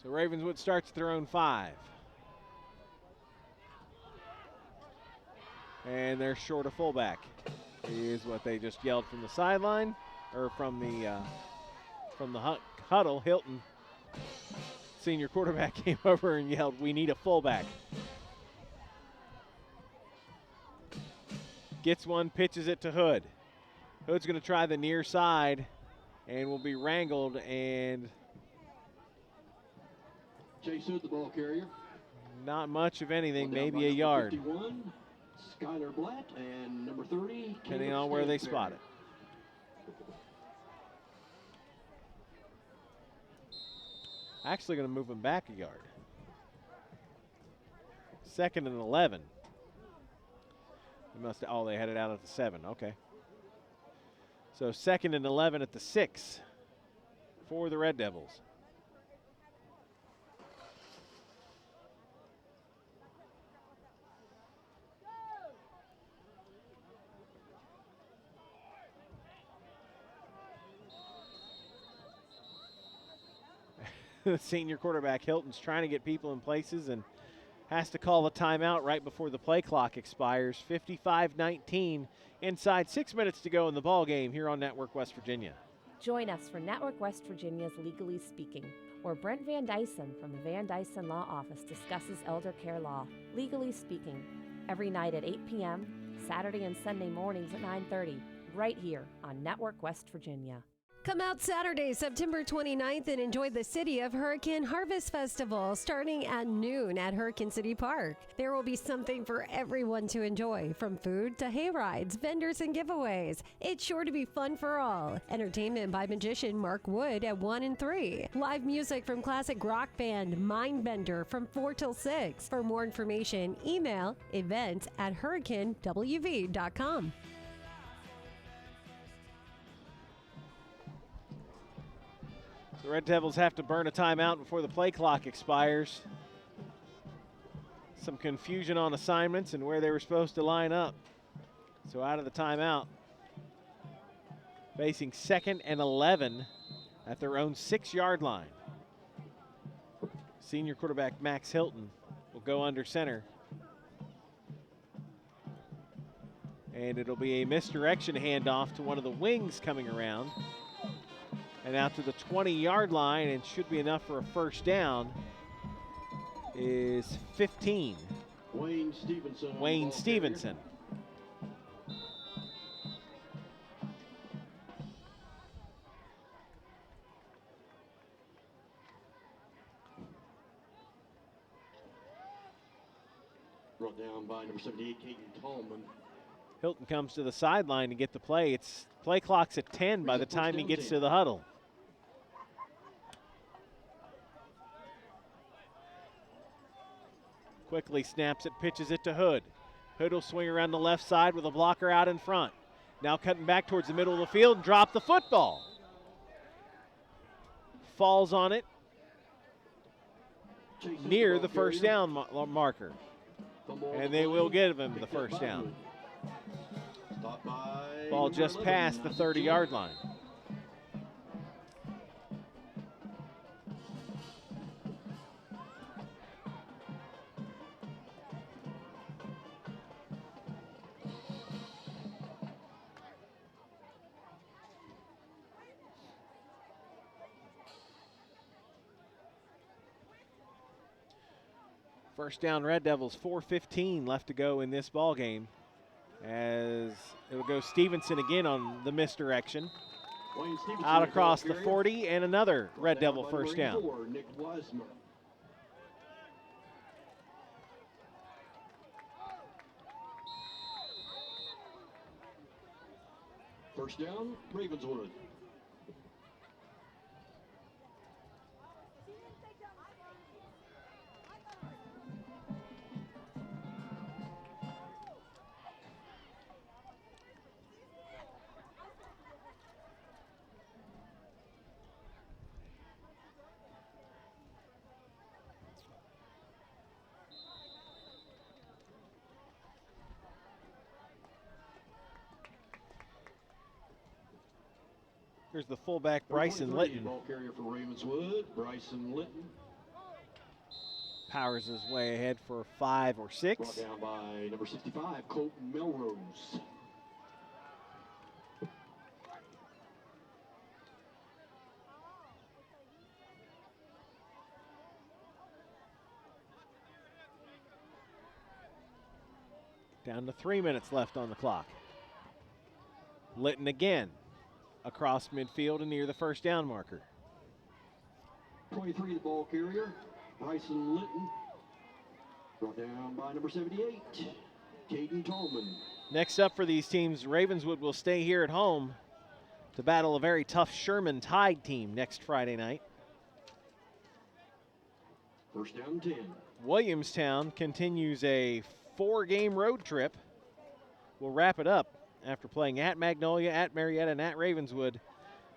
So Ravenswood starts at their own 5. And they're short of fullback. Is what they just yelled from the sideline, or from the huddle. Hilton, senior quarterback, came over and yelled, "We need a fullback." Gets one, pitches it to Hood. Hood's going to try the near side and will be wrangled, and Chase Hood, the ball carrier. not much of anything, Ball down maybe by a number yard, 51, Skylar Blatt, and number 30, depending Caleb on where they Stansberry. spot it. Actually going to move him back a yard. 2nd and 11. They had it out at the 7. Okay. So 2nd and 11 at the 6 for the Red Devils. The senior quarterback Hilton's trying to get people in places and has to call a timeout right before the play clock expires. 55-19, inside 6 minutes to go in the ball game here on Network West Virginia. Join us for Network West Virginia's Legally Speaking, where Brent Van Dyson from the Van Dyson Law Office discusses elder care law. Legally Speaking, every night at 8 p.m., Saturday and Sunday mornings at 9:30, right here on Network West Virginia. Come out Saturday, September 29th and enjoy the City of Hurricane Harvest Festival starting at noon at Hurricane City Park. There will be something for everyone to enjoy, from food to hay rides, vendors, and giveaways. It's sure to be fun for all. Entertainment by magician Mark Wood at 1 and 3. Live music from classic rock band Mindbender from 4 till 6. For more information, email events@hurricanewv.com. The Red Devils have to burn a timeout before the play clock expires. Some confusion on assignments and where they were supposed to line up. So out of the timeout, facing 2nd and 11 at their own 6-yard line. Senior quarterback Max Hilton will go under center. And it'll be a misdirection handoff to one of the wings coming around. And out to the 20-yard line, and should be enough for a first down, is 15. Wayne Stevenson. Wayne Stevenson. Brought down by number 78, Caden Tallman. Hilton comes to the sideline to get the play. It's play clock's at 10 by the time he gets to the huddle. Quickly snaps it, pitches it to Hood. Hood will swing around the left side with a blocker out in front. Now cutting back towards the middle of the field and drop the football. Falls on it near the first down marker. And they will give him the first down. Ball just past the 30-yard line. First down, Red Devils, 4:15 left to go in this ball game. As it will go Stevenson again on the misdirection. Out across the 40, and another Red Devil first down. Nick Wiseman. First down, Ravenswood. Here's the fullback, Bryson Litton. Ball carrier for Ravenswood, Bryson Litton. Powers his way ahead for 5 or 6. Brought down by number 65, Colton Melrose. Down to 3 minutes left on the clock. Litton again across midfield and near the first down marker. 23, the ball carrier, Bryson Litton. Brought down by number 78, Caden Tallman. Next up for these teams, Ravenswood will stay here at home to battle a very tough Sherman Tide team next Friday night. First down 10. Williamstown continues a 4-game road trip. We'll wrap it up after playing at Magnolia, at Marietta, and at Ravenswood.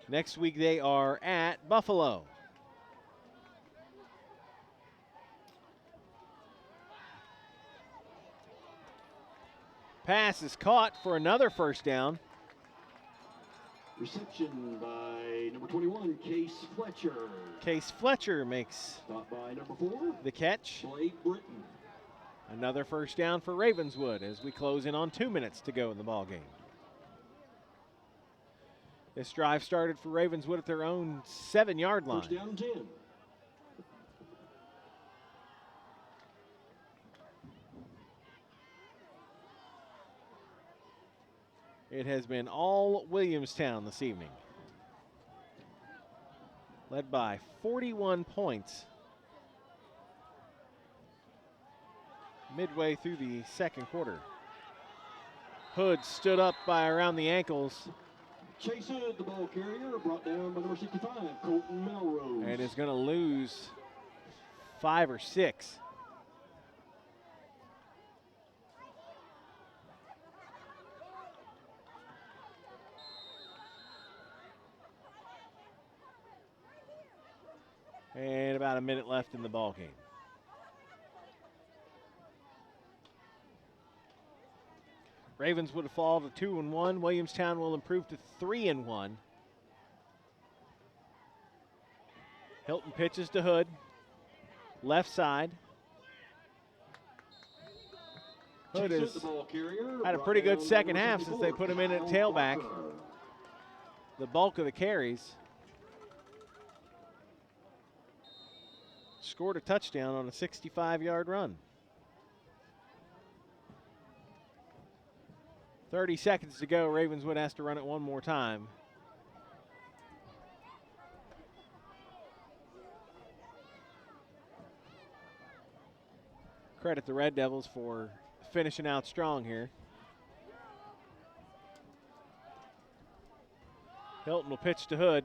Next week they are at Buffalo. Pass is caught for another first down. Reception by number 21, Case Fletcher. Case Fletcher makes Stop by number 4, the catch. Blake Britton. Another first down for Ravenswood as we close in on 2 minutes to go in the ball game. This drive started for Ravenswood at their own 7-yard line. First down 10. It has been all Williamstown this evening, led by 41 points midway through the second quarter. Hood stood up by around the ankles. Chase Hood, the ball carrier, brought down by number 65, Colton Melrose. And is going to lose 5 or 6. And about a minute left in the ball game. Ravenswood will fall to 2-1. Williamstown will improve to 3-1. Hilton pitches to Hood. Left side. Hood has had a pretty good second half since they put him in at tailback. The bulk of the carries. Scored a touchdown on a 65-yard run. 30 seconds to go. Ravenswood has to run it one more time. Credit the Red Devils for finishing out strong here. Hilton will pitch to Hood.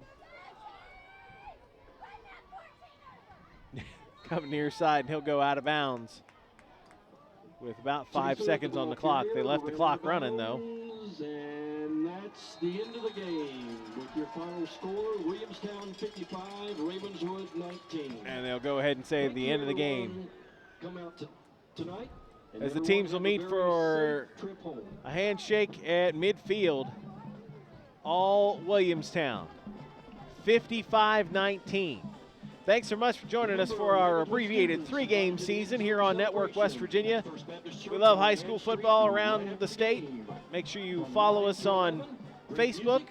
Coming near side, and he'll go out of bounds with about 5 seconds on the clock. They left the clock running, though. And that's the end of the game with your final score, Williamstown 55, Ravenswood 19. And they'll go ahead and say the end of the game. Come out tonight. As the teams will meet for a handshake at midfield. All Williamstown, 55-19. Thanks so much for joining us for our abbreviated 3-game season here on Network West Virginia. We love high school football around the state. Make sure you follow us on Facebook,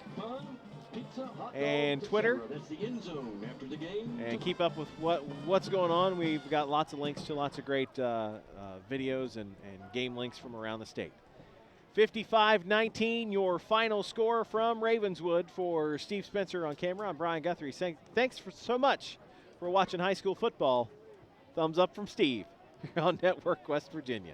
and Twitter. That's the end zone after the game. And keep up with what's going on. We've got lots of links to lots of great videos and game links from around the state. 55-19, your final score from Ravenswood. For Steve Spencer on camera, I'm Brian Guthrie saying thanks so much for watching high school football. Thumbs up from Steve on Network West Virginia.